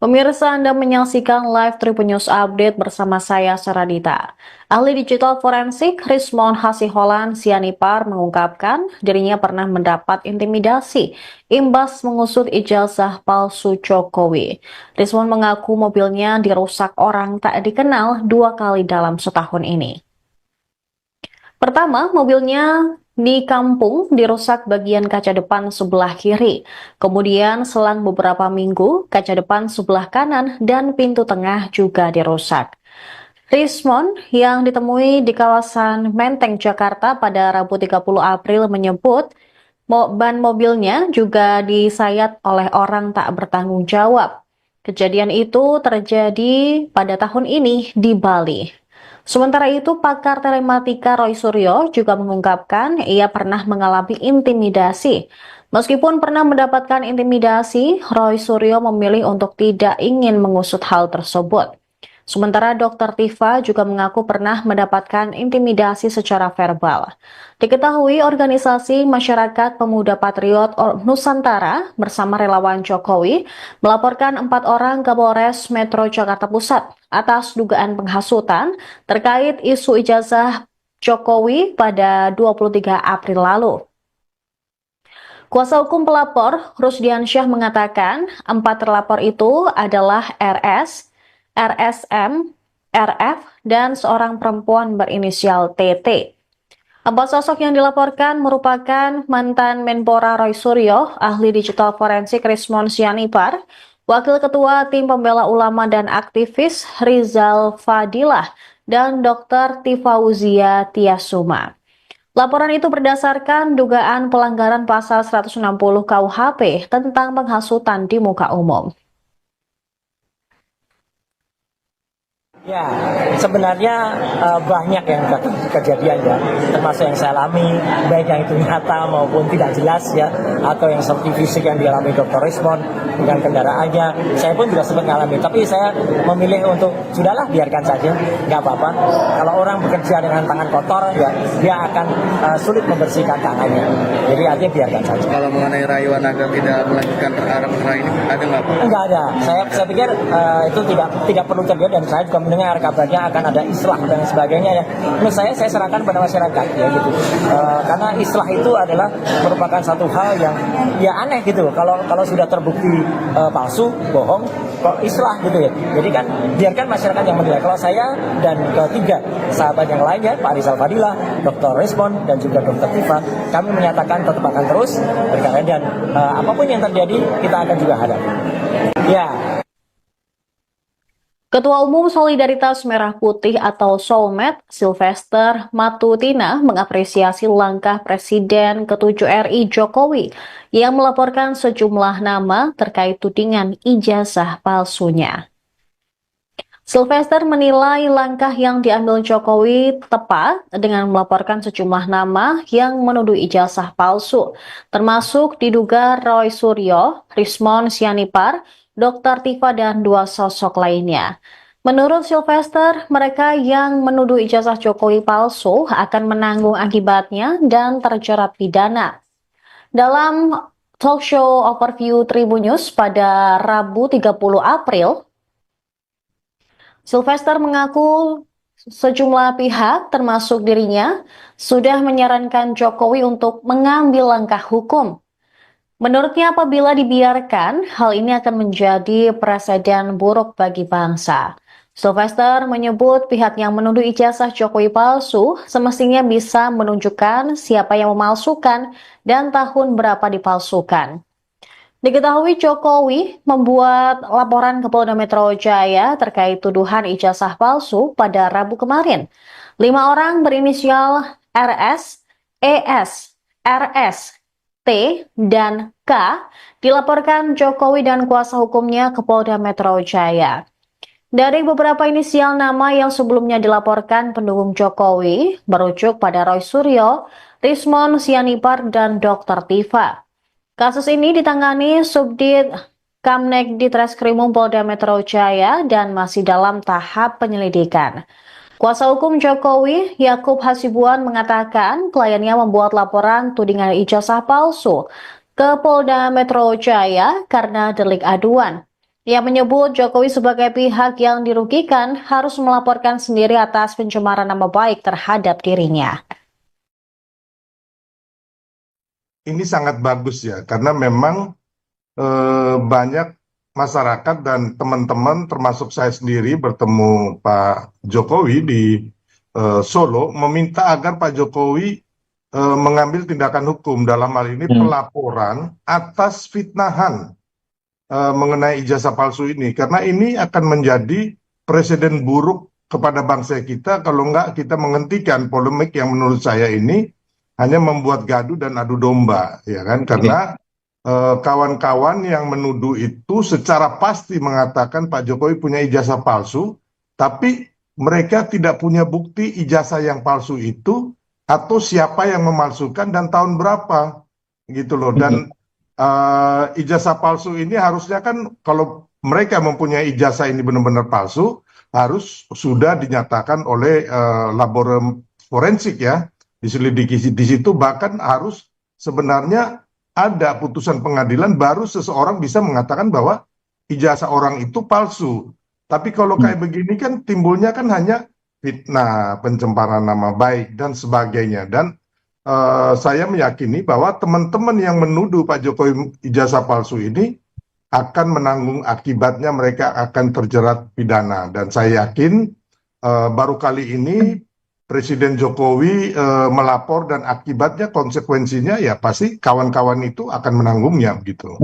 Pemirsa, Anda menyaksikan live Tribun News Update bersama saya, Saradita. Ahli digital forensik Rismon Hasiholan Sianipar mengungkapkan dirinya pernah mendapat intimidasi imbas mengusut ijazah palsu Jokowi. Rismon mengaku mobilnya dirusak orang tak dikenal 2 kali dalam setahun ini. Pertama, mobilnya di kampung dirusak bagian kaca depan sebelah kiri. Kemudian selang beberapa minggu, kaca depan sebelah kanan dan pintu tengah juga dirusak. Rismon yang ditemui di kawasan Menteng, Jakarta pada Rabu 30 April menyebut ban mobilnya juga disayat oleh orang tak bertanggung jawab. Kejadian itu terjadi pada tahun ini di Bali. Sementara itu, pakar telematika Roy Suryo juga mengungkapkan ia pernah mengalami intimidasi. Meskipun pernah mendapatkan intimidasi, Roy Suryo memilih untuk tidak ingin mengusut hal tersebut. Sementara Dr. Tifa juga mengaku pernah mendapatkan intimidasi secara verbal. Diketahui organisasi Masyarakat Pemuda Patriot Nusantara bersama relawan Jokowi melaporkan 4 orang ke Polres Metro Jakarta Pusat atas dugaan penghasutan terkait isu ijazah Jokowi pada 23 April lalu. Kuasa hukum pelapor, Rusdiansyah mengatakan 4 terlapor itu adalah RS, RSM, RF, dan seorang perempuan berinisial TT. 4 sosok yang dilaporkan merupakan mantan Menpora Roy Suryo, ahli digital forensik Rismon Sianipar, Wakil Ketua Tim Pembela Ulama dan Aktivis Rizal Fadilah, dan Dr. Tifauzia Tiasuma. Laporan itu berdasarkan dugaan pelanggaran pasal 160 KUHP tentang penghasutan di muka umum. Ya, sebenarnya banyak yang kejadian ya, termasuk yang saya alami, baik yang itu nyata maupun tidak jelas ya, atau yang seperti fisik yang dialami Dr. Rismon dengan kendaraannya, saya pun juga sempat mengalami. Tapi saya memilih untuk sudahlah biarkan saja, nggak apa-apa. Kalau orang bekerja dengan tangan kotor, ya dia akan sulit membersihkan tangannya. Jadi artinya biarkan saja. Kalau mengenai rayuan agar tidak melanjutkan perkara ini, ada nggak Pak? Enggak ada. Saya pikir itu tidak perlu terjadi, dan saya juga mendengar kabarnya akan ada islah dan sebagainya ya. Menurut saya serahkan pada masyarakat ya gitu. Karena islah itu adalah merupakan satu hal yang ya aneh gitu. Kalau sudah terbukti palsu, bohong, kok islah gitu ya. Jadi kan biarkan masyarakat yang menilai. Kalau saya dan ketiga sahabat yang lainnya, Pak Rizal Fadilah, Dr. Rismon, dan juga Dr. Tifa, kami menyatakan tetap akan terus berkarya, dan apapun yang terjadi kita akan juga hadapi. Ya. Ketua Umum Solidaritas Merah Putih atau Solmed, Sylvester Matutina, mengapresiasi langkah Presiden ke-7 RI Jokowi yang melaporkan sejumlah nama terkait tudingan ijazah palsunya. Sylvester menilai langkah yang diambil Jokowi tepat dengan melaporkan sejumlah nama yang menuduh ijazah palsu, termasuk diduga Roy Suryo, Rismon Sianipar, Dr. Tifa, dan 2 sosok lainnya. Menurut Sylvester, mereka yang menuduh ijazah Jokowi palsu akan menanggung akibatnya dan terjerat pidana. Dalam talk show overview Tribun News pada Rabu 30 April, Sylvester mengaku sejumlah pihak termasuk dirinya sudah menyarankan Jokowi untuk mengambil langkah hukum. Menurutnya apabila dibiarkan, hal ini akan menjadi presiden buruk bagi bangsa. Sylvester menyebut pihak yang menuduh ijazah Jokowi palsu semestinya bisa menunjukkan siapa yang memalsukan dan tahun berapa dipalsukan. Diketahui Jokowi membuat laporan ke Polda Metro Jaya terkait tuduhan ijazah palsu pada Rabu kemarin. 5 orang berinisial RS, ES, RS, T, dan K dilaporkan Jokowi dan kuasa hukumnya ke Polda Metro Jaya. Dari beberapa inisial nama yang sebelumnya dilaporkan pendukung Jokowi, merujuk pada Roy Suryo, Rismon Sianipar, dan Dr. Tifa. Kasus ini ditangani Subdit Kamnek di Treskrimum Polda Metro Jaya dan masih dalam tahap penyelidikan. Kuasa hukum Jokowi, Yakub Hasibuan, mengatakan kliennya membuat laporan tudingan ijazah palsu ke Polda Metro Jaya karena delik aduan. Ia menyebut Jokowi sebagai pihak yang dirugikan harus melaporkan sendiri atas pencemaran nama baik terhadap dirinya. Ini sangat bagus ya, karena memang banyak masyarakat dan teman-teman termasuk saya sendiri bertemu Pak Jokowi di Solo meminta agar Pak Jokowi mengambil tindakan hukum dalam hal ini pelaporan atas fitnahan mengenai ijazah palsu ini, karena ini akan menjadi presiden buruk kepada bangsa kita kalau enggak kita menghentikan polemik yang menurut saya ini hanya membuat gaduh dan adu domba, ya kan? Karena kawan-kawan yang menuduh itu secara pasti mengatakan Pak Jokowi punya ijazah palsu, tapi mereka tidak punya bukti ijazah yang palsu itu atau siapa yang memalsukan dan tahun berapa, gitu loh. Dan ijazah palsu ini harusnya kan kalau mereka mempunyai ijazah ini benar-benar palsu, harus sudah dinyatakan oleh laboratorium forensik ya, diselidiki di situ, bahkan harus sebenarnya ada putusan pengadilan baru seseorang bisa mengatakan bahwa ijazah orang itu palsu. Tapi kalau kayak begini kan timbulnya kan hanya fitnah, pencemaran nama baik dan sebagainya. Dan saya meyakini bahwa teman-teman yang menuduh Pak Jokowi ijazah palsu ini akan menanggung akibatnya, mereka akan terjerat pidana. Dan saya yakin baru kali ini Presiden Jokowi melapor dan akibatnya konsekuensinya ya pasti kawan-kawan itu akan menanggungnya begitu.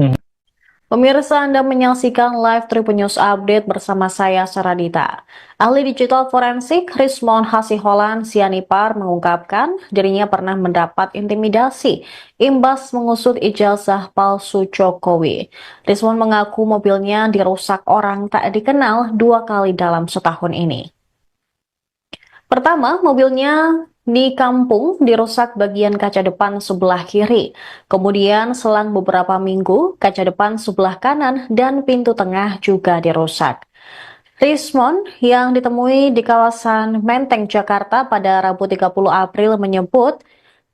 Pemirsa, Anda menyaksikan live Tribun News Update bersama saya, Saradita. Ahli digital forensik Rismon Hasiholan Sianipar mengungkapkan dirinya pernah mendapat intimidasi imbas mengusut ijazah palsu Jokowi. Rismon mengaku mobilnya dirusak orang tak dikenal 2 kali dalam setahun ini. Pertama, mobilnya di kampung dirusak bagian kaca depan sebelah kiri. Kemudian selang beberapa minggu, kaca depan sebelah kanan dan pintu tengah juga dirusak. Rismon yang ditemui di kawasan Menteng, Jakarta pada Rabu 30 April menyebut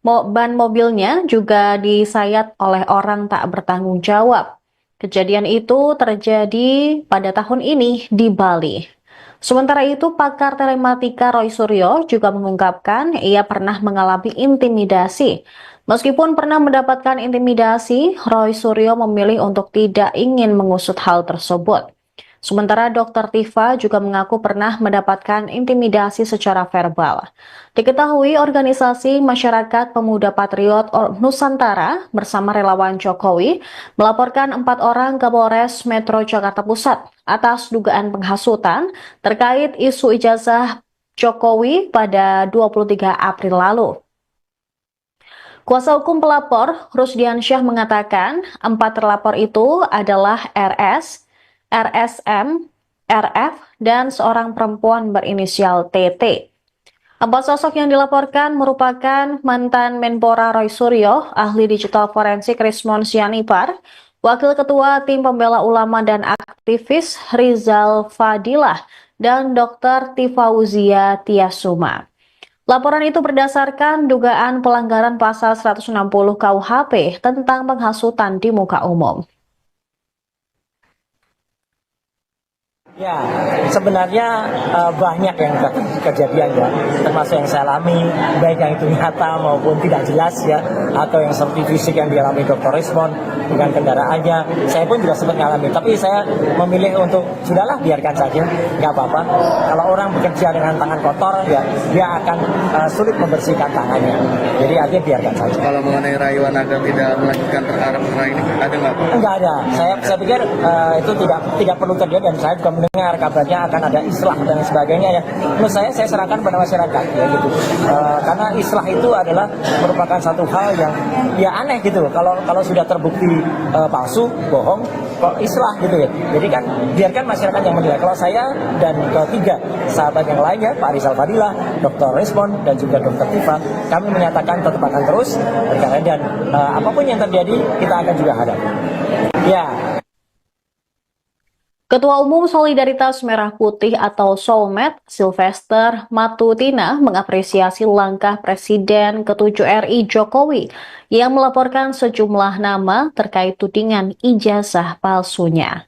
ban mobilnya juga disayat oleh orang tak bertanggung jawab. Kejadian itu terjadi pada tahun ini di Bali. Sementara itu, pakar telematika Roy Suryo juga mengungkapkan ia pernah mengalami intimidasi. Meskipun pernah mendapatkan intimidasi, Roy Suryo memilih untuk tidak ingin mengusut hal tersebut. Sementara Dr. Tifa juga mengaku pernah mendapatkan intimidasi secara verbal. Diketahui organisasi Masyarakat Pemuda Patriot Nusantara bersama relawan Jokowi melaporkan 4 orang ke Polres Metro Jakarta Pusat atas dugaan penghasutan terkait isu ijazah Jokowi pada 23 April lalu. Kuasa hukum pelapor, Rusdiansyah, mengatakan 4 terlapor itu adalah RS, RSM, RF, dan seorang perempuan berinisial TT. 4 sosok yang dilaporkan merupakan mantan Menpora Roy Suryo, ahli digital forensik Rismon Sianipar, Wakil Ketua Tim Pembela Ulama dan aktivis Rizal Fadilah, dan Dr. Tifauzia Tiasuma. Laporan itu berdasarkan dugaan pelanggaran pasal 160 KUHP tentang penghasutan di muka umum. Ya, sebenarnya banyak yang kejadian ya, termasuk yang saya alami, baik yang itu nyata maupun tidak jelas ya, atau yang seperti fisik yang dialami Dr. Rismon dengan kendaraannya. Saya pun juga sempat mengalami, tapi saya memilih untuk sudahlah biarkan saja, nggak apa-apa. Kalau orang bekerja dengan tangan kotor ya, dia akan sulit membersihkan tangannya. Jadi aja biarkan saja. Kalau mengenai rayuan agar tidak melanjutkan perkara ini ada nggak Pak? Enggak ada. Saya pikir itu tidak perlu terjadi, dan saya juga mendengar kabarnya akan ada islah dan sebagainya ya. Menurut saya serahkan pada masyarakat ya gitu. Karena islah itu adalah merupakan satu hal yang ya aneh gitu. Kalau sudah terbukti palsu, bohong, kok islah gitu ya. Jadi kan biarkan masyarakat yang menilai. Kalau saya dan ketiga sahabat yang lainnya, Pak Rizal Fadilah, Dr. Rismon, dan juga Dr. Tifa, kami menyatakan tetap akan terus berkarya, dan apapun yang terjadi kita akan juga hadapi. Ya. Ketua Umum Solidaritas Merah Putih atau Solmed, Sylvester Matutina, mengapresiasi langkah Presiden ke-7 RI Jokowi yang melaporkan sejumlah nama terkait tudingan ijazah palsunya.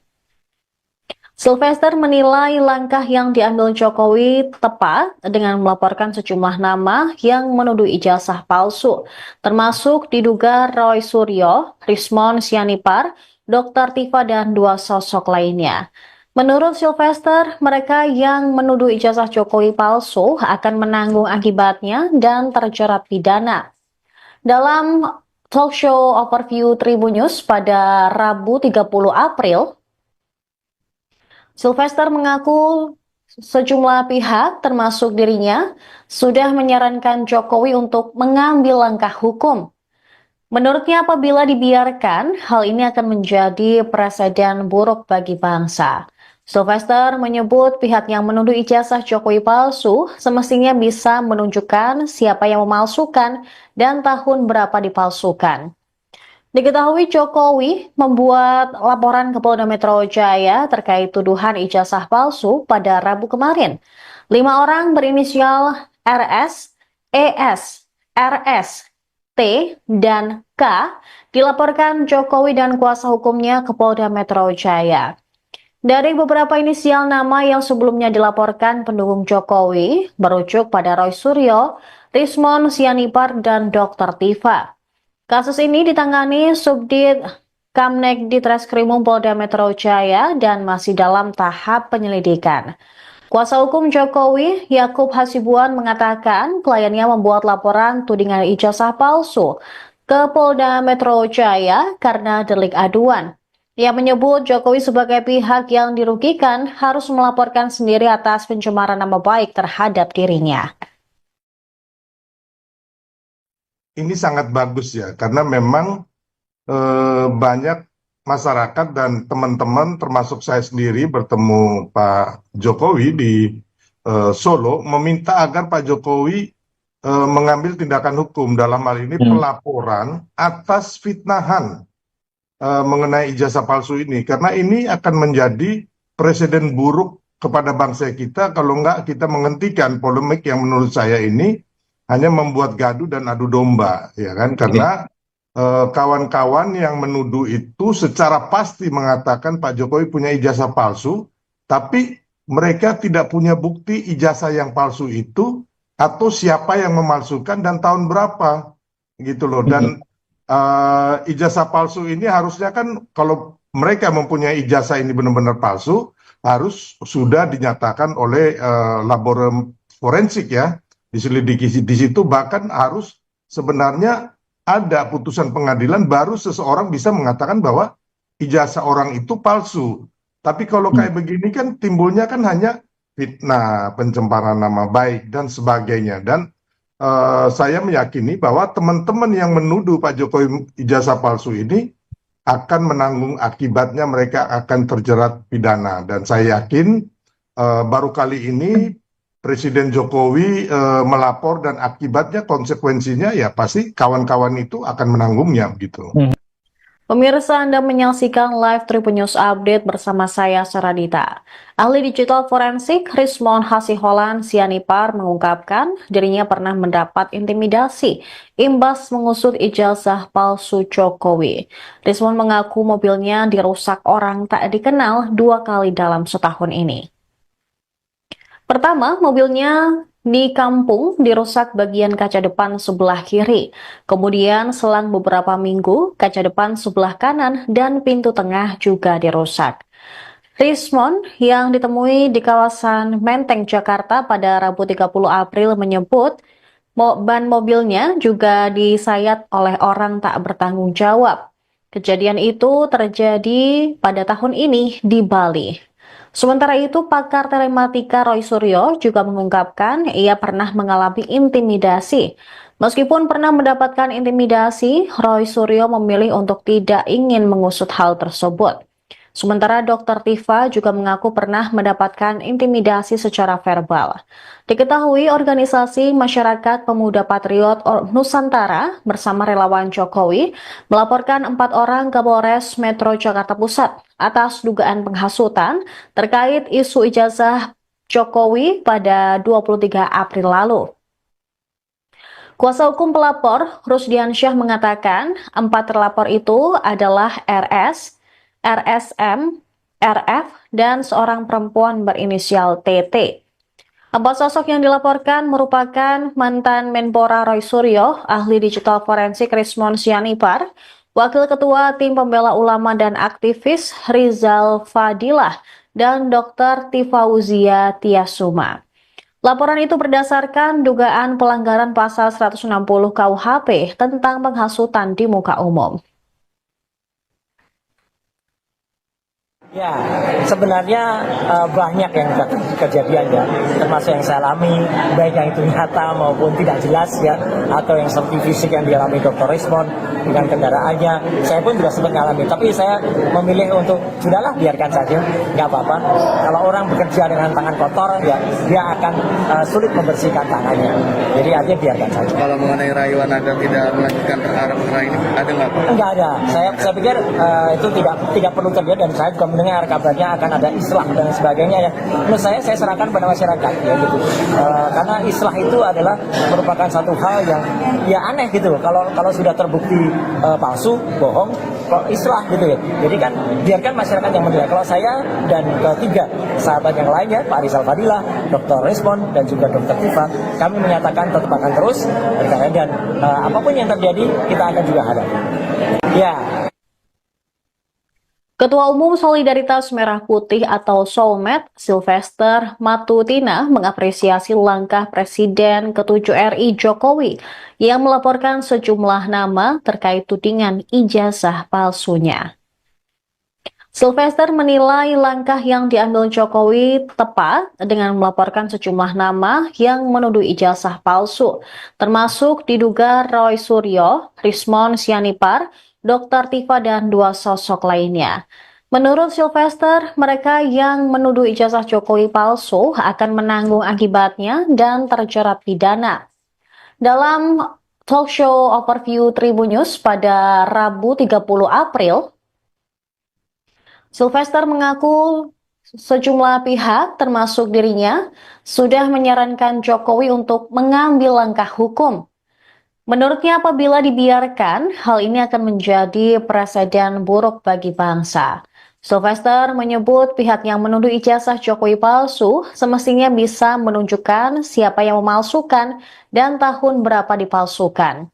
Sylvester menilai langkah yang diambil Jokowi tepat dengan melaporkan sejumlah nama yang menuduh ijazah palsu, termasuk diduga Roy Suryo, Rismon Sianipar, Dr. Tifa, dan dua sosok lainnya. Menurut Sylvester, mereka yang menuduh ijazah Jokowi palsu akan menanggung akibatnya dan terjerat pidana. Dalam talk show overview Tribun News pada Rabu 30 April, Sylvester mengaku sejumlah pihak, termasuk dirinya, sudah menyarankan Jokowi untuk mengambil langkah hukum. Menurutnya, apabila dibiarkan, hal ini akan menjadi presiden buruk bagi bangsa. Sylvester menyebut pihak yang menuduh ijazah Jokowi palsu semestinya bisa menunjukkan siapa yang memalsukan dan tahun berapa dipalsukan. Diketahui Jokowi membuat laporan ke Polda Metro Jaya terkait tuduhan ijazah palsu pada Rabu kemarin. 5 orang berinisial RS, ES, RS, T, dan K dilaporkan Jokowi dan kuasa hukumnya ke Polda Metro Jaya. Dari beberapa inisial nama yang sebelumnya dilaporkan pendukung Jokowi, merujuk pada Roy Suryo, Rismon Sianipar, dan Dr. Tifa. Kasus ini ditangani Subdit Kamnek di Treskrimum Polda Metro Jaya dan masih dalam tahap penyelidikan. Kuasa hukum Jokowi, Yakub Hasibuan, mengatakan kliennya membuat laporan tudingan ijazah palsu ke Polda Metro Jaya karena delik aduan. Ia menyebut Jokowi sebagai pihak yang dirugikan harus melaporkan sendiri atas pencemaran nama baik terhadap dirinya. Ini sangat bagus ya, karena memang banyak masyarakat dan teman-teman termasuk saya sendiri bertemu Pak Jokowi di Solo meminta agar Pak Jokowi mengambil tindakan hukum dalam hal ini pelaporan atas fitnahan mengenai ijazah palsu ini, karena ini akan menjadi presiden buruk kepada bangsa kita kalau enggak kita menghentikan polemik yang menurut saya ini hanya membuat gaduh dan adu domba, ya kan? Karena kawan-kawan yang menuduh itu secara pasti mengatakan Pak Jokowi punya ijazah palsu, tapi mereka tidak punya bukti ijazah yang palsu itu atau siapa yang memalsukan dan tahun berapa, gitu loh. Dan ijazah palsu ini harusnya kan kalau mereka mempunyai ijazah ini benar-benar palsu, harus sudah dinyatakan oleh laboratorium forensik ya, diselidiki di situ, bahkan harus sebenarnya ada putusan pengadilan baru seseorang bisa mengatakan bahwa ijazah orang itu palsu. Tapi kalau kayak begini kan timbulnya kan hanya fitnah, pencemaran nama baik dan sebagainya. Dan saya meyakini bahwa teman-teman yang menuduh Pak Jokowi ijazah palsu ini akan menanggung akibatnya, mereka akan terjerat pidana. Dan saya yakin baru kali ini Presiden Jokowi melapor dan akibatnya konsekuensinya ya pasti kawan-kawan itu akan menanggungnya gitu. Pemirsa, Anda menyaksikan live Tribun News Update bersama saya, Saradita. Ahli digital forensik Rismon Hasiholan Sianipar mengungkapkan dirinya pernah mendapat intimidasi imbas mengusut ijazah palsu Jokowi. Rismon mengaku mobilnya dirusak orang tak dikenal 2 kali dalam setahun ini. Pertama, mobilnya di kampung dirusak bagian kaca depan sebelah kiri. Kemudian selang beberapa minggu, kaca depan sebelah kanan dan pintu tengah juga dirusak. Rismon yang ditemui di kawasan Menteng, Jakarta pada Rabu 30 April menyebut ban mobilnya juga disayat oleh orang tak bertanggung jawab. Kejadian itu terjadi pada tahun ini di Bali. Sementara itu, pakar telematika Roy Suryo juga mengungkapkan ia pernah mengalami intimidasi. Meskipun pernah mendapatkan intimidasi, Roy Suryo memilih untuk tidak ingin mengusut hal tersebut. Sementara Dr. Tifa juga mengaku pernah mendapatkan intimidasi secara verbal. Diketahui organisasi Masyarakat Pemuda Patriot Nusantara bersama relawan Jokowi melaporkan 4 orang ke Polres Metro Jakarta Pusat atas dugaan penghasutan terkait isu ijazah Jokowi pada 23 April lalu. Kuasa hukum pelapor, Rusdiansyah, mengatakan 4 terlapor itu adalah RS, RSM, RF, dan seorang perempuan berinisial TT. Empat sosok yang dilaporkan merupakan mantan Menpora Roy Suryo, ahli digital forensik Rismon Sianipar, Wakil Ketua Tim Pembela Ulama dan aktivis Rizal Fadilah, dan Dr. Tifauzia Tiasuma. Laporan itu berdasarkan dugaan pelanggaran pasal 160 KUHP tentang penghasutan di muka umum. Ya, sebenarnya banyak yang kejadian ya, termasuk yang saya alami, baik yang itu nyata maupun tidak jelas ya, atau yang seperti fisik yang dialami Dr. Rismon dengan kendaraannya. Saya pun juga sempat mengalami, tapi saya memilih untuk sudahlah biarkan saja, nggak apa-apa. Kalau orang bekerja dengan tangan kotor ya, dia akan sulit membersihkan tangannya. Jadi artinya biarkan saja. Kalau mengenai rayuan agar tidak melanjutkan perkara ini ada nggak Pak? Enggak ada. Saya pikir itu tidak perlu terjadi, dan saya juga mendengar kabarnya akan ada islah dan sebagainya ya. Menurut saya serahkan pada masyarakat ya gitu. Karena islah itu adalah merupakan satu hal yang ya aneh gitu loh. Kalau sudah terbukti palsu, bohong, kok islah gitu ya. Jadi kan biarkan masyarakat yang menilai. Kalau saya dan ketiga sahabat yang lainnya, Pak Rizal Fadilah, Dr. Rismon dan juga Dr. Tifa, kami menyatakan tetap akan terus berkarya, dan apapun yang terjadi kita akan juga hadapi. Ya. Ketua Umum Solidaritas Merah Putih atau Solmed, Sylvester Matutina, mengapresiasi langkah Presiden ke-7 RI Jokowi yang melaporkan sejumlah nama terkait tudingan ijazah palsunya. Sylvester menilai langkah yang diambil Jokowi tepat dengan melaporkan sejumlah nama yang menuduh ijazah palsu, termasuk diduga Roy Suryo, Rismon Sianipar, Dr. Tifa, dan dua sosok lainnya. Menurut Sylvester, mereka yang menuduh ijazah Jokowi palsu akan menanggung akibatnya dan terjerat pidana. Dalam talk show overview Tribun News pada Rabu 30 April, Sylvester mengaku sejumlah pihak, termasuk dirinya, sudah menyarankan Jokowi untuk mengambil langkah hukum. Menurutnya, apabila dibiarkan, hal ini akan menjadi presiden buruk bagi bangsa. Sylvester menyebut pihak yang menuduh ijazah Jokowi palsu semestinya bisa menunjukkan siapa yang memalsukan dan tahun berapa dipalsukan.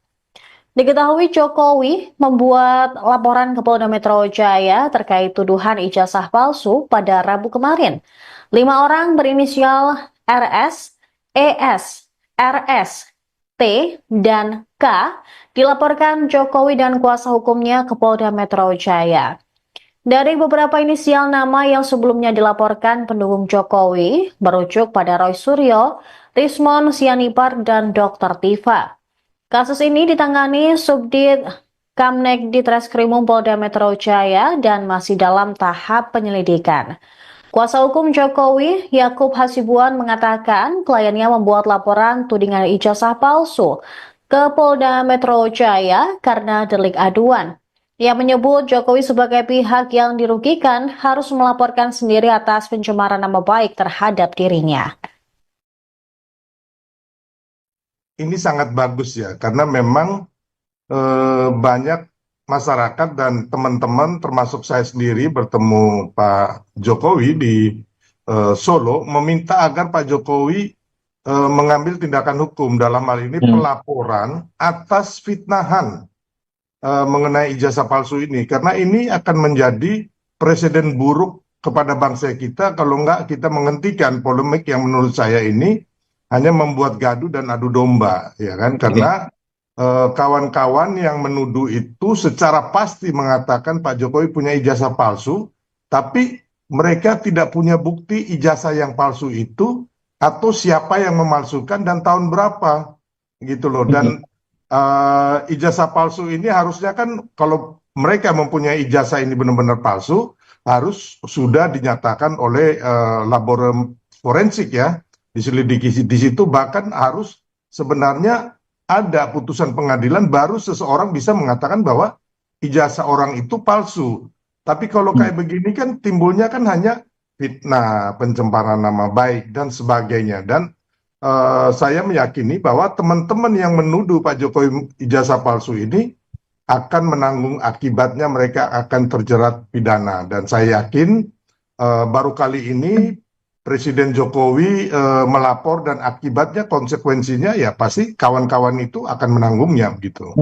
Diketahui Jokowi membuat laporan ke Polda Metro Jaya terkait tuduhan ijazah palsu pada Rabu kemarin. 5 orang berinisial RS, ES, RS, T, dan K dilaporkan Jokowi dan kuasa hukumnya ke Polda Metro Jaya. Dari beberapa inisial nama yang sebelumnya dilaporkan pendukung Jokowi, merujuk pada Roy Suryo, Rismon Sianipar, dan Dr. Tifa. Kasus ini ditangani Subdit Kamnek di Treskrimum Polda Metro Jaya dan masih dalam tahap penyelidikan. Kuasa hukum Jokowi, Yakub Hasibuan, mengatakan kliennya membuat laporan tudingan ijazah palsu ke Polda Metro Jaya karena delik aduan. Ia menyebut Jokowi sebagai pihak yang dirugikan harus melaporkan sendiri atas pencemaran nama baik terhadap dirinya. Ini sangat bagus ya, karena memang banyak masyarakat dan teman-teman termasuk saya sendiri bertemu Pak Jokowi di Solo meminta agar Pak Jokowi mengambil tindakan hukum, dalam hal ini pelaporan atas fitnahan mengenai ijazah palsu ini, karena ini akan menjadi presiden buruk kepada bangsa kita kalau enggak kita menghentikan polemik yang menurut saya ini hanya membuat gaduh dan adu domba, ya kan? Karena kawan-kawan yang menuduh itu secara pasti mengatakan Pak Jokowi punya ijazah palsu, tapi mereka tidak punya bukti ijazah yang palsu itu atau siapa yang memalsukan dan tahun berapa, gitu loh. Dan ijazah palsu ini harusnya kan kalau mereka mempunyai ijazah ini benar-benar palsu, harus sudah dinyatakan oleh laboratorium forensik ya, diselidiki di situ, bahkan harus sebenarnya ada putusan pengadilan baru seseorang bisa mengatakan bahwa ijazah orang itu palsu. Tapi kalau kayak begini kan timbulnya kan hanya fitnah, pencemaran nama baik dan sebagainya. Dan saya meyakini bahwa teman-teman yang menuduh Pak Jokowi ijazah palsu ini akan menanggung akibatnya, mereka akan terjerat pidana. Dan saya yakin baru kali ini Presiden Jokowi melapor dan akibatnya konsekuensinya ya pasti kawan-kawan itu akan menanggungnya gitu.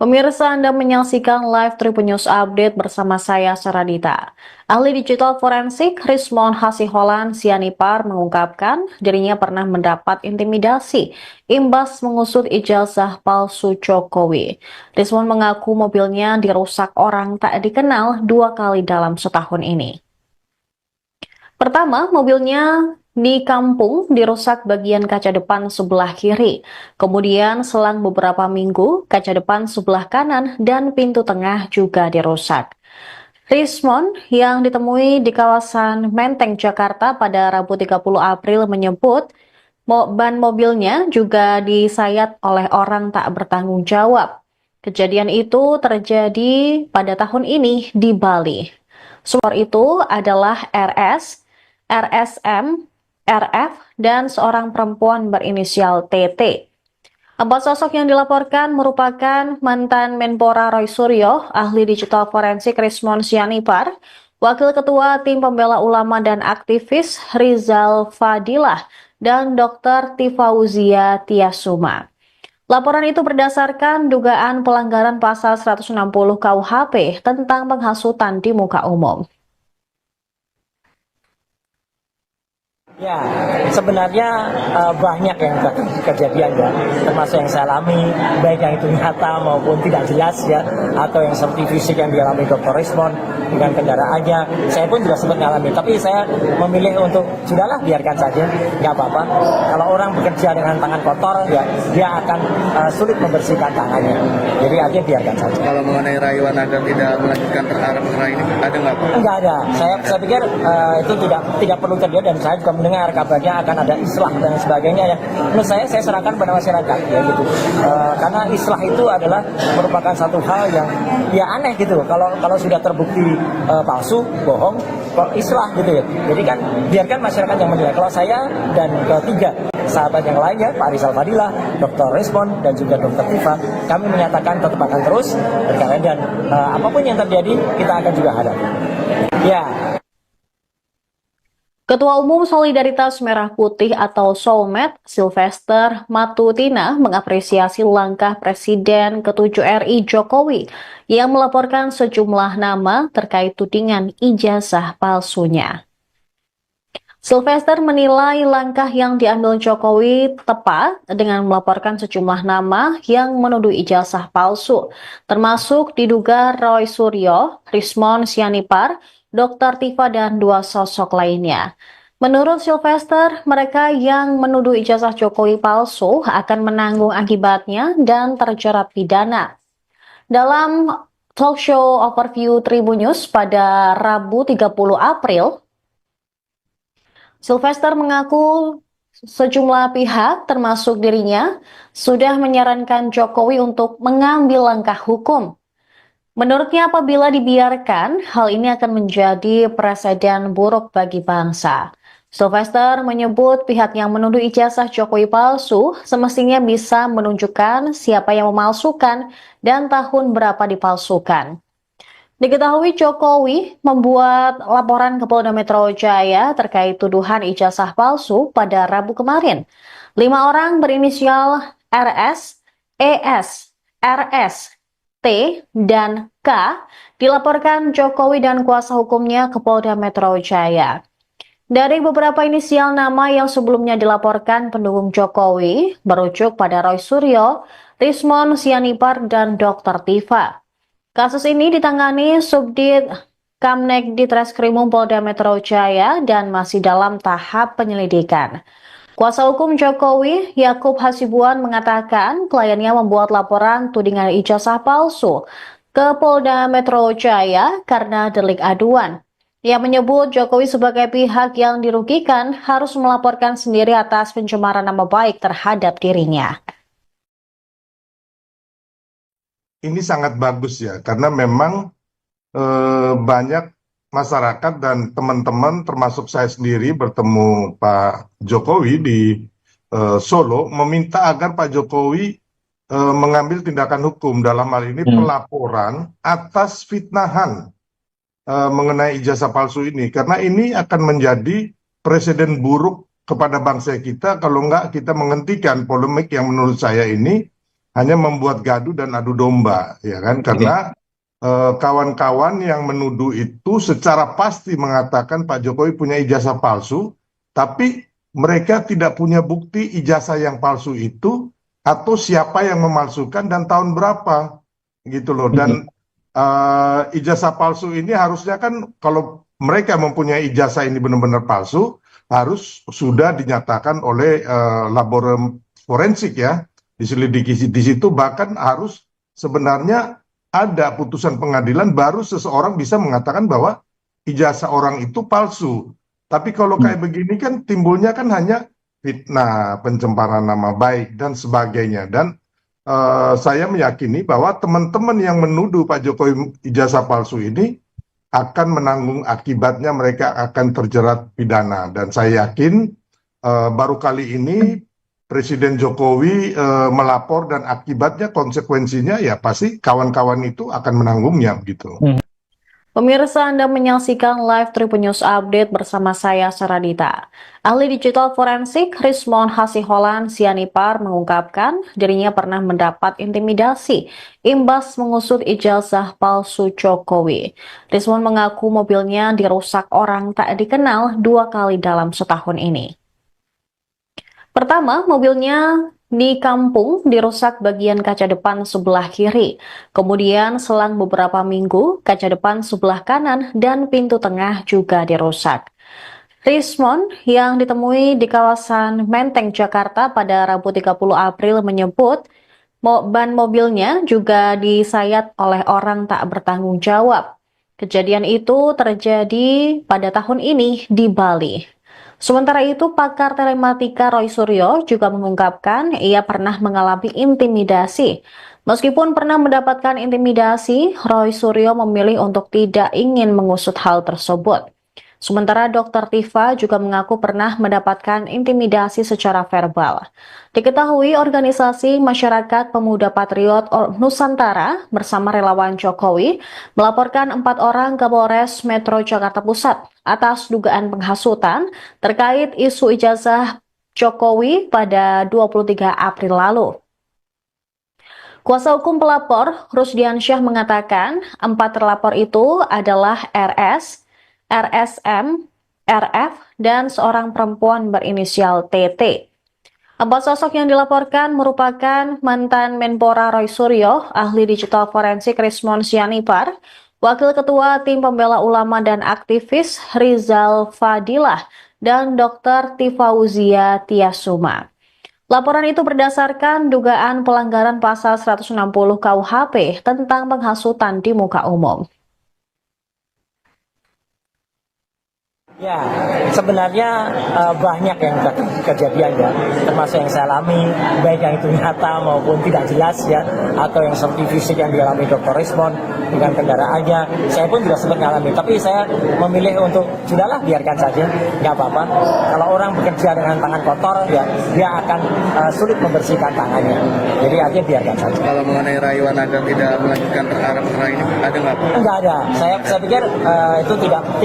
Pemirsa, Anda menyaksikan live Tribun News Update bersama saya, Saradita. Ahli digital forensik Rismon Hasiholan Sianipar mengungkapkan dirinya pernah mendapat intimidasi imbas mengusut ijazah palsu Jokowi. Rismon mengaku mobilnya dirusak orang tak dikenal 2 kali dalam setahun ini. Pertama, mobilnya di kampung dirusak bagian kaca depan sebelah kiri. Kemudian selang beberapa minggu, kaca depan sebelah kanan dan pintu tengah juga dirusak. Rismon yang ditemui di kawasan Menteng, Jakarta pada Rabu 30 April menyebut ban mobilnya juga disayat oleh orang tak bertanggung jawab. Kejadian itu terjadi pada tahun ini di Bali. Sumber itu adalah RS, RSM, RF, dan seorang perempuan berinisial TT. 4 sosok yang dilaporkan merupakan mantan Menpora Roy Suryo, ahli digital forensik Rismon Sianipar, Wakil Ketua Tim Pembela Ulama dan aktivis Rizal Fadilah, dan Dr. Tifauzia Tiasuma. Laporan itu berdasarkan dugaan pelanggaran pasal 160 KUHP tentang penghasutan di muka umum. Ya, sebenarnya banyak yang kejadian ya, termasuk yang saya alami, baik yang itu nyata maupun tidak jelas ya, atau yang seperti fisik yang dialami Dr. Rismon dengan kendaraannya. Saya pun juga sempat mengalami, tapi saya memilih untuk sudahlah biarkan saja, nggak apa-apa. Kalau orang bekerja dengan tangan kotor, ya dia akan sulit membersihkan tangannya. Jadi artinya biarkan saja. Kalau mengenai rayuan agar tidak melanjutkan perkara ini, ada nggak Pak? Enggak ada. Saya pikir itu tidak perlu terjadi, dan saya juga mendengar kabarnya akan ada islah dan sebagainya ya. Menurut saya serahkan pada masyarakat ya gitu. Karena islah itu adalah merupakan satu hal yang ya aneh gitu. Kalau sudah terbukti palsu, bohong, kok islah gitu ya. Jadi kan biarkan masyarakat yang menilai. Kalau saya dan ketiga sahabat yang lainnya, Pak Rizal Fadilah, Dr. Rismon, dan juga Dr. Tifa, kami menyatakan tetap akan terus berkarya, dan apapun yang terjadi kita akan juga hadapi. Ya. Ketua Umum Solidaritas Merah Putih atau Solmed, Sylvester Matutina, mengapresiasi langkah Presiden ke-7 RI Jokowi yang melaporkan sejumlah nama terkait tudingan ijazah palsunya. Sylvester menilai langkah yang diambil Jokowi tepat dengan melaporkan sejumlah nama yang menuduh ijazah palsu, termasuk diduga Roy Suryo, Rismon Sianipar, Dr. Tifa, dan 2 sosok lainnya. Menurut Sylvester, mereka yang menuduh ijazah Jokowi palsu akan menanggung akibatnya dan terjerat pidana. Dalam talk show overview Tribun News pada Rabu 30 April, Sylvester mengaku sejumlah pihak, termasuk dirinya, sudah menyarankan Jokowi untuk mengambil langkah hukum. Menurutnya, apabila dibiarkan, hal ini akan menjadi presiden buruk bagi bangsa. Sylvester menyebut pihak yang menuduh ijazah Jokowi palsu semestinya bisa menunjukkan siapa yang memalsukan dan tahun berapa dipalsukan. Diketahui Jokowi membuat laporan ke Polda Metro Jaya terkait tuduhan ijazah palsu pada Rabu kemarin. 5 orang berinisial RS, ES, RS, T, dan K dilaporkan Jokowi dan kuasa hukumnya ke Polda Metro Jaya. Dari beberapa inisial nama yang sebelumnya dilaporkan pendukung Jokowi, merujuk pada Roy Suryo, Rismon Sianipar, dan Dr. Tifa. Kasus ini ditangani Subdit Kamnek di Treskrimum Polda Metro Jaya dan masih dalam tahap penyelidikan. Kuasa hukum Jokowi, Yakub Hasibuan, mengatakan kliennya membuat laporan tudingan ijazah palsu ke Polda Metro Jaya karena delik aduan. Ia menyebut Jokowi sebagai pihak yang dirugikan harus melaporkan sendiri atas pencemaran nama baik terhadap dirinya. Ini sangat bagus ya, karena memang banyak masyarakat dan teman-teman termasuk saya sendiri bertemu Pak Jokowi di Solo meminta agar Pak Jokowi mengambil tindakan hukum dalam hal ini pelaporan atas fitnahan mengenai ijazah palsu ini, karena ini akan menjadi presiden buruk kepada bangsa kita kalau nggak kita menghentikan polemik yang menurut saya ini hanya membuat gaduh dan adu domba, ya kan? Karena kawan-kawan yang menuduh itu secara pasti mengatakan Pak Jokowi punya ijazah palsu, tapi mereka tidak punya bukti ijazah yang palsu itu atau siapa yang memalsukan dan tahun berapa, gitu loh. Dan ijazah palsu ini harusnya kan kalau mereka mempunyai ijazah ini benar-benar palsu, harus sudah dinyatakan oleh laboratorium forensik ya, diselidiki di situ, bahkan harus sebenarnya ada putusan pengadilan baru seseorang bisa mengatakan bahwa ijazah orang itu palsu. Tapi kalau kayak begini kan timbulnya kan hanya fitnah, pencemaran nama baik dan sebagainya. Dan saya meyakini bahwa teman-teman yang menuduh Pak Jokowi ijazah palsu ini akan menanggung akibatnya, mereka akan terjerat pidana. Dan saya yakin baru kali ini Presiden Jokowi melapor dan akibatnya konsekuensinya ya pasti kawan-kawan itu akan menanggungnya gitu. Pemirsa, Anda menyaksikan live Tribun News Update bersama saya, Saradita. Ahli digital forensik Rismon Hasiholan Sianipar mengungkapkan dirinya pernah mendapat intimidasi imbas mengusut ijazah palsu Jokowi. Rismon mengaku mobilnya dirusak orang tak dikenal 2 kali dalam setahun ini. Pertama, mobilnya di kampung dirusak bagian kaca depan sebelah kiri. Kemudian selang beberapa minggu, kaca depan sebelah kanan dan pintu tengah juga dirusak. Rismon yang ditemui di kawasan Menteng, Jakarta pada Rabu 30 April menyebut ban mobilnya juga disayat oleh orang tak bertanggung jawab. Kejadian itu terjadi pada tahun ini di Bali. Sementara itu, pakar telematika Roy Suryo juga mengungkapkan ia pernah mengalami intimidasi. Meskipun pernah mendapatkan intimidasi, Roy Suryo memilih untuk tidak ingin mengusut hal tersebut. Sementara Dr. Tifa juga mengaku pernah mendapatkan intimidasi secara verbal. Diketahui organisasi Masyarakat Pemuda Patriot Nusantara bersama relawan Jokowi melaporkan 4 orang ke Polres Metro Jakarta Pusat atas dugaan penghasutan terkait isu ijazah Jokowi pada 23 April lalu. Kuasa hukum pelapor, Rusdiansyah, mengatakan 4 terlapor itu adalah RS, RSM, RF, dan seorang perempuan berinisial TT. 4 sosok yang dilaporkan merupakan mantan Menpora Roy Suryo, ahli digital forensik Rismon Sianipar, Wakil Ketua Tim Pembela Ulama dan aktivis Rizal Fadilah, dan Dr. Tifauzia Tiasuma. Laporan itu berdasarkan dugaan pelanggaran pasal 160 KUHP tentang penghasutan di muka umum. Ya, sebenarnya banyak yang kejadian ya, termasuk yang saya alami, baik yang itu nyata maupun tidak jelas ya, atau yang seperti fisik yang dialami Dr. Rismon dengan kendaraannya, saya pun juga sempat mengalami. Tapi saya memilih untuk sudahlah biarkan saja, nggak apa-apa. Kalau orang bekerja dengan tangan kotor, ya dia akan sulit membersihkan tangannya. Jadi artinya biarkan saja. Kalau mengenai rayuan Anda tidak melanjutkan perkara ini, ada nggak? Enggak ada. Saya pikir itu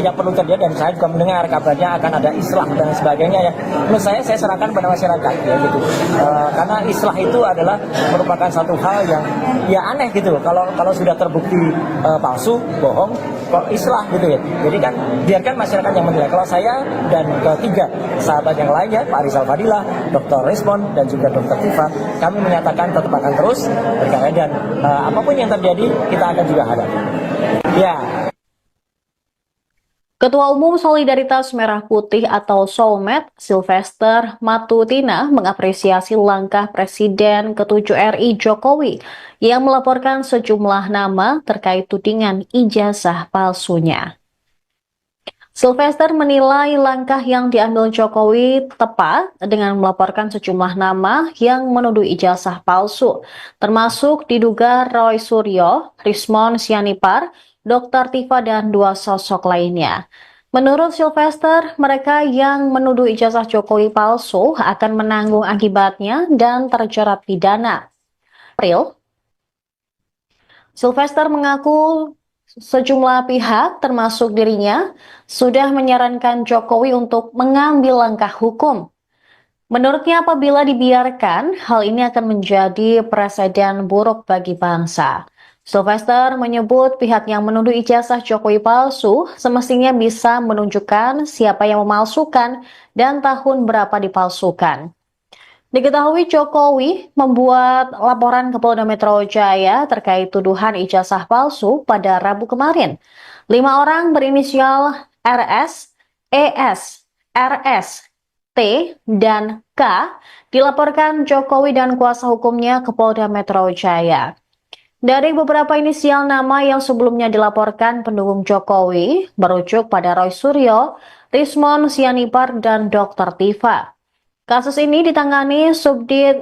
tidak perlu terjadi, dan saya juga mendengar kabarnya akan ada islah dan sebagainya ya. Menurut saya serahkan pada masyarakat ya gitu. Karena islah itu adalah merupakan satu hal yang ya aneh gitu loh. Kalau sudah terbukti palsu, bohong, kok islah gitu ya. Jadi kan biarkan masyarakat yang menilai. Kalau saya dan ketiga sahabat yang lainnya, Pak Rizal Fadilah, Dr. Rismon dan juga Dr. Tifa, kami menyatakan tetap akan terus berkarya, dan apapun yang terjadi kita akan juga hadapi. Ya. Ketua Umum Solidaritas Merah Putih atau Solmed, Sylvester Matutina, mengapresiasi langkah Presiden ke-7 RI Jokowi yang melaporkan sejumlah nama terkait tudingan ijazah palsunya. Sylvester menilai langkah yang diambil Jokowi tepat dengan melaporkan sejumlah nama yang menuduh ijazah palsu, termasuk diduga Roy Suryo, Rismon Sianipar, Dr. Tifa, dan 2 sosok lainnya. Menurut Sylvester, mereka yang menuduh ijazah Jokowi palsu akan menanggung akibatnya dan terjerat pidana. April, Sylvester mengaku Sejumlah pihak, termasuk dirinya, sudah menyarankan Jokowi untuk mengambil langkah hukum. Menurutnya, apabila dibiarkan, hal ini akan menjadi presiden buruk bagi bangsa. Sylvester menyebut pihak yang menuduh ijazah Jokowi palsu semestinya bisa menunjukkan siapa yang memalsukan dan tahun berapa dipalsukan. Diketahui Jokowi membuat laporan ke Polda Metro Jaya terkait tuduhan ijazah palsu pada Rabu kemarin. 5 orang berinisial RS, ES, RS, T, dan K dilaporkan Jokowi dan kuasa hukumnya ke Polda Metro Jaya. Dari beberapa inisial nama yang sebelumnya dilaporkan pendukung Jokowi, merujuk pada Roy Suryo, Rismon Sianipar, dan Dr. Tifa. Kasus ini ditangani Subdit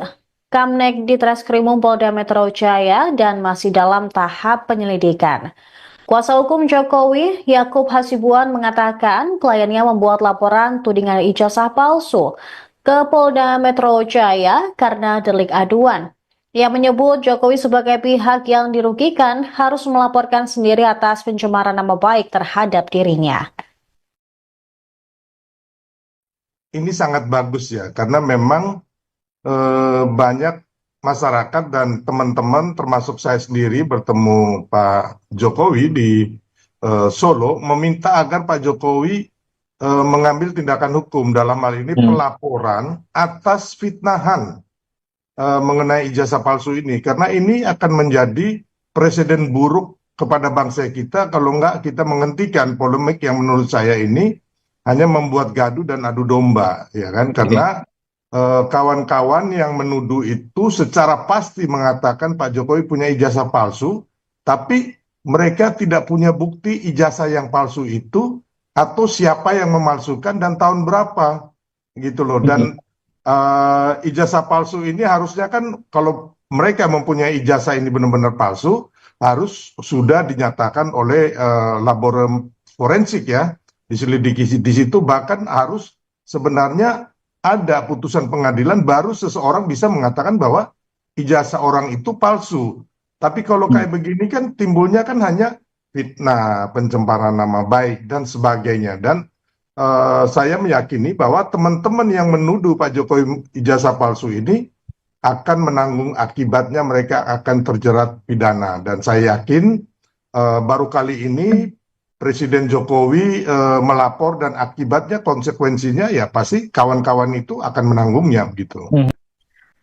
Kamnek di Treskrimum Polda Metro Jaya dan masih dalam tahap penyelidikan. Kuasa hukum Jokowi, Yakub Hasibuan, mengatakan kliennya membuat laporan tudingan ijazah palsu ke Polda Metro Jaya karena delik aduan. Ia menyebut Jokowi sebagai pihak yang dirugikan harus melaporkan sendiri atas pencemaran nama baik terhadap dirinya. Ini sangat bagus ya, karena memang banyak masyarakat dan teman-teman termasuk saya sendiri bertemu Pak Jokowi di Solo meminta agar Pak Jokowi mengambil tindakan hukum dalam hal ini pelaporan atas fitnahan mengenai ijazah palsu ini, karena ini akan menjadi presiden buruk kepada bangsa kita kalau nggak kita menghentikan polemik yang menurut saya ini hanya membuat gaduh dan adu domba, ya kan? Karena kawan-kawan yang menuduh itu secara pasti mengatakan Pak Jokowi punya ijazah palsu, tapi mereka tidak punya bukti ijazah yang palsu itu atau siapa yang memalsukan dan tahun berapa, gitu loh. Dan ijazah palsu ini harusnya kan kalau mereka mempunyai ijazah ini benar-benar palsu, harus sudah dinyatakan oleh laboratorium forensik ya, diselidiki di situ, bahkan harus sebenarnya ada putusan pengadilan baru seseorang bisa mengatakan bahwa ijazah orang itu palsu. Tapi kalau kayak begini kan timbulnya kan hanya fitnah, pencemaran nama baik dan sebagainya. Dan saya meyakini bahwa teman-teman yang menuduh Pak Jokowi ijazah palsu ini akan menanggung akibatnya, mereka akan terjerat pidana. Dan saya yakin baru kali ini Presiden Jokowi melapor dan akibatnya konsekuensinya ya pasti kawan-kawan itu akan menanggungnya begitu.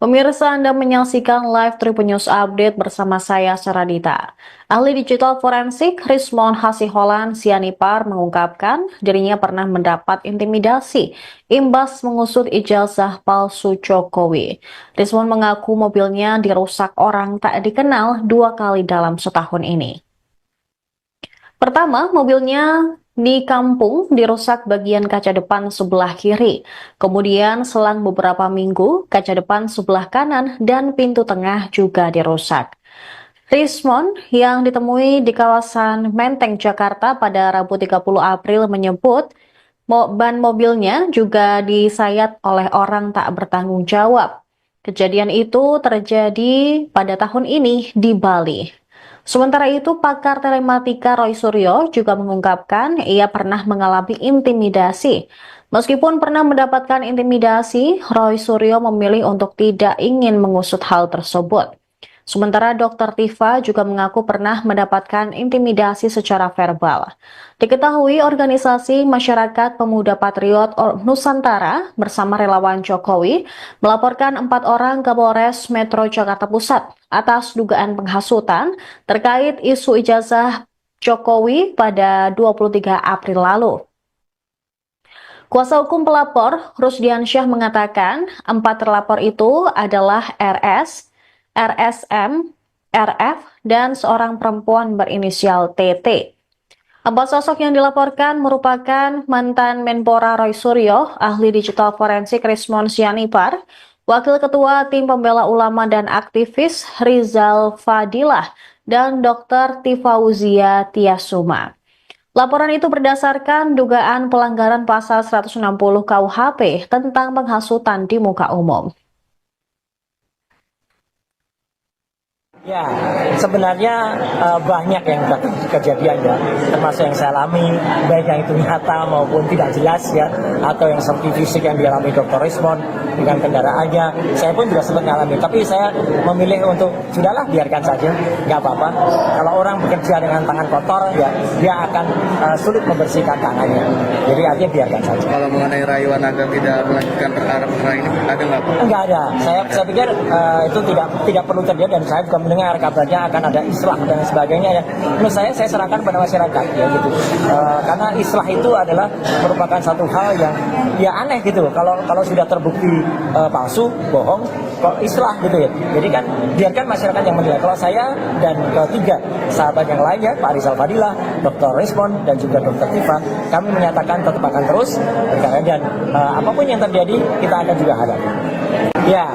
Pemirsa, Anda menyaksikan live Tribun News Update bersama saya, Saradita. Ahli digital forensik Rismon Hasiholan Sianipar mengungkapkan dirinya pernah mendapat intimidasi imbas mengusut ijazah palsu Jokowi. Rismon mengaku mobilnya dirusak orang tak dikenal 2 kali dalam setahun ini. Pertama, mobilnya di kampung dirusak bagian kaca depan sebelah kiri. Kemudian selang beberapa minggu, kaca depan sebelah kanan dan pintu tengah juga dirusak. Rismon yang ditemui di kawasan Menteng, Jakarta pada Rabu 30 April menyebut ban mobilnya juga disayat oleh orang tak bertanggung jawab. Kejadian itu terjadi pada tahun ini di Bali. Sementara itu, pakar telematika Roy Suryo juga mengungkapkan ia pernah mengalami intimidasi. Meskipun pernah mendapatkan intimidasi, Roy Suryo memilih untuk tidak ingin mengusut hal tersebut. Sementara Dr. Tifa juga mengaku pernah mendapatkan intimidasi secara verbal. Diketahui organisasi Masyarakat Pemuda Patriot Nusantara bersama relawan Jokowi melaporkan 4 orang ke Polres Metro Jakarta Pusat atas dugaan penghasutan terkait isu ijazah Jokowi pada 23 April lalu. Kuasa hukum pelapor, Rusdiansyah, mengatakan 4 terlapor itu adalah RS, RSM, RF, dan seorang perempuan berinisial TT. 4 sosok yang dilaporkan merupakan mantan Menpora Roy Suryo, ahli digital forensik Rismon Sianipar, Wakil Ketua Tim Pembela Ulama dan aktivis Rizal Fadilah, dan Dr. Tifauzia Tiasuma. Laporan itu berdasarkan dugaan pelanggaran pasal 160 KUHP tentang penghasutan di muka umum. Ya, sebenarnya banyak yang kejadian ya, termasuk yang saya alami, baik yang itu nyata maupun tidak jelas ya, atau yang seperti fisik yang dialami Dr. Rismond dengan kendaraannya. Saya pun juga sempat mengalami, tapi saya memilih untuk sudahlah biarkan saja, nggak apa-apa. Kalau orang bekerja dengan tangan kotor ya, dia akan sulit membersihkan tangannya. Jadi artinya biarkan saja. Kalau mengenai rayuan agar tidak melanjutkan perkara ini ada nggak Pak? Enggak ada. Saya pikir itu tidak perlu terjadi dan saya juga mendengar kabarnya akan ada islah dan sebagainya ya. Menurut saya serahkan pada masyarakat ya gitu. Karena islah itu adalah merupakan satu hal yang ya aneh gitu. Kalau sudah terbukti palsu, bohong, kok islah gitu ya. Jadi kan biarkan masyarakat yang menilai. Kalau saya dan ketiga sahabat yang lainnya, Pak Rizal Fadilah, Dr. Rismond dan juga Dr. Tifa, kami menyatakan tetap akan terus berkarya dan apapun yang terjadi kita akan juga hadapi. Ya.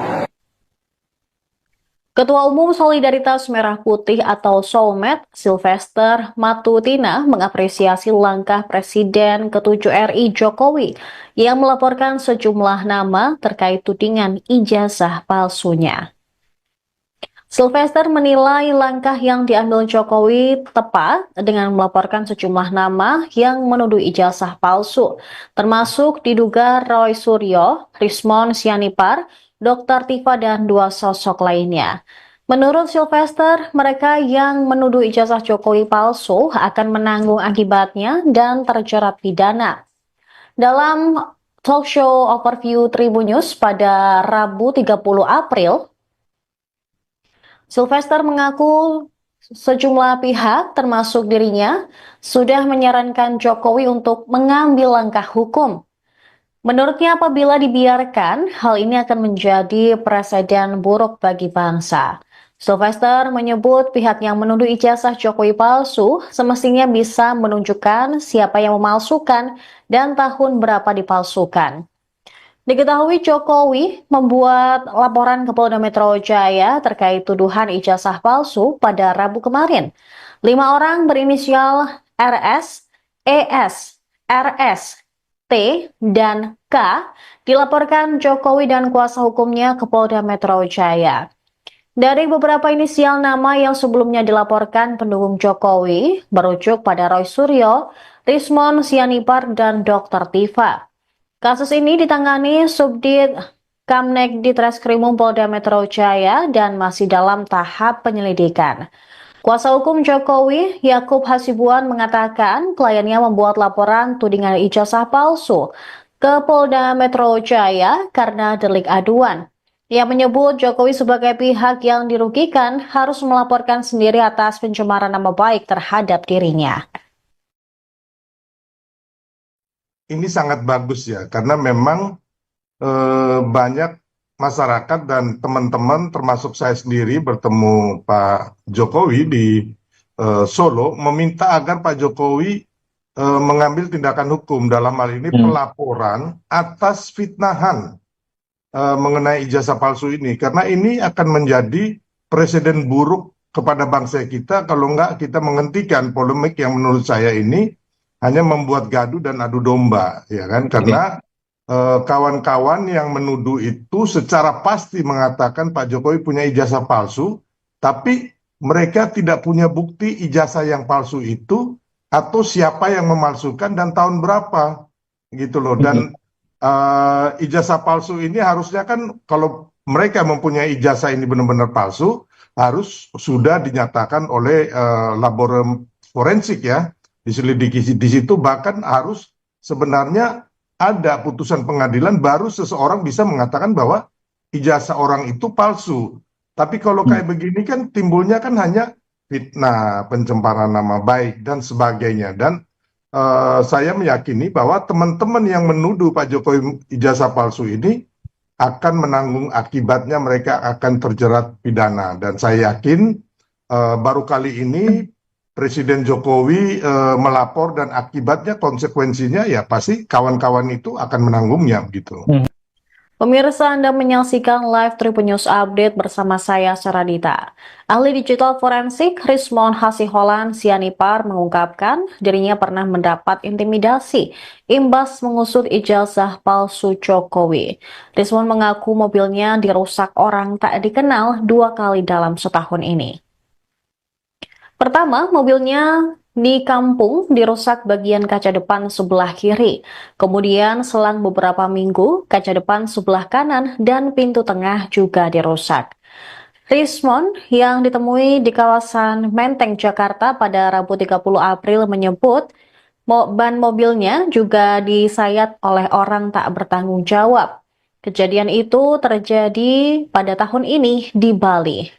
Ketua Umum Solidaritas Merah Putih atau Solmed, Sylvester Matutina, mengapresiasi langkah Presiden ke-7 RI Jokowi yang melaporkan sejumlah nama terkait tudingan ijazah palsunya. Sylvester menilai langkah yang diambil Jokowi tepat dengan melaporkan sejumlah nama yang menuduh ijazah palsu, termasuk diduga Roy Suryo, Rismond Sianipar, Dr. Tifa, dan 2 sosok lainnya. Menurut Sylvester, mereka yang menuduh ijazah Jokowi palsu akan menanggung akibatnya dan terjerat pidana. Dalam talk show overview Tribun News pada Rabu 30 April, Sylvester mengaku sejumlah pihak, termasuk dirinya, sudah menyarankan Jokowi untuk mengambil langkah hukum. Menurutnya, apabila dibiarkan, hal ini akan menjadi presiden buruk bagi bangsa. Sylvester menyebut pihak yang menuduh ijazah Jokowi palsu semestinya bisa menunjukkan siapa yang memalsukan dan tahun berapa dipalsukan. Diketahui Jokowi membuat laporan ke Polda Metro Jaya terkait tuduhan ijazah palsu pada Rabu kemarin. 5 orang berinisial RS, ES, RS, T, dan K dilaporkan Jokowi dan kuasa hukumnya ke Polda Metro Jaya. Dari beberapa inisial nama yang sebelumnya dilaporkan pendukung Jokowi, merujuk pada Roy Suryo, Rismond Sianipar, dan Dr. Tifa. Kasus ini ditangani Subdit Kamnek di Treskrimum Polda Metro Jaya dan masih dalam tahap penyelidikan. Kuasa hukum Jokowi, Yakub Hasibuan, mengatakan kliennya membuat laporan tudingan ijazah palsu ke Polda Metro Jaya karena delik aduan. Ia menyebut Jokowi sebagai pihak yang dirugikan harus melaporkan sendiri atas pencemaran nama baik terhadap dirinya. Ini sangat bagus ya, karena memang banyak masyarakat dan teman-teman termasuk saya sendiri bertemu Pak Jokowi di Solo meminta agar Pak Jokowi mengambil tindakan hukum dalam hal ini pelaporan atas fitnahan mengenai ijazah palsu ini, karena ini akan menjadi presiden buruk kepada bangsa kita kalau enggak kita menghentikan polemik yang menurut saya ini hanya membuat gaduh dan adu domba, ya kan? Karena kawan-kawan yang menuduh itu secara pasti mengatakan Pak Jokowi punya ijazah palsu, tapi mereka tidak punya bukti ijazah yang palsu itu atau siapa yang memalsukan dan tahun berapa, gitu loh. Dan ijazah palsu ini harusnya kan kalau mereka mempunyai ijazah ini benar-benar palsu, harus sudah dinyatakan oleh laboratorium forensik ya, diselidiki di situ, bahkan harus sebenarnya ada putusan pengadilan baru seseorang bisa mengatakan bahwa ijazah orang itu palsu. Tapi kalau kayak begini kan timbulnya kan hanya fitnah, pencemaran nama baik dan sebagainya. Dan saya meyakini bahwa teman-teman yang menuduh Pak Jokowi ijazah palsu ini akan menanggung akibatnya, mereka akan terjerat pidana. Dan saya yakin baru kali ini Presiden Jokowi melapor dan akibatnya konsekuensinya ya pasti kawan-kawan itu akan menanggungnya gitu. Pemirsa, Anda menyaksikan live Tribun News Update bersama saya, Saradita. Ahli digital forensik Rismon Hasiholan Sianipar mengungkapkan dirinya pernah mendapat intimidasi imbas mengusut ijazah palsu Jokowi. Rismon mengaku mobilnya dirusak orang tak dikenal 2 kali dalam setahun ini. Pertama, mobilnya di kampung dirusak bagian kaca depan sebelah kiri. Kemudian selang beberapa minggu, kaca depan sebelah kanan dan pintu tengah juga dirusak. Rismon yang ditemui di kawasan Menteng, Jakarta pada Rabu 30 April menyebut ban mobilnya juga disayat oleh orang tak bertanggung jawab. Kejadian itu terjadi pada tahun ini di Bali.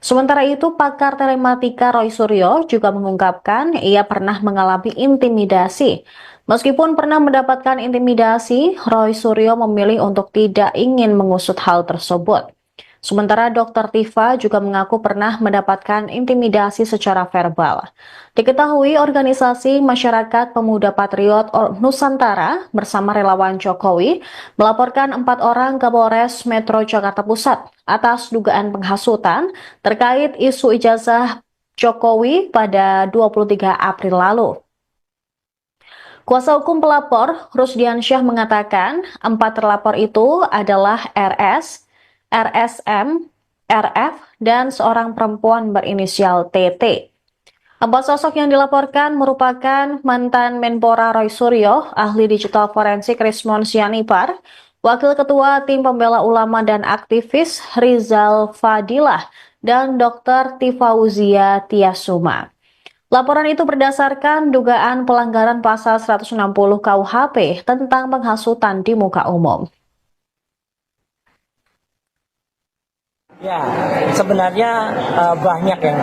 Sementara itu, pakar telematika Roy Suryo juga mengungkapkan ia pernah mengalami intimidasi. Meskipun pernah mendapatkan intimidasi, Roy Suryo memilih untuk tidak ingin mengusut hal tersebut. Sementara Dr. Tifa juga mengaku pernah mendapatkan intimidasi secara verbal. Diketahui organisasi Masyarakat Pemuda Patriot Nusantara bersama relawan Jokowi melaporkan 4 orang ke Polres Metro Jakarta Pusat atas dugaan penghasutan terkait isu ijazah Jokowi pada 23 April lalu. Kuasa hukum pelapor, Rusdiansyah, mengatakan 4 terlapor itu adalah RS, RSM, RF, dan seorang perempuan berinisial TT. 4 sosok yang dilaporkan merupakan mantan Menpora Roy Suryo, ahli digital forensik Rismon Sianipar, Wakil Ketua Tim Pembela Ulama dan aktivis Rizal Fadilah, dan Dr. Tifauzia Tiasuma. Laporan itu berdasarkan dugaan pelanggaran pasal 160 KUHP tentang penghasutan di muka umum. Ya, sebenarnya banyak yang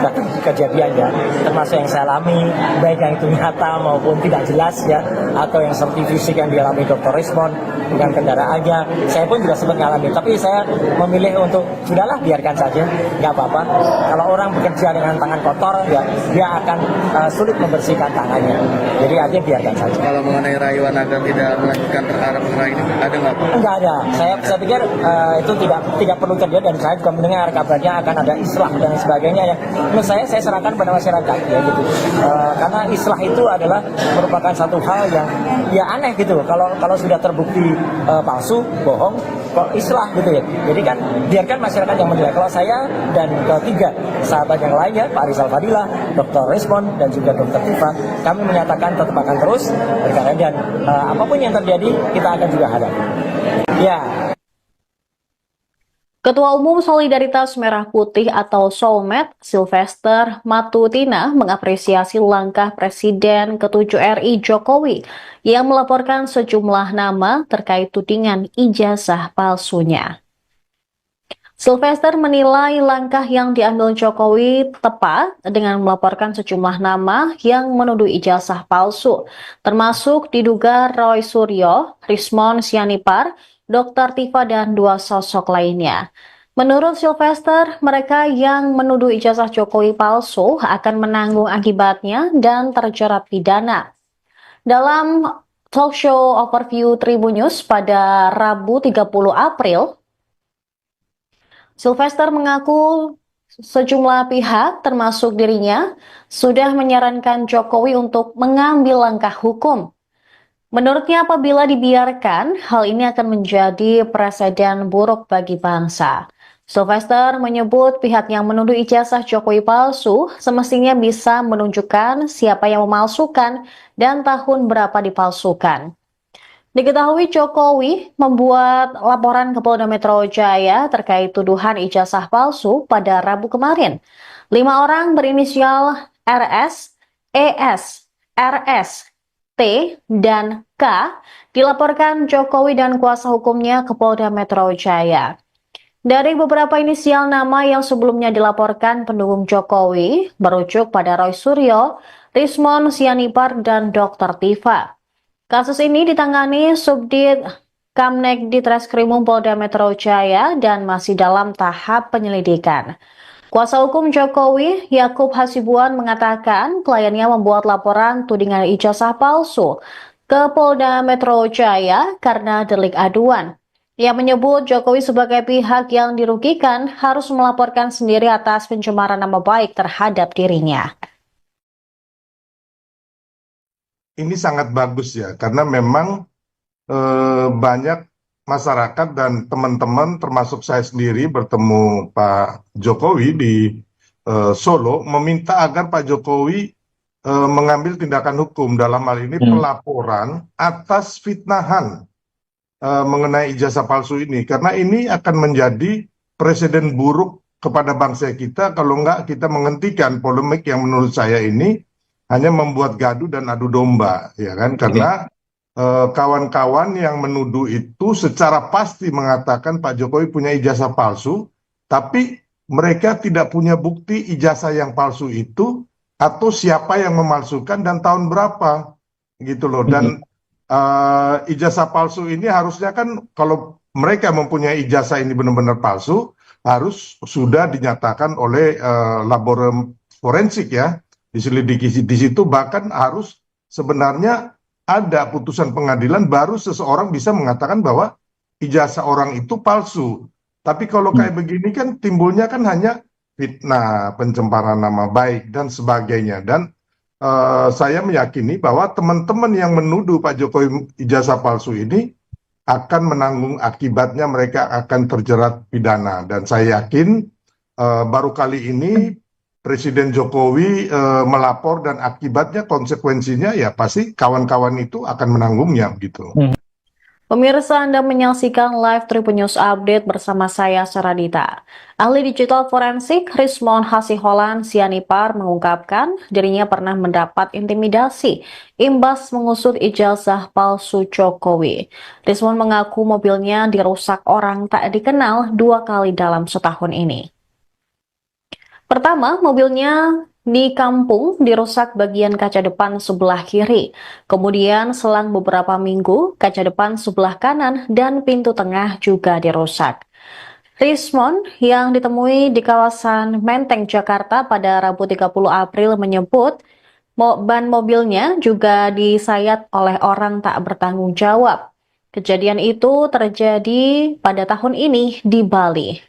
kejadian ya, termasuk yang saya alami, baik yang itu nyata maupun tidak jelas ya, atau yang seperti fisik yang dialami Dr. Rismon dengan kendaraannya. Saya pun juga sempat mengalami, tapi saya memilih untuk sudahlah biarkan saja, nggak apa-apa. Kalau orang bekerja dengan tangan kotor, ya dia akan sulit membersihkan tangannya. Jadi artinya biarkan saja. Kalau mengenai rayuan agar tidak melanjutkan perkara ini, ada nggak Pak? Enggak ada. Saya pikir itu tidak perlu terjadi, dan saya juga mendengar kabarnya akan ada islah dan sebagainya ya. Menurut saya serahkan pada masyarakat ya gitu. Karena islah itu adalah merupakan satu hal yang ya aneh gitu. Kalau sudah terbukti palsu, bohong, kok islah gitu ya. Jadi kan biarkan masyarakat yang menilai. Kalau saya dan ketiga sahabat yang lainnya, Pak Rizal Fadilah, Dr. Rismon, dan juga Dr. Tifa, kami menyatakan tetap akan terus berkarya, dan apapun yang terjadi kita akan juga hadapi. Ya. Ketua Umum Solidaritas Merah Putih atau Solmed, Sylvester Matutina, mengapresiasi langkah Presiden ke-7 RI Jokowi yang melaporkan sejumlah nama terkait tudingan ijazah palsunya. Sylvester menilai langkah yang diambil Jokowi tepat dengan melaporkan sejumlah nama yang menuduh ijazah palsu, termasuk diduga Roy Suryo, Rismon Sianipar, Dr. Tifa, dan 2 sosok lainnya. Menurut Sylvester, mereka yang menuduh ijazah Jokowi palsu akan menanggung akibatnya dan terjerat pidana. Dalam talk show overview Tribun News pada Rabu 30 April, Sylvester mengaku sejumlah pihak, termasuk dirinya, sudah menyarankan Jokowi untuk mengambil langkah hukum. Menurutnya, apabila dibiarkan, hal ini akan menjadi presiden buruk bagi bangsa. Sylvester menyebut pihak yang menuduh ijazah Jokowi palsu semestinya bisa menunjukkan siapa yang memalsukan dan tahun berapa dipalsukan. Diketahui Jokowi membuat laporan ke Polda Metro Jaya terkait tuduhan ijazah palsu pada Rabu kemarin. 5 orang berinisial RS, ES, RS, T, dan K dilaporkan Jokowi dan kuasa hukumnya ke Polda Metro Jaya. Dari beberapa inisial nama yang sebelumnya dilaporkan pendukung Jokowi, merujuk pada Roy Suryo, Rismon Sianipar, dan Dr. Tifa. Kasus ini ditangani Subdit Kamnek di Treskrimum Polda Metro Jaya dan masih dalam tahap penyelidikan. Kuasa hukum Jokowi, Yakub Hasibuan, mengatakan kliennya membuat laporan tudingan ijazah palsu ke Polda Metro Jaya karena delik aduan. Ia menyebut Jokowi sebagai pihak yang dirugikan harus melaporkan sendiri atas pencemaran nama baik terhadap dirinya. Ini sangat bagus ya, karena memang banyak masyarakat dan teman-teman termasuk saya sendiri bertemu Pak Jokowi di Solo meminta agar Pak Jokowi mengambil tindakan hukum dalam hal ini pelaporan atas fitnahan mengenai ijazah palsu ini, karena ini akan menjadi presiden buruk kepada bangsa kita kalau enggak kita menghentikan polemik yang menurut saya ini hanya membuat gaduh dan adu domba, ya kan? Karena kawan-kawan yang menuduh itu secara pasti mengatakan Pak Jokowi punya ijazah palsu, tapi mereka tidak punya bukti ijazah yang palsu itu atau siapa yang memalsukan dan tahun berapa, gitu loh. Dan ijazah palsu ini harusnya kan kalau mereka mempunyai ijazah ini benar-benar palsu, harus sudah dinyatakan oleh laboratorium forensik ya, diselidiki di situ, bahkan harus sebenarnya ada putusan pengadilan baru seseorang bisa mengatakan bahwa ijazah orang itu palsu. Tapi kalau kayak begini kan timbulnya kan hanya fitnah, pencemaran nama baik dan sebagainya. Dan saya meyakini bahwa teman-teman yang menuduh Pak Jokowi ijazah palsu ini akan menanggung akibatnya, mereka akan terjerat pidana. Dan saya yakin baru kali ini Presiden Jokowi melapor dan akibatnya konsekuensinya ya pasti kawan-kawan itu akan menanggungnya gitu. Pemirsa, Anda menyaksikan live Tribun News Update bersama saya, Saradita. Ahli digital forensik Rismon Hasiholan Sianipar mengungkapkan dirinya pernah mendapat intimidasi imbas mengusut ijazah palsu Jokowi. Rismon mengaku mobilnya dirusak orang tak dikenal 2 kali dalam setahun ini. Pertama, mobilnya di kampung dirusak bagian kaca depan sebelah kiri. Kemudian selang beberapa minggu, kaca depan sebelah kanan dan pintu tengah juga dirusak. Rismon yang ditemui di kawasan Menteng, Jakarta pada Rabu 30 April menyebut ban mobilnya juga disayat oleh orang tak bertanggung jawab. Kejadian itu terjadi pada tahun ini di Bali.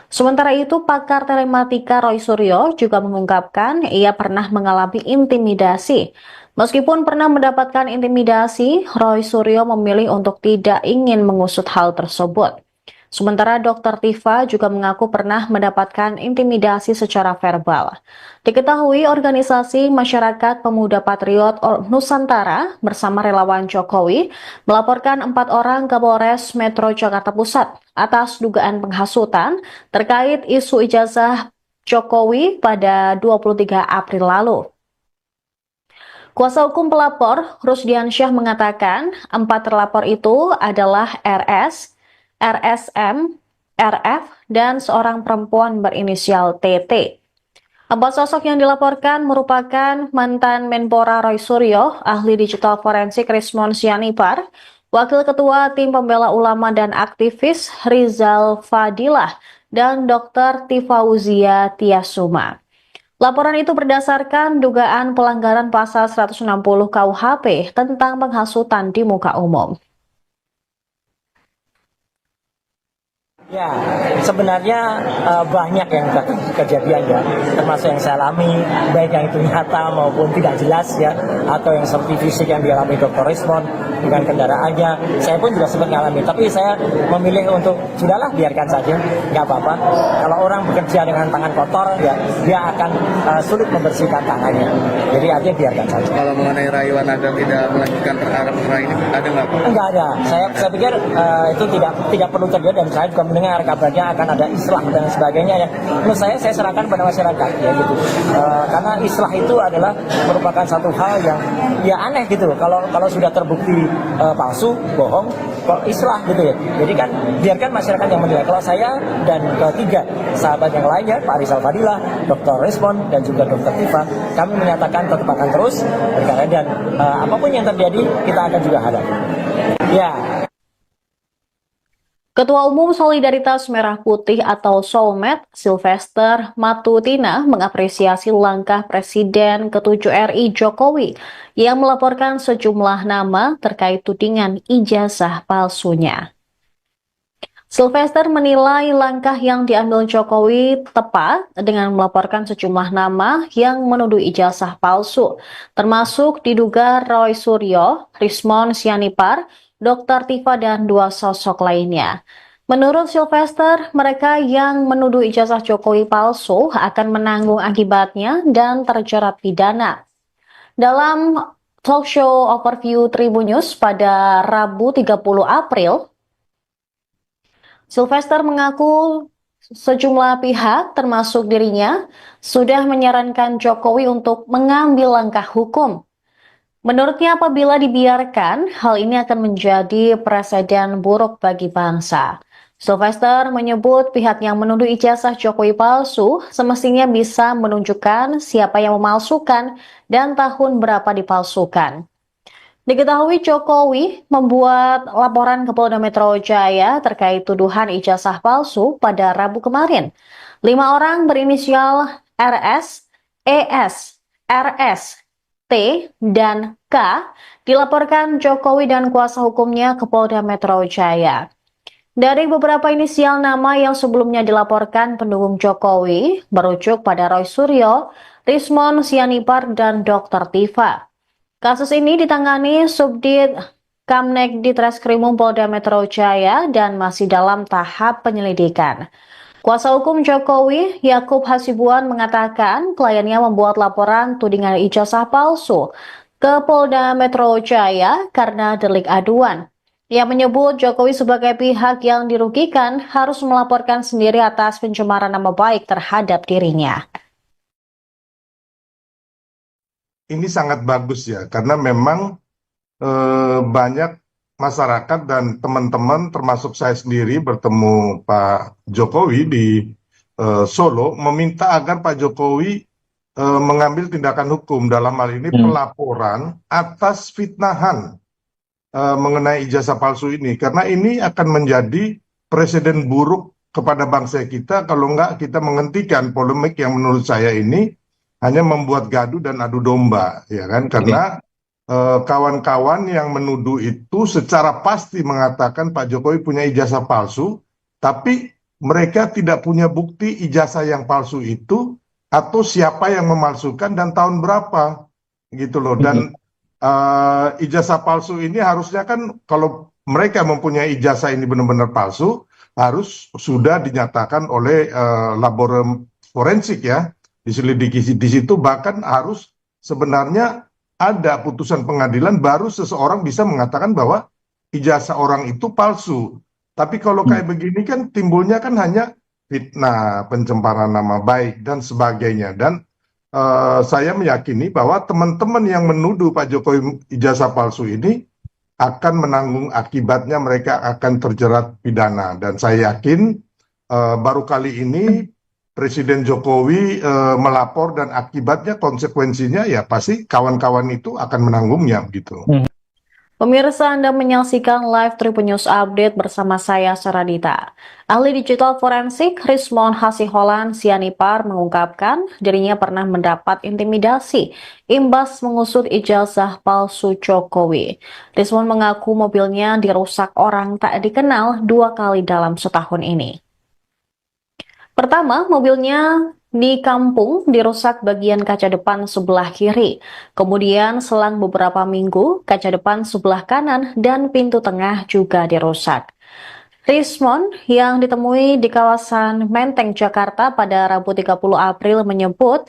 Sementara itu, pakar telematika Roy Suryo juga mengungkapkan ia pernah mengalami intimidasi. Meskipun pernah mendapatkan intimidasi, Roy Suryo memilih untuk tidak ingin mengusut hal tersebut. Sementara Dr. Tifa juga mengaku pernah mendapatkan intimidasi secara verbal. Diketahui organisasi Masyarakat Pemuda Patriot Nusantara bersama relawan Jokowi melaporkan 4 orang ke Polres Metro Jakarta Pusat atas dugaan penghasutan terkait isu ijazah Jokowi pada 23 April lalu. Kuasa hukum pelapor, Rusdiansyah, mengatakan 4 terlapor itu adalah RS, RSM, RF, dan seorang perempuan berinisial TT. 4 sosok yang dilaporkan merupakan mantan Menpora Roy Suryo, ahli digital forensik Rismon Sianipar, Wakil Ketua Tim Pembela Ulama dan aktivis Rizal Fadilah, dan Dr. Tifauzia Tiasuma. Laporan itu berdasarkan dugaan pelanggaran pasal 160 KUHP tentang penghasutan di muka umum. Ya, sebenarnya banyak yang kejadian ya, termasuk yang saya alami, baik yang itu nyata maupun tidak jelas ya, atau yang seperti fisik yang dialami Dr. Rismon dengan kendaraannya. Saya pun juga sempat mengalami, tapi saya memilih untuk sudahlah biarkan saja, nggak apa-apa. Kalau orang bekerja dengan tangan kotor, ya dia akan sulit membersihkan tangannya. Jadi aja biarkan saja. Kalau mengenai rayuan agar tidak melanjutkan perkara ini ada nggak Pak? Enggak ada. Saya pikir itu tidak perlu terjadi, dan saya juga mendengar kabarnya akan ada islah dan sebagainya ya. Menurut saya serahkan pada masyarakat ya gitu. Karena islah itu adalah merupakan satu hal yang ya aneh gitu. Kalau sudah terbukti palsu, bohong, kok islah gitu ya. Jadi kan biarkan masyarakat yang menilai. Kalau saya dan ketiga sahabat yang lainnya, Pak Rizal Fadilah, Dr. Rismon, dan juga Dr. Tifa, kami menyatakan tetap akan terus berkarya, dan apapun yang terjadi kita akan juga hadapi. Ya. Ketua Umum Solidaritas Merah Putih atau Solmed, Sylvester Matutina, mengapresiasi langkah Presiden ke-7 RI Jokowi yang melaporkan sejumlah nama terkait tudingan ijazah palsunya. Sylvester menilai langkah yang diambil Jokowi tepat dengan melaporkan sejumlah nama yang menuduh ijazah palsu, termasuk diduga Roy Suryo, Rismon Sianipar, Dr. Tifa, dan dua sosok lainnya. Menurut Sylvester, mereka yang menuduh ijazah Jokowi palsu akan menanggung akibatnya dan terjerat pidana. Dalam talk show overview Tribun News pada Rabu 30 April, Sylvester mengaku sejumlah pihak, termasuk dirinya, sudah menyarankan Jokowi untuk mengambil langkah hukum. Menurutnya, apabila dibiarkan, hal ini akan menjadi presiden buruk bagi bangsa. Sylvester menyebut pihak yang menuduh ijazah Jokowi palsu semestinya bisa menunjukkan siapa yang memalsukan dan tahun berapa dipalsukan. Diketahui Jokowi membuat laporan ke Polda Metro Jaya terkait tuduhan ijazah palsu pada Rabu kemarin. 5 orang berinisial RS, ES, RS, T, dan K dilaporkan Jokowi dan kuasa hukumnya ke Polda Metro Jaya. Dari beberapa inisial nama yang sebelumnya dilaporkan pendukung Jokowi, merujuk pada Roy Suryo, Rismon Sianipar, dan Dr. Tifa. Kasus ini ditangani Subdit Kamnek di Treskrimum Polda Metro Jaya dan masih dalam tahap penyelidikan. Kuasa hukum Jokowi, Yakub Hasibuan, mengatakan kliennya membuat laporan tudingan ijazah palsu ke Polda Metro Jaya karena delik aduan. Ia menyebut Jokowi sebagai pihak yang dirugikan harus melaporkan sendiri atas pencemaran nama baik terhadap dirinya. Ini sangat bagus ya, karena memang banyak masyarakat dan teman-teman termasuk saya sendiri bertemu Pak Jokowi di Solo meminta agar Pak Jokowi mengambil tindakan hukum dalam hal ini pelaporan atas fitnahan mengenai ijazah palsu ini, karena ini akan menjadi presiden buruk kepada bangsa kita kalau enggak kita menghentikan polemik yang menurut saya ini hanya membuat gaduh dan adu domba, ya kan? Karena kawan-kawan yang menuduh itu secara pasti mengatakan Pak Jokowi punya ijazah palsu, tapi mereka tidak punya bukti ijazah yang palsu itu atau siapa yang memalsukan dan tahun berapa, gitu loh. Dan ijazah palsu ini harusnya kan kalau mereka mempunyai ijazah ini benar-benar palsu, harus sudah dinyatakan oleh laboratorium forensik ya, diselidiki di situ, bahkan harus sebenarnya ada putusan pengadilan baru seseorang bisa mengatakan bahwa ijazah orang itu palsu. Tapi kalau kayak begini kan timbulnya kan hanya fitnah, pencemaran nama baik dan sebagainya. Dan saya meyakini bahwa teman-teman yang menuduh Pak Jokowi ijazah palsu ini akan menanggung akibatnya, mereka akan terjerat pidana. Dan saya yakin baru kali ini Presiden Jokowi melapor dan akibatnya konsekuensinya ya pasti kawan-kawan itu akan menanggungnya gitu. Pemirsa, Anda menyaksikan live Tribun News Update bersama saya Saradita. Ahli digital forensik Rismon Hasiholan Sianipar mengungkapkan dirinya pernah mendapat intimidasi imbas mengusut ijazah palsu Jokowi. Rismon mengaku mobilnya dirusak orang tak dikenal 2 kali dalam setahun ini. Pertama, mobilnya di kampung dirusak bagian kaca depan sebelah kiri. Kemudian selang beberapa minggu, kaca depan sebelah kanan dan pintu tengah juga dirusak. Rismon yang ditemui di kawasan Menteng, Jakarta pada Rabu 30 April menyebut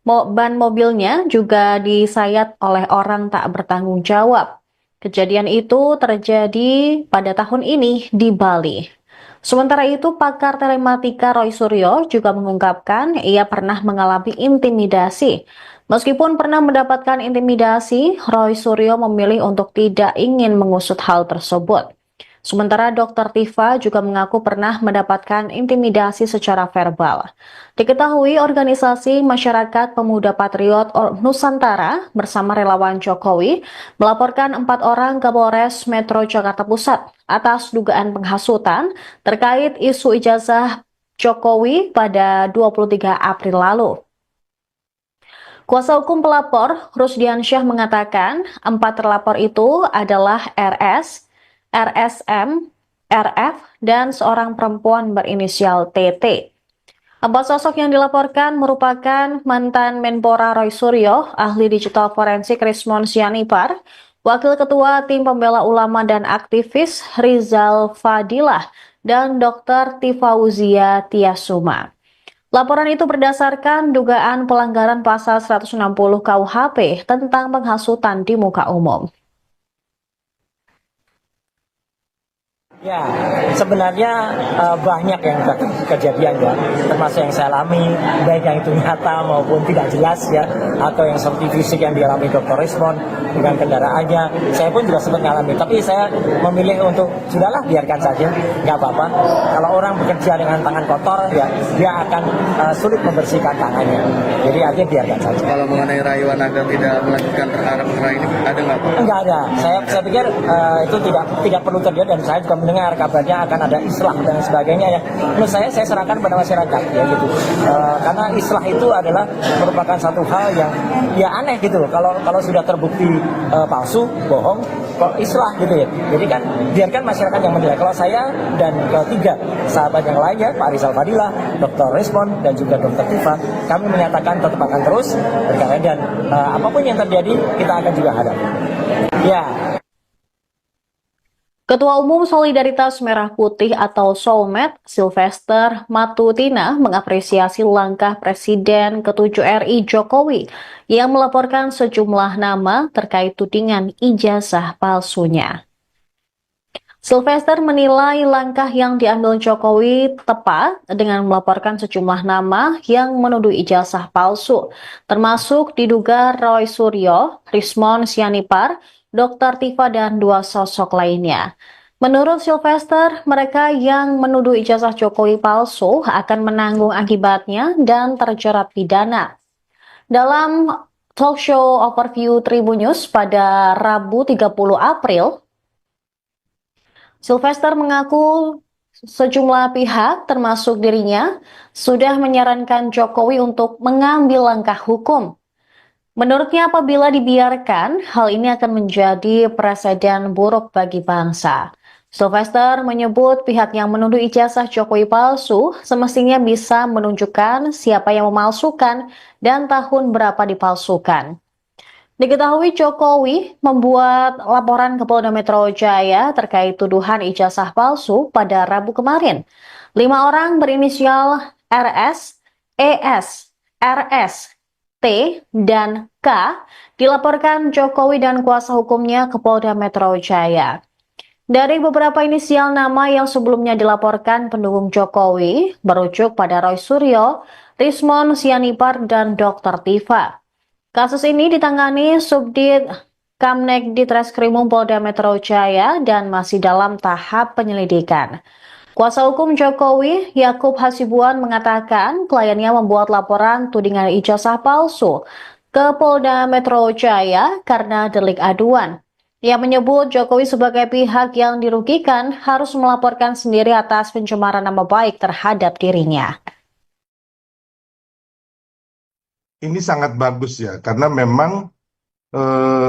ban mobilnya juga disayat oleh orang tak bertanggung jawab. Kejadian itu terjadi pada tahun ini di Bali. Sementara itu, pakar telematika Roy Suryo juga mengungkapkan ia pernah mengalami intimidasi. Meskipun pernah mendapatkan intimidasi, Roy Suryo memilih untuk tidak ingin mengusut hal tersebut. Sementara Dr. Tifa juga mengaku pernah mendapatkan intimidasi secara verbal. Diketahui organisasi Masyarakat Pemuda Patriot Nusantara bersama relawan Jokowi melaporkan 4 orang ke Polres Metro Jakarta Pusat atas dugaan penghasutan terkait isu ijazah Jokowi pada 23 April lalu. Kuasa hukum pelapor, Rusdiansyah, mengatakan 4 terlapor itu adalah RS, RSM, RF, dan seorang perempuan berinisial TT. Empat sosok yang dilaporkan merupakan mantan Menpora Roy Suryo, ahli digital forensik Rismon Sianipar, Wakil Ketua Tim Pembela Ulama dan aktivis Rizal Fadilah, dan Dr. Tifauzia Tiasuma. Laporan itu berdasarkan dugaan pelanggaran pasal 160 KUHP tentang penghasutan di muka umum. Ya, sebenarnya banyak yang kejadian ya, termasuk yang saya alami, baik yang itu nyata maupun tidak jelas ya, atau yang seperti fisik yang dialami Dr. Rismon dengan kendaraannya. Saya pun juga sempat mengalami, tapi saya memilih untuk sudahlah biarkan saja, nggak apa-apa. Kalau orang bekerja dengan tangan kotor ya, dia akan sulit membersihkan tangannya. Jadi artinya biarkan saja. Kalau mengenai rayuan agar tidak melanjutkan perkara ini ada nggak Pak? Enggak ada. Saya pikir itu tidak perlu terjadi, dan saya juga mendengar kabarnya akan ada islah dan sebagainya ya. Menurut saya serahkan pada masyarakat ya gitu. Karena islah itu adalah merupakan satu hal yang ya aneh gitu loh. Kalau sudah terbukti palsu, bohong, kok islah gitu ya. Jadi kan biarkan masyarakat yang menilai. Kalau saya dan ketiga sahabat yang lainnya, Pak Rizal Fadilah, Dr. Rismon dan juga Dr. Tifa, kami menyatakan tetap akan terus berkarya, dan apapun yang terjadi kita akan juga hadapi. Ya. Ketua Umum Solidaritas Merah Putih atau Solmed, Sylvester Matutina, mengapresiasi langkah Presiden ke-7 RI Jokowi yang melaporkan sejumlah nama terkait tudingan ijazah palsunya. Sylvester menilai langkah yang diambil Jokowi tepat dengan melaporkan sejumlah nama yang menuduh ijazah palsu, termasuk diduga Roy Suryo, Rismon Sianipar, Dr. Tifa, dan dua sosok lainnya. Menurut Sylvester, mereka yang menuduh ijazah Jokowi palsu akan menanggung akibatnya dan terjerat pidana. Dalam talk show overview Tribun News pada Rabu 30 April, Sylvester mengaku sejumlah pihak, termasuk dirinya, sudah menyarankan Jokowi untuk mengambil langkah hukum. Menurutnya, apabila dibiarkan, hal ini akan menjadi presiden buruk bagi bangsa. Sylvester menyebut pihak yang menuduh ijazah Jokowi palsu semestinya bisa menunjukkan siapa yang memalsukan dan tahun berapa dipalsukan. Diketahui Jokowi membuat laporan ke Polda Metro Jaya terkait tuduhan ijazah palsu pada Rabu kemarin. 5 orang berinisial RS, ES, RS, T, dan K dilaporkan Jokowi dan kuasa hukumnya ke Polda Metro Jaya. Dari beberapa inisial nama yang sebelumnya dilaporkan pendukung Jokowi, merujuk pada Roy Suryo, Rismon Sianipar, dan Dr. Tifa. Kasus ini ditangani Subdit Kamnek Ditreskrimum Polda Metro Jaya dan masih dalam tahap penyelidikan. Kuasa hukum Jokowi, Yakub Hasibuan, mengatakan kliennya membuat laporan tudingan ijazah palsu ke Polda Metro Jaya karena delik aduan. Ia menyebut Jokowi sebagai pihak yang dirugikan harus melaporkan sendiri atas pencemaran nama baik terhadap dirinya. Ini sangat bagus ya, karena memang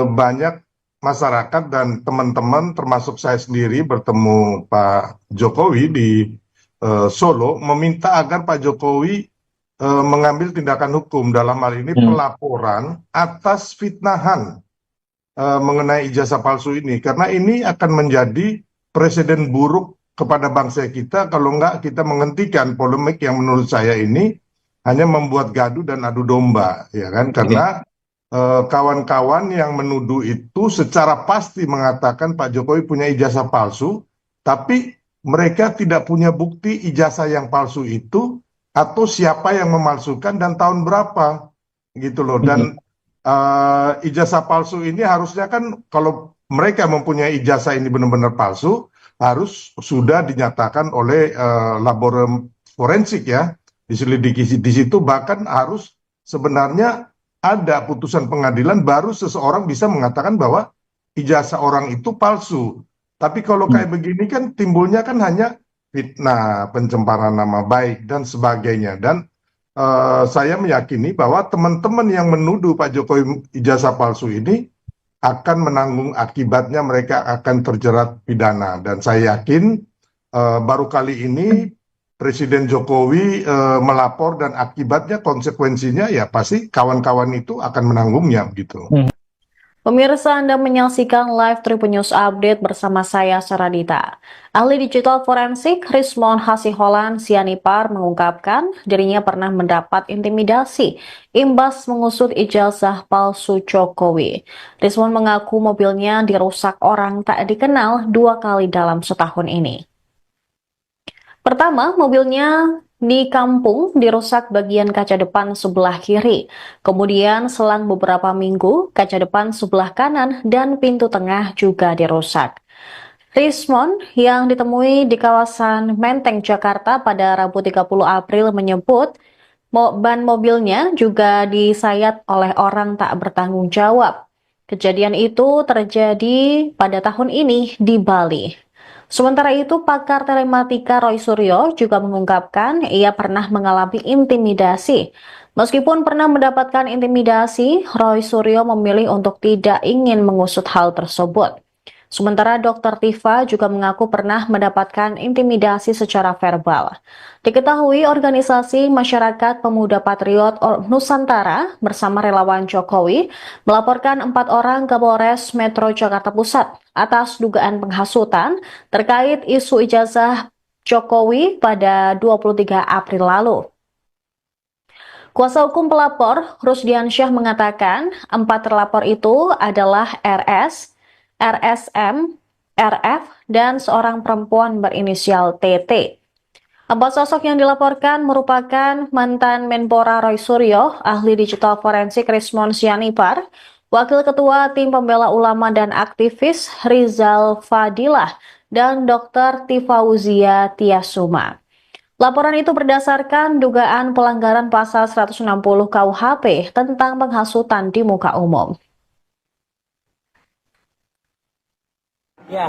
banyak masyarakat dan teman-teman termasuk saya sendiri bertemu Pak Jokowi di Solo meminta agar Pak Jokowi mengambil tindakan hukum, dalam hal ini pelaporan atas fitnahan mengenai ijazah palsu ini, karena ini akan menjadi presiden buruk kepada bangsa kita kalau enggak kita menghentikan polemik yang menurut saya ini hanya membuat gaduh dan adu domba, ya kan? Karena kawan-kawan yang menuduh itu secara pasti mengatakan Pak Jokowi punya ijazah palsu, tapi mereka tidak punya bukti ijazah yang palsu itu atau siapa yang memalsukan dan tahun berapa, gitu loh. Dan ijazah palsu ini harusnya kan kalau mereka mempunyai ijazah ini benar-benar palsu, harus sudah dinyatakan oleh laboratorium forensik ya, diselidiki di situ, bahkan harus sebenarnya ada putusan pengadilan baru seseorang bisa mengatakan bahwa ijazah orang itu palsu. Tapi kalau kayak begini kan timbulnya kan hanya fitnah, pencemaran nama baik dan sebagainya. Dan saya meyakini bahwa teman-teman yang menuduh Pak Jokowi ijazah palsu ini akan menanggung akibatnya, mereka akan terjerat pidana. Dan saya yakin baru kali ini Presiden Jokowi melapor dan akibatnya konsekuensinya ya pasti kawan-kawan itu akan menanggungnya gitu. Pemirsa, Anda menyaksikan live Tribun News Update bersama saya, Saradita. Ahli digital forensik Rismon Hasiholan Sianipar mengungkapkan dirinya pernah mendapat intimidasi imbas mengusut ijazah palsu Jokowi. Rismon mengaku mobilnya dirusak orang tak dikenal 2 kali dalam setahun ini. Pertama, mobilnya di kampung dirusak bagian kaca depan sebelah kiri. Kemudian selang beberapa minggu, kaca depan sebelah kanan dan pintu tengah juga dirusak. Rismon yang ditemui di kawasan Menteng, Jakarta pada Rabu 30 April menyebut ban mobilnya juga disayat oleh orang tak bertanggung jawab. Kejadian itu terjadi pada tahun ini di Bali. Sementara itu, pakar telematika Roy Suryo juga mengungkapkan ia pernah mengalami intimidasi. Meskipun pernah mendapatkan intimidasi, Roy Suryo memilih untuk tidak ingin mengusut hal tersebut. Sementara Dr. Tifa juga mengaku pernah mendapatkan intimidasi secara verbal. Diketahui organisasi Masyarakat Pemuda Patriot Nusantara bersama relawan Jokowi melaporkan 4 orang ke Polres Metro Jakarta Pusat atas dugaan penghasutan terkait isu ijazah Jokowi pada 23 April lalu. Kuasa hukum pelapor, Rusdiansyah, mengatakan 4 terlapor itu adalah RS, RSM, RF, dan seorang perempuan berinisial TT. 4 sosok yang dilaporkan merupakan mantan Menpora Roy Suryo, ahli digital forensik Rismon Sianipar, Wakil Ketua Tim Pembela Ulama dan aktivis Rizal Fadilah, dan Dr. Tifauzia Tiasuma. Laporan itu berdasarkan dugaan pelanggaran pasal 160 KUHP tentang penghasutan di muka umum. Ya,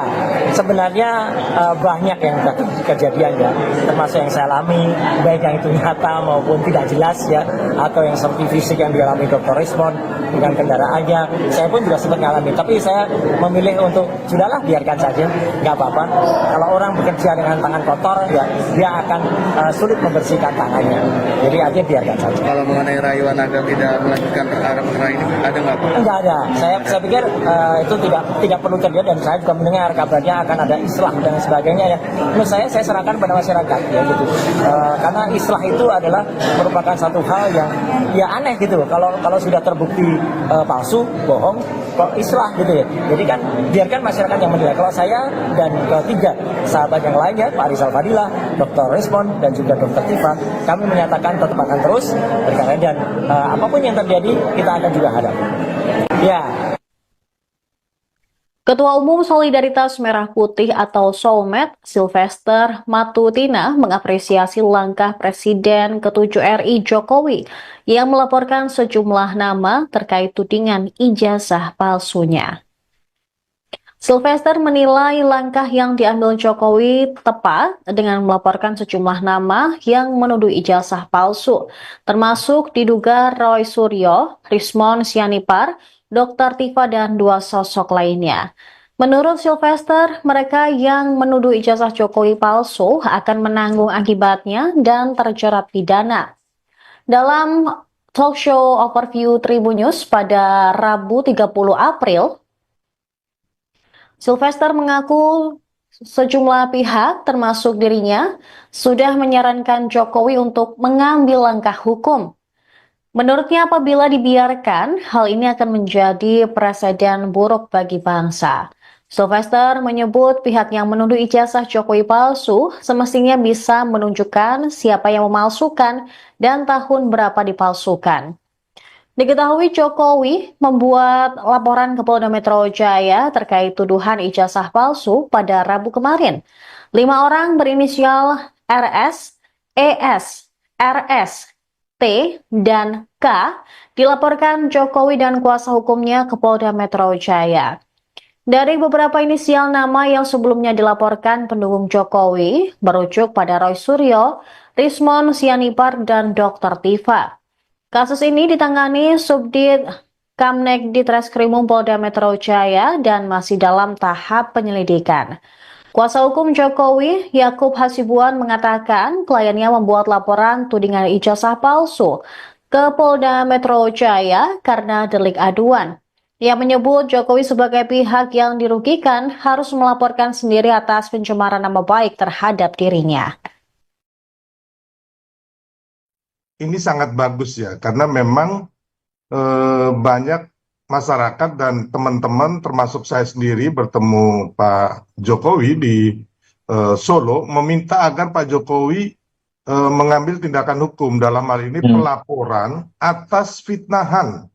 sebenarnya banyak yang kejadian ya, termasuk yang saya alami, baik yang itu nyata maupun tidak jelas ya, atau yang seperti fisik yang dialami Dr. Rismon dengan kendaraannya. Saya pun juga sempat mengalami, tapi saya memilih untuk sudahlah biarkan saja, nggak apa-apa. Kalau orang bekerja dengan tangan kotor, ya dia akan sulit membersihkan tangannya. Jadi aja biarkan saja. Kalau mengenai rayuan agar tidak melanjutkan perkara ini ada nggak Pak? Enggak ada. Saya pikir itu tidak perlu terjadi, dan saya juga mendengar kabarnya akan ada islah dan sebagainya ya. Menurut saya serahkan pada masyarakat ya gitu. Karena islah itu adalah merupakan satu hal yang ya aneh gitu. Kalau sudah terbukti palsu, bohong, kok islah gitu ya. Jadi kan biarkan masyarakat yang menilai. Kalau saya dan ketiga sahabat yang lainnya, Pak Rizal Fadilah, Dr. Rismon, dan juga Dr. Tifa, kami menyatakan tetap akan terus berkarya, dan apapun yang terjadi kita akan juga hadapi. Ya. Ketua Umum Solidaritas Merah Putih atau Solmed, Sylvester Matutina, mengapresiasi langkah Presiden ke-7 RI Jokowi yang melaporkan sejumlah nama terkait tudingan ijazah palsunya. Sylvester menilai langkah yang diambil Jokowi tepat dengan melaporkan sejumlah nama yang menuduh ijazah palsu, termasuk diduga Roy Suryo, Rismon Sianipar, Dr. Tifa, dan 2 sosok lainnya. Menurut Sylvester, mereka yang menuduh ijazah Jokowi palsu akan menanggung akibatnya dan terjerat pidana. Dalam talk show overview Tribun News pada Rabu 30 April, Sylvester mengaku sejumlah pihak, termasuk dirinya, sudah menyarankan Jokowi untuk mengambil langkah hukum. Menurutnya, apabila dibiarkan, hal ini akan menjadi presiden buruk bagi bangsa. Sylvester menyebut pihak yang menuduh ijazah Jokowi palsu semestinya bisa menunjukkan siapa yang memalsukan dan tahun berapa dipalsukan. Diketahui Jokowi membuat laporan ke Polda Metro Jaya terkait tuduhan ijazah palsu pada Rabu kemarin. 5 orang berinisial RS, ES, RS, T, dan K dilaporkan Jokowi dan kuasa hukumnya ke Polda Metro Jaya. Dari beberapa inisial nama yang sebelumnya dilaporkan pendukung Jokowi, merujuk pada Roy Suryo, Rismon Sianipar, dan Dr. Tifa. Kasus ini ditangani Subdit Kamneg di Treskrimum Polda Metro Jaya dan masih dalam tahap penyelidikan. Kuasa hukum Jokowi, Yakub Hasibuan, mengatakan kliennya membuat laporan tudingan ijazah palsu ke Polda Metro Jaya karena delik aduan. Ia menyebut Jokowi sebagai pihak yang dirugikan harus melaporkan sendiri atas pencemaran nama baik terhadap dirinya. Ini sangat bagus ya, karena memang banyak masyarakat dan teman-teman termasuk saya sendiri bertemu Pak Jokowi di Solo meminta agar Pak Jokowi mengambil tindakan hukum dalam hal ini pelaporan atas fitnahan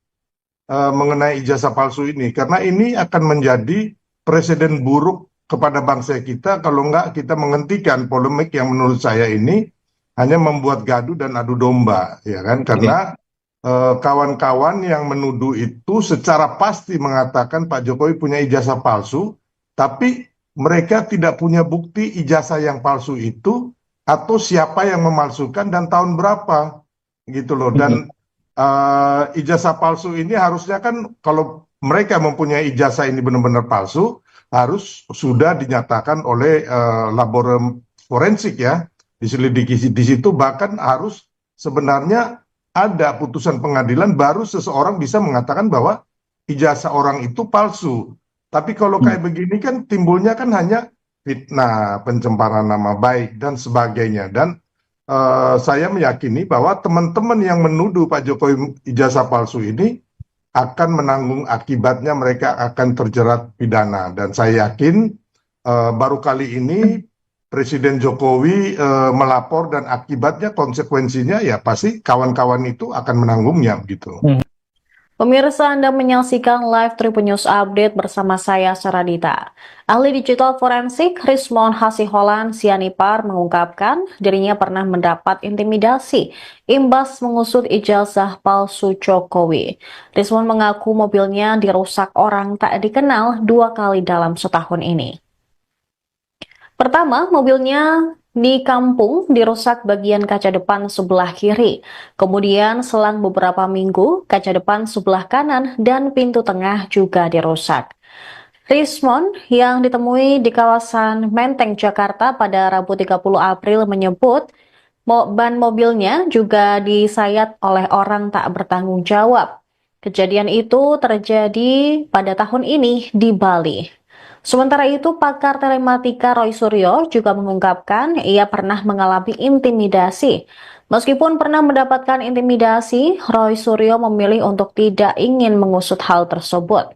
mengenai ijazah palsu ini, karena ini akan menjadi presiden buruk kepada bangsa kita kalau enggak kita menghentikan polemik yang menurut saya ini hanya membuat gaduh dan adu domba, ya kan? Karena kawan-kawan yang menuduh itu secara pasti mengatakan Pak Jokowi punya ijazah palsu, tapi mereka tidak punya bukti ijazah yang palsu itu atau siapa yang memalsukan dan tahun berapa, gitu loh. Dan ijazah palsu ini harusnya kan kalau mereka mempunyai ijazah ini benar-benar palsu, harus sudah dinyatakan oleh laboratorium forensik ya, diselidiki di situ, bahkan harus sebenarnya ada putusan pengadilan baru seseorang bisa mengatakan bahwa ijazah orang itu palsu. Tapi kalau kayak begini kan timbulnya kan hanya fitnah, pencemaran nama baik dan sebagainya. Dan saya meyakini bahwa teman-teman yang menuduh Pak Jokowi ijazah palsu ini akan menanggung akibatnya, mereka akan terjerat pidana. Dan saya yakin baru kali ini Presiden Jokowi melapor dan akibatnya konsekuensinya ya pasti kawan-kawan itu akan menanggungnya gitu. Pemirsa, Anda menyaksikan live Tribun News Update bersama saya Saradita. Ahli digital forensik Rismon Hasiholan Sianipar mengungkapkan dirinya pernah mendapat intimidasi imbas mengusut ijazah palsu Jokowi. Rismon mengaku mobilnya dirusak orang tak dikenal 2 kali dalam setahun ini. Pertama, mobilnya di kampung dirusak bagian kaca depan sebelah kiri. Kemudian selang beberapa minggu, kaca depan sebelah kanan dan pintu tengah juga dirusak. Rismon yang ditemui di kawasan Menteng, Jakarta pada Rabu 30 April menyebut ban mobilnya juga disayat oleh orang tak bertanggung jawab. Kejadian itu terjadi pada tahun ini di Bali. Sementara itu, pakar telematika Roy Suryo juga mengungkapkan ia pernah mengalami intimidasi. Meskipun pernah mendapatkan intimidasi, Roy Suryo memilih untuk tidak ingin mengusut hal tersebut.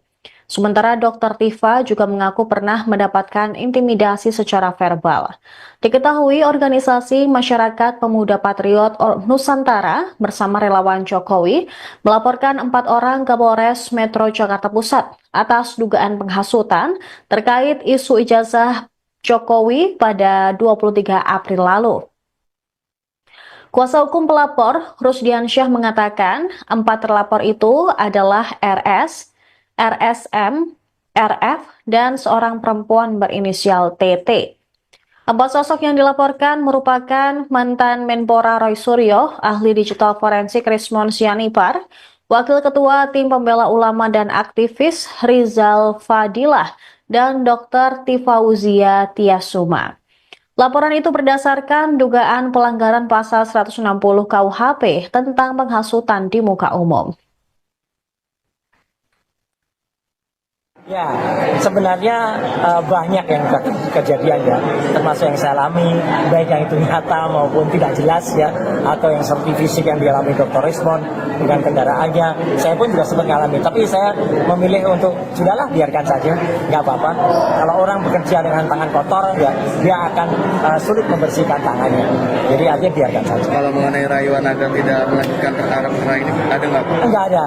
Sementara Dr. Tifa juga mengaku pernah mendapatkan intimidasi secara verbal. Diketahui organisasi Masyarakat Pemuda Patriot Nusantara bersama relawan Jokowi melaporkan 4 orang ke Polres Metro Jakarta Pusat atas dugaan penghasutan terkait isu ijazah Jokowi pada 23 April lalu. Kuasa hukum pelapor, Rusdiansyah, mengatakan 4 terlapor itu adalah RS, RSM, RF, dan seorang perempuan berinisial TT. 4 sosok yang dilaporkan merupakan mantan Menpora Roy Suryo, ahli digital forensik Rismon Sianipar, Wakil Ketua Tim Pembela Ulama dan aktivis Rizal Fadilah, dan Dr. Tifauzia Tiasuma. Laporan itu berdasarkan dugaan pelanggaran pasal 160 KUHP tentang penghasutan di muka umum. Ya, sebenarnya banyak yang kejadian ya, termasuk yang saya alami, baik yang itu nyata maupun tidak jelas ya, atau yang seperti fisik yang dialami Dr. Rismon dengan kendaraannya. Saya pun juga sempat mengalami, tapi saya memilih untuk sudahlah biarkan saja, nggak apa-apa. Kalau orang bekerja dengan tangan kotor, ya dia akan sulit membersihkan tangannya. Jadi artinya biarkan saja. Kalau mengenai rayuan agar tidak melanjutkan perkara ini ada nggak? Enggak ada.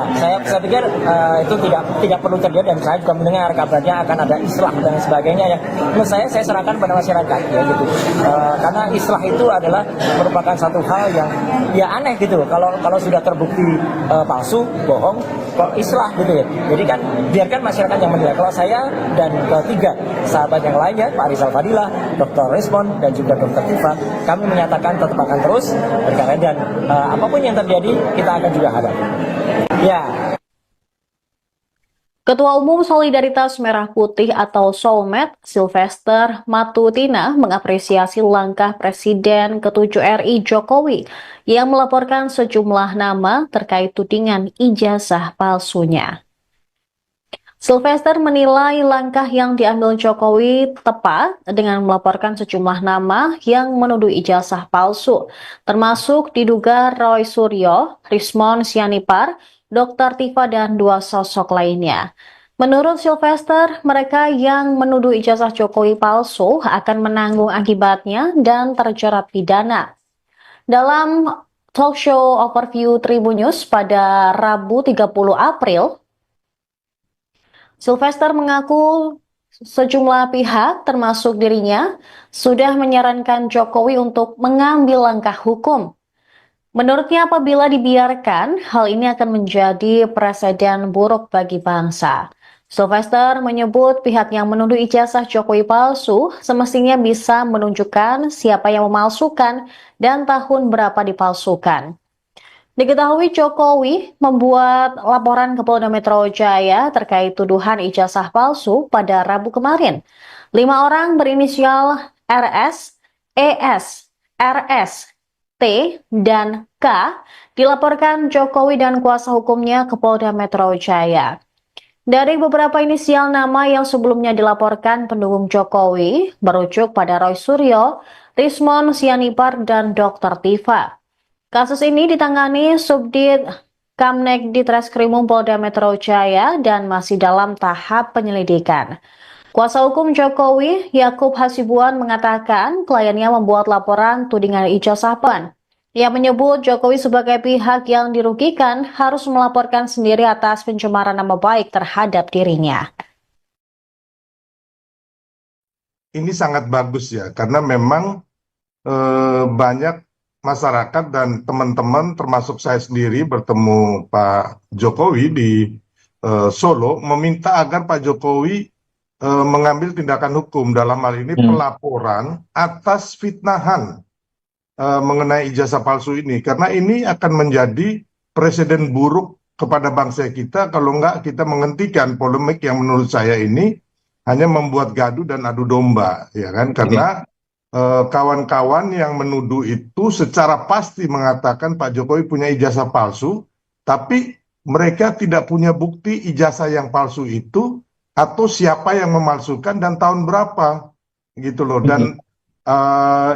Saya pikir itu tidak perlu terjadi, dan saya juga mendengar kabarnya akan ada islah dan sebagainya ya. Menurut saya serahkan pada masyarakat ya gitu. Karena islah itu adalah merupakan satu hal yang ya aneh gitu. Kalau sudah terbukti palsu, bohong, kok islah gitu ya. Jadi kan biarkan masyarakat yang menilai. Kalau saya dan ketiga sahabat yang lainnya, Pak Rizal Fadilah, Dr. Rismon dan juga Dr. Tifa, kami menyatakan tetap akan terus berkarya, dan apapun yang terjadi kita akan juga hadapi. Ya. Ketua Umum Solidaritas Merah Putih atau Solmed, Sylvester Matutina, mengapresiasi langkah Presiden ke-7 RI Jokowi yang melaporkan sejumlah nama terkait tudingan ijazah palsunya. Sylvester menilai langkah yang diambil Jokowi tepat dengan melaporkan sejumlah nama yang menuduh ijazah palsu, termasuk diduga Roy Suryo, Rismon Sianipar, Dr. Tifa, dan 2 sosok lainnya. Menurut Sylvester, mereka yang menuduh ijazah Jokowi palsu akan menanggung akibatnya dan terjerat pidana. Dalam talk show overview Tribun News pada Rabu 30 April, Sylvester mengaku sejumlah pihak, termasuk dirinya, sudah menyarankan Jokowi untuk mengambil langkah hukum. Menurutnya, apabila dibiarkan, hal ini akan menjadi presiden buruk bagi bangsa. Sylvester menyebut pihak yang menuduh ijazah Jokowi palsu semestinya bisa menunjukkan siapa yang memalsukan dan tahun berapa dipalsukan. Diketahui Jokowi membuat laporan ke Polda Metro Jaya terkait tuduhan ijazah palsu pada Rabu kemarin. 5 orang berinisial RS, ES, RS, T, dan K dilaporkan Jokowi dan kuasa hukumnya ke Polda Metro Jaya. Dari beberapa inisial nama yang sebelumnya dilaporkan pendukung Jokowi, merujuk pada Roy Suryo, Rismon Sianipar, dan Dr. Tifa. Kasus ini ditangani Subdit Kamnek di Treskrimum Polda Metro Jaya dan masih dalam tahap penyelidikan. Kuasa hukum Jokowi, Yakub Hasibuan, mengatakan kliennya membuat laporan tudingan ijazah palsu. Ia menyebut Jokowi sebagai pihak yang dirugikan harus melaporkan sendiri atas pencemaran nama baik terhadap dirinya. Ini sangat bagus ya, karena memang banyak masyarakat dan teman-teman termasuk saya sendiri bertemu Pak Jokowi di Solo meminta agar Pak Jokowi mengambil tindakan hukum dalam hal ini pelaporan atas fitnahan mengenai ijazah palsu ini, karena ini akan menjadi presiden buruk kepada bangsa kita kalau enggak kita menghentikan polemik yang menurut saya ini hanya membuat gaduh dan adu domba, ya kan? Karena kawan-kawan yang menuduh itu secara pasti mengatakan Pak Jokowi punya ijazah palsu, tapi mereka tidak punya bukti ijazah yang palsu itu atau siapa yang memalsukan dan tahun berapa, gitu loh. Dan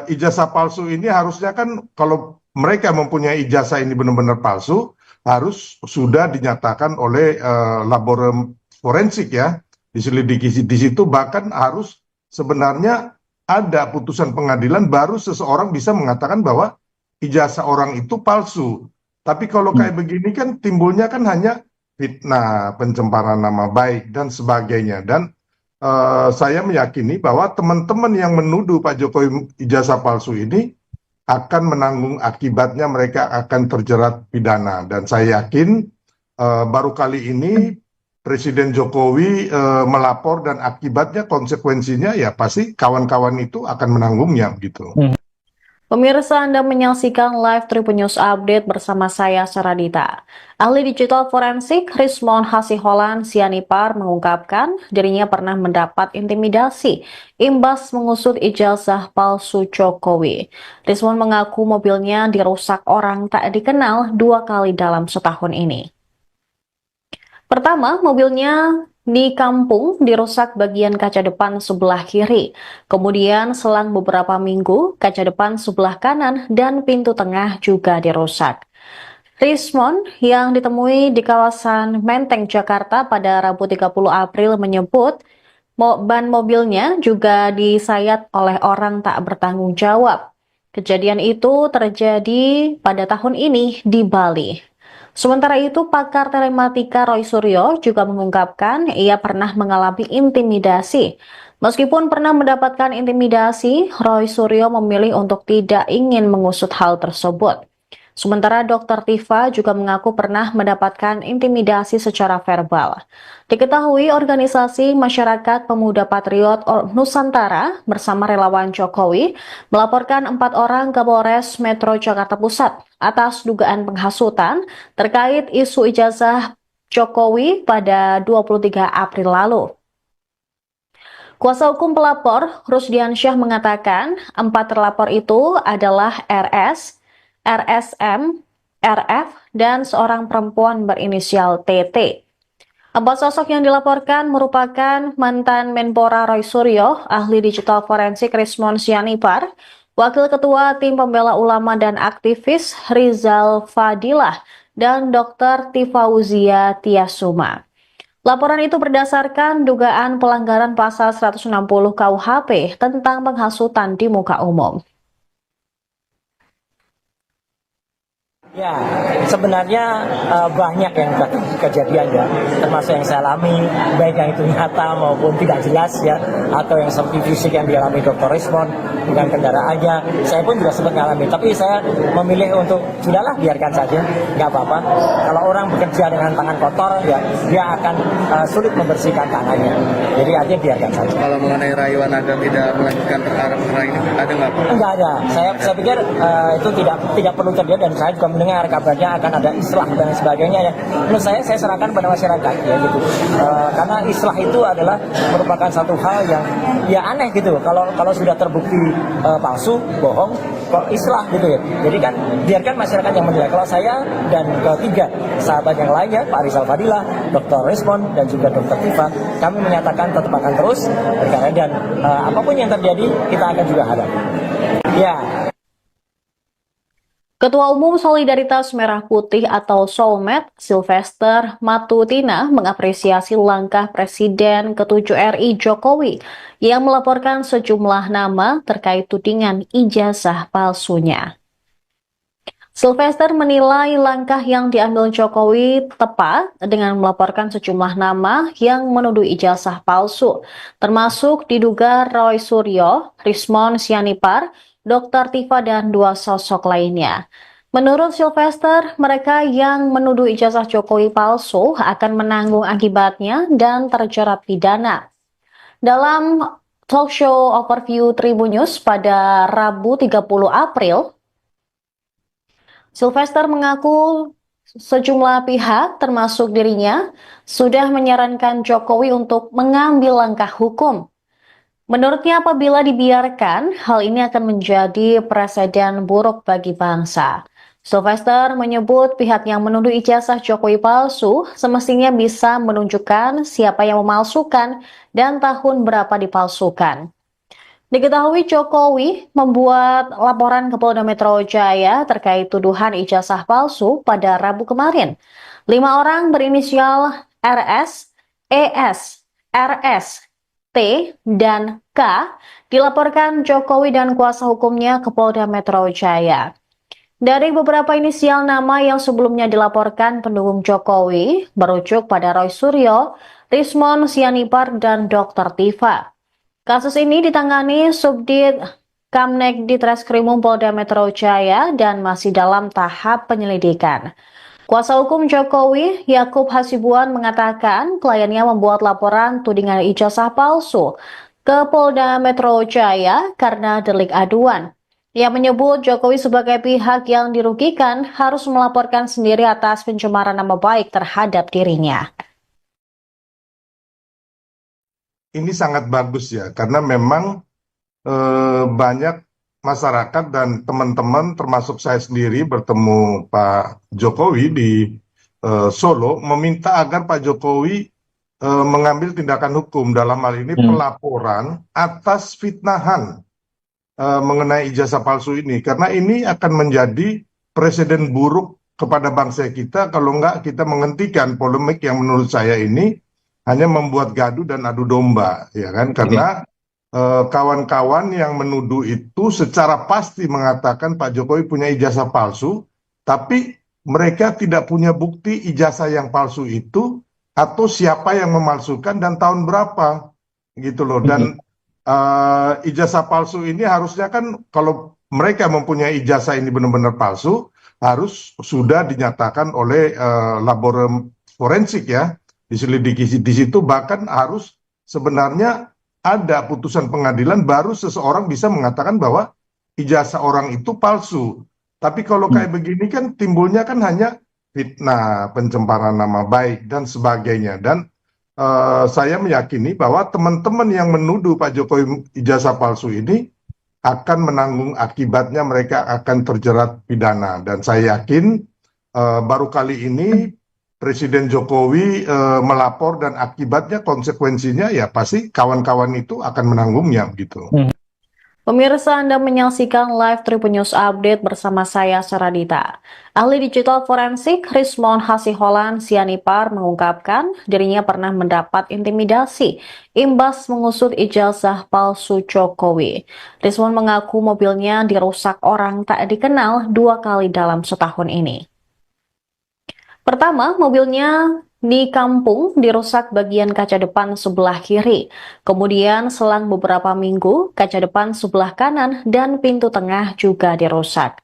ijazah palsu ini harusnya kan kalau mereka mempunyai ijazah ini benar-benar palsu, harus sudah dinyatakan oleh laboratorium forensik ya, diselidiki di situ, bahkan harus sebenarnya ada putusan pengadilan baru seseorang bisa mengatakan bahwa ijazah orang itu palsu. Tapi kalau kayak begini kan timbulnya kan hanya fitnah, pencemaran nama baik, dan sebagainya. Dan saya meyakini bahwa teman-teman yang menuduh Pak Jokowi ijazah palsu ini akan menanggung akibatnya, mereka akan terjerat pidana. Dan saya yakin baru kali ini Presiden Jokowi melapor dan akibatnya konsekuensinya ya pasti kawan-kawan itu akan menanggungnya gitu. Pemirsa, Anda menyaksikan live Tribun News Update bersama saya Saradita. Ahli digital forensik Rismon Hasiholan Sianipar mengungkapkan dirinya pernah mendapat intimidasi imbas mengusut ijazah palsu Jokowi. Rismon mengaku mobilnya dirusak orang tak dikenal 2 kali dalam setahun ini. Pertama, mobilnya di kampung dirusak bagian kaca depan sebelah kiri. Kemudian selang beberapa minggu, kaca depan sebelah kanan dan pintu tengah juga dirusak. Rismon yang ditemui di kawasan Menteng, Jakarta pada Rabu 30 April menyebut ban mobilnya juga disayat oleh orang tak bertanggung jawab. Kejadian itu terjadi pada tahun ini di Bali. Sementara itu, pakar telematika Roy Suryo juga mengungkapkan ia pernah mengalami intimidasi. Meskipun pernah mendapatkan intimidasi, Roy Suryo memilih untuk tidak ingin mengusut hal tersebut. Sementara Dr. Tifa juga mengaku pernah mendapatkan intimidasi secara verbal. Diketahui organisasi Masyarakat Pemuda Patriot Nusantara bersama relawan Jokowi melaporkan 4 orang ke Polres Metro Jakarta Pusat atas dugaan penghasutan terkait isu ijazah Jokowi pada 23 April lalu. Kuasa hukum pelapor, Rusdiansyah, mengatakan 4 terlapor itu adalah RS, RSM, RF, dan seorang perempuan berinisial TT. 4 sosok yang dilaporkan merupakan mantan Menpora Roy Suryo, ahli digital forensik Rismon Sianipar, Wakil Ketua Tim Pembela Ulama dan aktivis Rizal Fadilah, dan Dr. Tifauzia Tiasuma. Laporan itu berdasarkan dugaan pelanggaran pasal 160 KUHP tentang penghasutan di muka umum. Ya, sebenarnya banyak yang kejadian ya, termasuk yang saya alami, baik yang itu nyata maupun tidak jelas ya, atau yang seperti fisik yang dialami Dr. Rismon dengan kendaraannya. Saya pun juga sempat mengalami, tapi saya memilih untuk sudahlah biarkan saja, nggak apa-apa. Kalau orang bekerja dengan tangan kotor, ya dia akan sulit membersihkan tangannya. Jadi artinya biarkan saja. Kalau mengenai rayuan agar tidak melanjutkan perkara ini, ada nggak Pak? Enggak ada. Saya pikir itu tidak perlu terjadi, dan saya juga mendengar kabarnya akan ada islah dan sebagainya ya. Menurut saya serahkan pada masyarakat ya gitu. Karena islah itu adalah merupakan satu hal yang ya aneh gitu. Kalau sudah terbukti palsu, bohong, kok islah gitu ya. Jadi kan biarkan masyarakat yang menilai. Kalau saya dan ketiga sahabat yang lainnya, Pak Rizal Fadilah, Dr. Rismon, dan juga Dr. Tifa, kami menyatakan tetap akan terus berkarya, dan apapun yang terjadi kita akan juga hadapi. Ya. Ketua Umum Solidaritas Merah Putih atau Solmed, Sylvester Matutina, mengapresiasi langkah Presiden ke-7 RI Jokowi yang melaporkan sejumlah nama terkait tudingan ijazah palsunya. Sylvester menilai langkah yang diambil Jokowi tepat dengan melaporkan sejumlah nama yang menuduh ijazah palsu, termasuk diduga Roy Suryo, Rismon Sianipar, Dr. Tifa, dan 2 sosok lainnya. Menurut Sylvester, mereka yang menuduh ijazah Jokowi palsu akan menanggung akibatnya dan terjerat pidana. Dalam talk show overview Tribun News pada Rabu 30 April, Sylvester mengaku sejumlah pihak, termasuk dirinya, sudah menyarankan Jokowi untuk mengambil langkah hukum. Menurutnya, apabila dibiarkan, hal ini akan menjadi presiden buruk bagi bangsa. Sylvester menyebut pihak yang menuduh ijazah Jokowi palsu semestinya bisa menunjukkan siapa yang memalsukan dan tahun berapa dipalsukan. Diketahui Jokowi membuat laporan ke Polda Metro Jaya terkait tuduhan ijazah palsu pada Rabu kemarin. 5 orang berinisial RS, ES, RS, T, dan K dilaporkan Jokowi dan kuasa hukumnya ke Polda Metro Jaya. Dari beberapa inisial nama yang sebelumnya dilaporkan pendukung Jokowi, merujuk pada Roy Suryo, Rismon Sianipar, dan Dr. Tifa. Kasus ini ditangani Subdit Kamnek di Treskrimum Polda Metro Jaya dan masih dalam tahap penyelidikan. Kuasa hukum Jokowi, Yakub Hasibuan, mengatakan kliennya membuat laporan tudingan ijazah palsu ke Polda Metro Jaya karena delik aduan. Ia menyebut Jokowi sebagai pihak yang dirugikan harus melaporkan sendiri atas pencemaran nama baik terhadap dirinya. Ini sangat bagus ya, karena memang banyak masyarakat dan teman-teman termasuk saya sendiri bertemu Pak Jokowi di Solo meminta agar Pak Jokowi mengambil tindakan hukum, dalam hal ini pelaporan atas fitnahan mengenai ijazah palsu ini, karena ini akan menjadi presiden buruk kepada bangsa kita kalau enggak kita menghentikan polemik yang menurut saya ini hanya membuat gaduh dan adu domba, ya kan? Karena kawan-kawan yang menuduh itu secara pasti mengatakan Pak Jokowi punya ijazah palsu, tapi mereka tidak punya bukti ijazah yang palsu itu atau siapa yang memalsukan dan tahun berapa, gitu loh. Dan ijazah palsu ini harusnya kan kalau mereka mempunyai ijazah ini benar-benar palsu, harus sudah dinyatakan oleh laboratorium forensik ya, diselidiki di situ, bahkan harus sebenarnya ada putusan pengadilan baru seseorang bisa mengatakan bahwa ijazah orang itu palsu. Tapi kalau kayak begini kan timbulnya kan hanya fitnah, pencemaran nama baik, dan sebagainya. Dan saya meyakini bahwa teman-teman yang menuduh Pak Jokowi ijazah palsu ini akan menanggung akibatnya, mereka akan terjerat pidana. Dan saya yakin baru kali ini Presiden Jokowi melapor dan akibatnya konsekuensinya ya pasti kawan-kawan itu akan menanggungnya begitu. Pemirsa, Anda menyaksikan live Tribun News Update bersama saya, Saradita. Ahli digital forensik Rismon Hasiholan Sianipar mengungkapkan dirinya pernah mendapat intimidasi imbas mengusut ijazah palsu Jokowi. Rismon mengaku mobilnya dirusak orang tak dikenal 2 kali dalam setahun ini. Pertama, mobilnya di kampung dirusak bagian kaca depan sebelah kiri. Kemudian selang beberapa minggu, kaca depan sebelah kanan dan pintu tengah juga dirusak.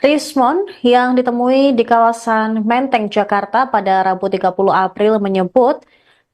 Rismon yang ditemui di kawasan Menteng, Jakarta pada Rabu 30 April menyebut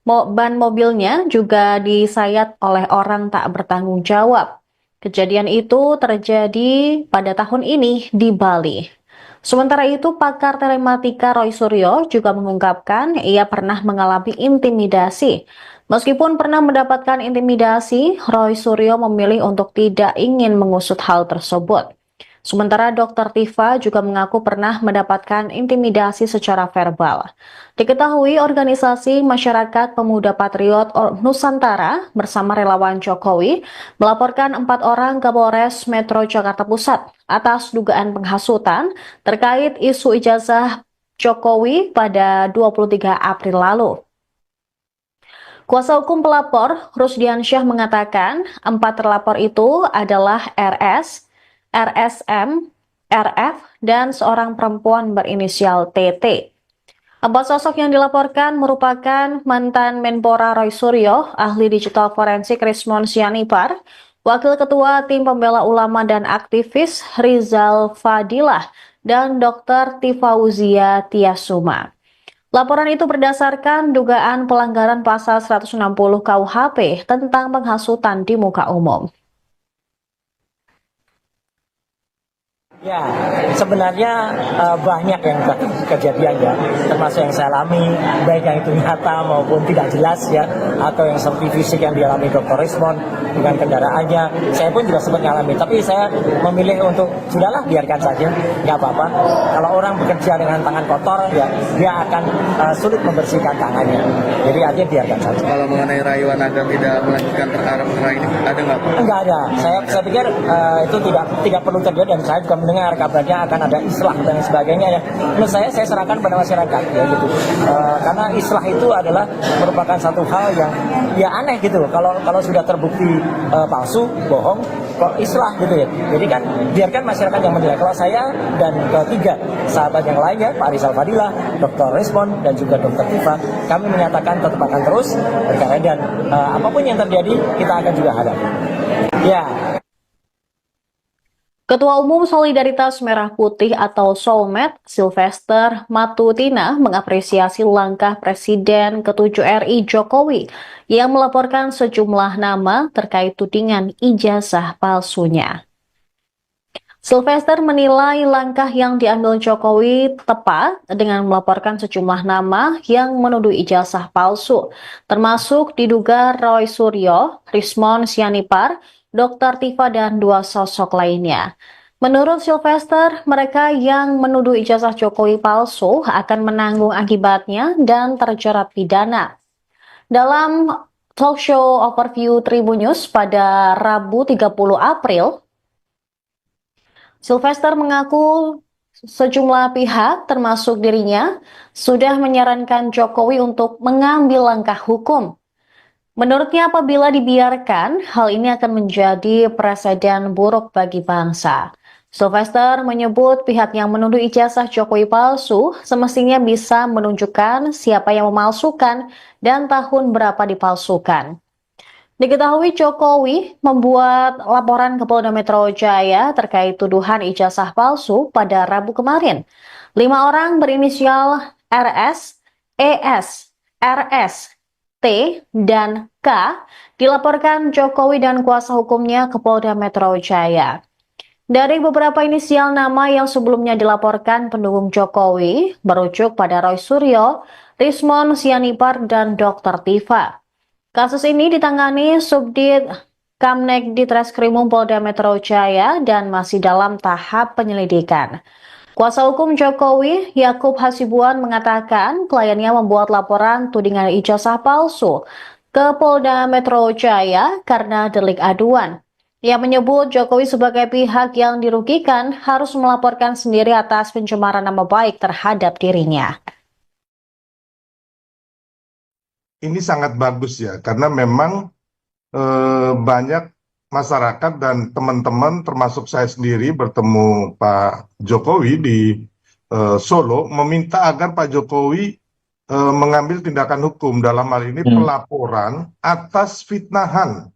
ban mobilnya juga disayat oleh orang tak bertanggung jawab. Kejadian itu terjadi pada tahun ini di Bali. Sementara itu, pakar telematika Roy Suryo juga mengungkapkan ia pernah mengalami intimidasi. Meskipun pernah mendapatkan intimidasi, Roy Suryo memilih untuk tidak ingin mengusut hal tersebut. Sementara Dr. Tifa juga mengaku pernah mendapatkan intimidasi secara verbal. Diketahui organisasi Masyarakat Pemuda Patriot Nusantara bersama relawan Jokowi melaporkan 4 orang ke Polres Metro Jakarta Pusat atas dugaan penghasutan terkait isu ijazah Jokowi pada 23 April lalu. Kuasa hukum pelapor, Rusdiansyah, mengatakan 4 terlapor itu adalah RS, RSM, RF, dan seorang perempuan berinisial TT. 4 sosok yang dilaporkan merupakan mantan Menpora Roy Suryo, ahli digital forensik Rismon Sianipar, Wakil Ketua Tim Pembela Ulama dan Aktivis Rizal Fadilah, dan Dr. Tifauzia Tiasuma. Laporan itu berdasarkan dugaan pelanggaran pasal 160 KUHP tentang penghasutan di muka umum. Ya, sebenarnya banyak yang kejadian ya, termasuk yang saya alami, baik yang itu nyata maupun tidak jelas ya, atau yang seperti fisik yang dialami Dr. Rismon dengan kendaraannya. Saya pun juga sempat mengalami, tapi saya memilih untuk sudahlah biarkan saja, nggak apa-apa. Kalau orang bekerja dengan tangan kotor ya, dia akan sulit membersihkan tangannya. Jadi artinya biarkan saja. Kalau mengenai rayuan agar tidak melanjutkan perkara ini, ada nggak? Enggak ada. Saya pikir itu tidak perlu terjadi, dan saya juga mendengar kabarnya akan ada islah dan sebagainya ya. Menurut saya serahkan pada masyarakat ya gitu. Karena islah itu adalah merupakan satu hal yang ya aneh gitu loh. Kalau sudah terbukti palsu, bohong, kok islah gitu ya. Jadi kan biarkan masyarakat yang menilai. Kalau saya dan ketiga sahabat yang lainnya, Pak Rizal Fadilah, Dr. Rismon, dan juga Dr. Tifa, kami menyatakan tetap akan terus berkarya, dan apapun yang terjadi kita akan juga hadapi. Ya. Ketua Umum Solidaritas Merah Putih atau Solmed, Sylvester Matutina, mengapresiasi langkah Presiden ke-7 RI Jokowi yang melaporkan sejumlah nama terkait tudingan ijazah palsunya. Sylvester menilai langkah yang diambil Jokowi tepat dengan melaporkan sejumlah nama yang menuduh ijazah palsu, termasuk diduga Roy Suryo, Rismon Sianipar, Dr. Tifa, dan 2 sosok lainnya. Menurut Sylvester, mereka yang menuduh ijazah Jokowi palsu akan menanggung akibatnya dan terjerat pidana. Dalam talk show overview Tribun News pada Rabu 30 April, Sylvester mengaku sejumlah pihak, termasuk dirinya, sudah menyarankan Jokowi untuk mengambil langkah hukum. Menurutnya, apabila dibiarkan, hal ini akan menjadi presiden buruk bagi bangsa. Sylvester menyebut pihak yang menuduh ijazah Jokowi palsu semestinya bisa menunjukkan siapa yang memalsukan dan tahun berapa dipalsukan. Diketahui Jokowi membuat laporan ke Polda Metro Jaya terkait tuduhan ijazah palsu pada Rabu kemarin. 5 orang berinisial RS, ES, RS, T, dan K dilaporkan Jokowi dan kuasa hukumnya ke Polda Metro Jaya. Dari beberapa inisial nama yang sebelumnya dilaporkan pendukung Jokowi, merujuk pada Roy Suryo, Rismon Sianipar, dan Dr. Tifa. Kasus ini ditangani Subdit Kamnek di Treskrimum Polda Metro Jaya dan masih dalam tahap penyelidikan. Kuasa hukum Jokowi, Yakub Hasibuan, mengatakan kliennya membuat laporan tudingan ijazah palsu ke Polda Metro Jaya karena delik aduan. Ia menyebut Jokowi sebagai pihak yang dirugikan harus melaporkan sendiri atas pencemaran nama baik terhadap dirinya. Ini sangat bagus ya, karena memang banyak masyarakat dan teman-teman termasuk saya sendiri bertemu Pak Jokowi di Solo meminta agar Pak Jokowi mengambil tindakan hukum dalam hal ini pelaporan atas fitnahan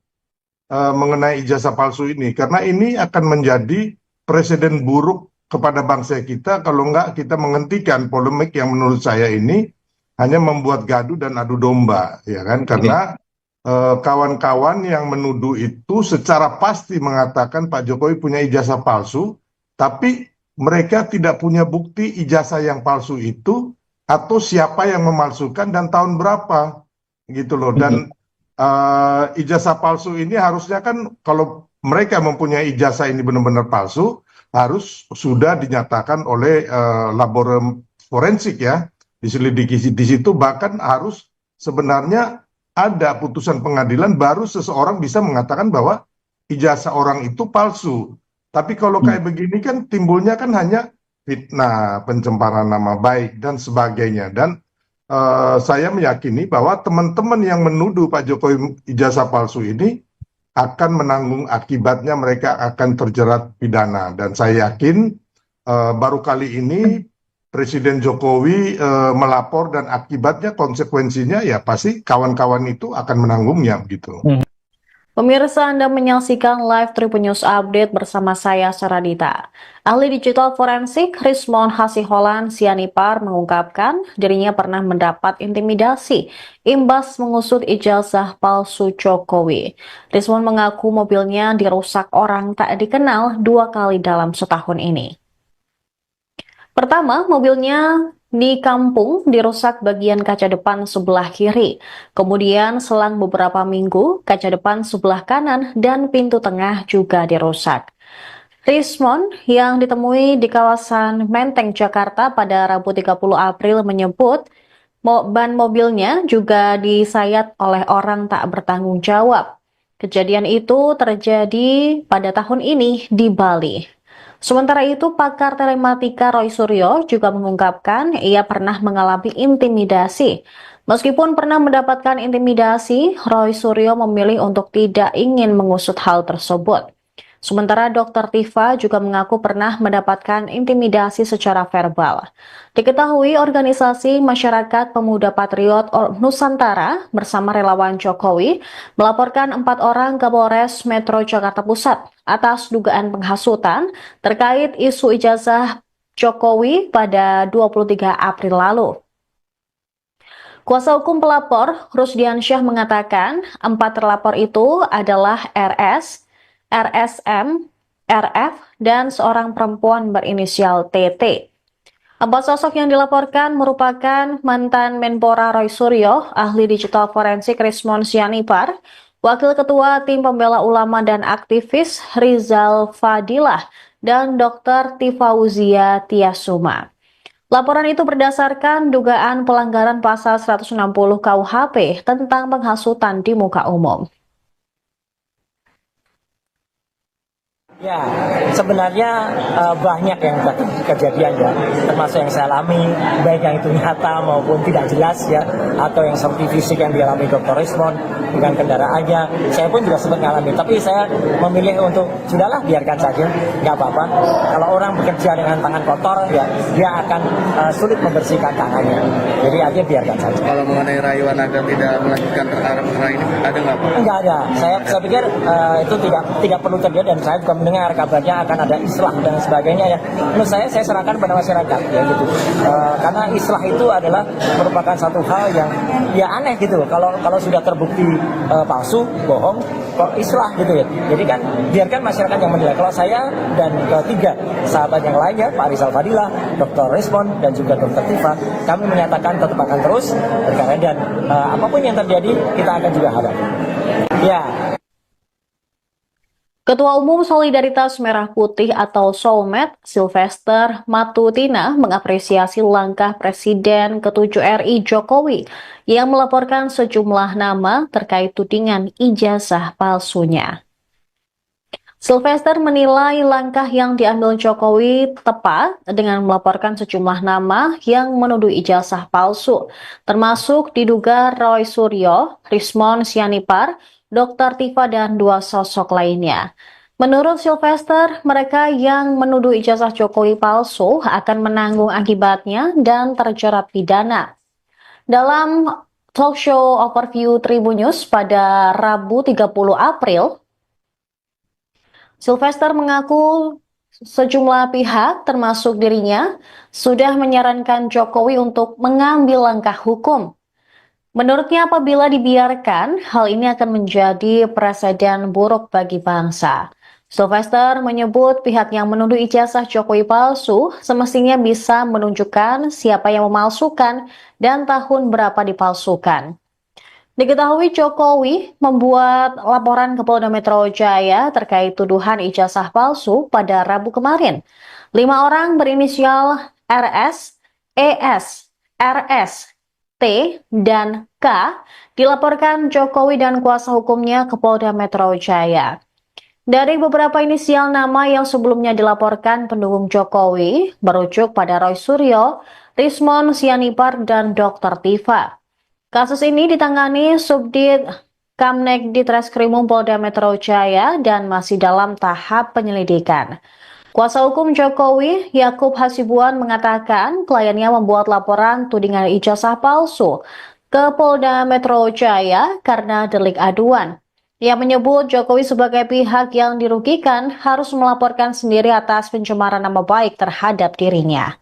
mengenai ijazah palsu ini, karena ini akan menjadi presiden buruk kepada bangsa kita kalau enggak kita menghentikan polemik yang menurut saya ini hanya membuat gaduh dan adu domba, ya kan? Karena kawan-kawan yang menuduh itu secara pasti mengatakan Pak Jokowi punya ijazah palsu, tapi mereka tidak punya bukti ijazah yang palsu itu atau siapa yang memalsukan dan tahun berapa, gitu loh. Dan ijazah palsu ini harusnya kan kalau mereka mempunyai ijazah ini benar-benar palsu, harus sudah dinyatakan oleh laboratorium forensik ya, diselidiki di situ, bahkan harus sebenarnya ada putusan pengadilan baru seseorang bisa mengatakan bahwa ijazah orang itu palsu. Tapi kalau kayak begini kan timbulnya kan hanya fitnah, pencemaran nama baik dan sebagainya. Dan saya meyakini bahwa teman-teman yang menuduh Pak Jokowi ijazah palsu ini akan menanggung akibatnya, mereka akan terjerat pidana. Dan saya yakin baru kali ini Presiden Jokowi melapor dan akibatnya konsekuensinya ya pasti kawan-kawan itu akan menanggungnya gitu. Pemirsa, Anda menyaksikan live Tribun News Update bersama saya, Saradita. Ahli digital forensik Rismon Hasiholan Sianipar mengungkapkan dirinya pernah mendapat intimidasi imbas mengusut ijazah palsu Jokowi. Rismon mengaku mobilnya dirusak orang tak dikenal 2 kali dalam setahun ini. Pertama, mobilnya di kampung dirusak bagian kaca depan sebelah kiri. Kemudian selang beberapa minggu, kaca depan sebelah kanan dan pintu tengah juga dirusak. Rismon yang ditemui di kawasan Menteng, Jakarta pada Rabu 30 April menyebut ban mobilnya juga disayat oleh orang tak bertanggung jawab. Kejadian itu terjadi pada tahun ini di Bali. Sementara itu, pakar telematika Roy Suryo juga mengungkapkan ia pernah mengalami intimidasi. Meskipun pernah mendapatkan intimidasi, Roy Suryo memilih untuk tidak ingin mengusut hal tersebut. Sementara Dr. Tifa juga mengaku pernah mendapatkan intimidasi secara verbal. Diketahui organisasi Masyarakat Pemuda Patriot Nusantara bersama relawan Jokowi melaporkan 4 orang ke Polres Metro Jakarta Pusat atas dugaan penghasutan terkait isu ijazah Jokowi pada 23 April lalu. Kuasa hukum pelapor, Rusdiansyah, mengatakan 4 terlapor itu adalah RS, RSM, RF, dan seorang perempuan berinisial TT. 4 sosok yang dilaporkan merupakan mantan Menpora Roy Suryo, ahli digital forensik Rismon Sianipar, Wakil Ketua Tim Pembela Ulama dan aktivis Rizal Fadilah, dan Dr. Tifauzia Tiasuma. Laporan itu berdasarkan dugaan pelanggaran pasal 160 KUHP tentang penghasutan di muka umum. Ya, sebenarnya banyak yang kejadian ya, termasuk yang saya alami, baik yang itu nyata maupun tidak jelas ya, atau yang seperti fisik yang dialami Dr. Rismon dengan kendaraannya. Saya pun juga sempat mengalami, tapi saya memilih untuk sudahlah biarkan saja, nggak apa-apa. Kalau orang bekerja dengan tangan kotor ya, dia akan sulit membersihkan tangannya. Jadi aja biarkan saja. Kalau mengenai rayuan agar tidak melanjutkan perkara ini, ada nggak Pak? Enggak ada. Saya pikir itu tidak perlu terjadi, dan saya juga mendengar kabarnya akan ada islah dan sebagainya ya. Menurut saya serahkan pada masyarakat ya gitu. Karena islah itu adalah merupakan satu hal yang ya aneh gitu. Kalau sudah terbukti palsu, bohong, kok islah gitu ya. Jadi kan biarkan masyarakat yang menilai. Kalau saya dan ketiga sahabat yang lainnya, Pak Rizal Fadilah, Dr. Resmond, dan juga Dr. Tifa, kami menyatakan tetap akan terus berkarya dan apapun yang terjadi kita akan juga hadapi. Ya. Ketua Umum Solidaritas Merah Putih atau Solmed, Sylvester Matutina, mengapresiasi langkah Presiden ke-7 RI Jokowi yang melaporkan sejumlah nama terkait tudingan ijazah palsunya. Sylvester menilai langkah yang diambil Jokowi tepat dengan melaporkan sejumlah nama yang menuduh ijazah palsu, termasuk diduga Roy Suryo, Rismon Sianipar, Dr. Tifa, dan 2 sosok lainnya. Menurut Sylvester, mereka yang menuduh ijazah Jokowi palsu akan menanggung akibatnya dan terjerat pidana. Dalam talk show overview Tribun News pada Rabu 30 April, Sylvester mengaku sejumlah pihak, termasuk dirinya, sudah menyarankan Jokowi untuk mengambil langkah hukum. Menurutnya, apabila dibiarkan, hal ini akan menjadi presiden buruk bagi bangsa. Sylvester menyebut pihak yang menuduh ijazah Jokowi palsu semestinya bisa menunjukkan siapa yang memalsukan dan tahun berapa dipalsukan. Diketahui Jokowi membuat laporan ke Polda Metro Jaya terkait tuduhan ijazah palsu pada Rabu kemarin. 5 orang berinisial RS, ES, RS, T, dan K dilaporkan Jokowi dan kuasa hukumnya ke Polda Metro Jaya. Dari beberapa inisial nama yang sebelumnya dilaporkan pendukung Jokowi, merujuk pada Roy Suryo, Rismon Sianipar, dan Dr. Tifa. Kasus ini ditangani Subdit Kamnek Ditreskrimum Polda Metro Jaya dan masih dalam tahap penyelidikan. Kuasa hukum Jokowi, Yakub Hasibuan, mengatakan kliennya membuat laporan tudingan ijazah palsu ke Polda Metro Jaya karena delik aduan. Ia menyebut Jokowi sebagai pihak yang dirugikan harus melaporkan sendiri atas pencemaran nama baik terhadap dirinya.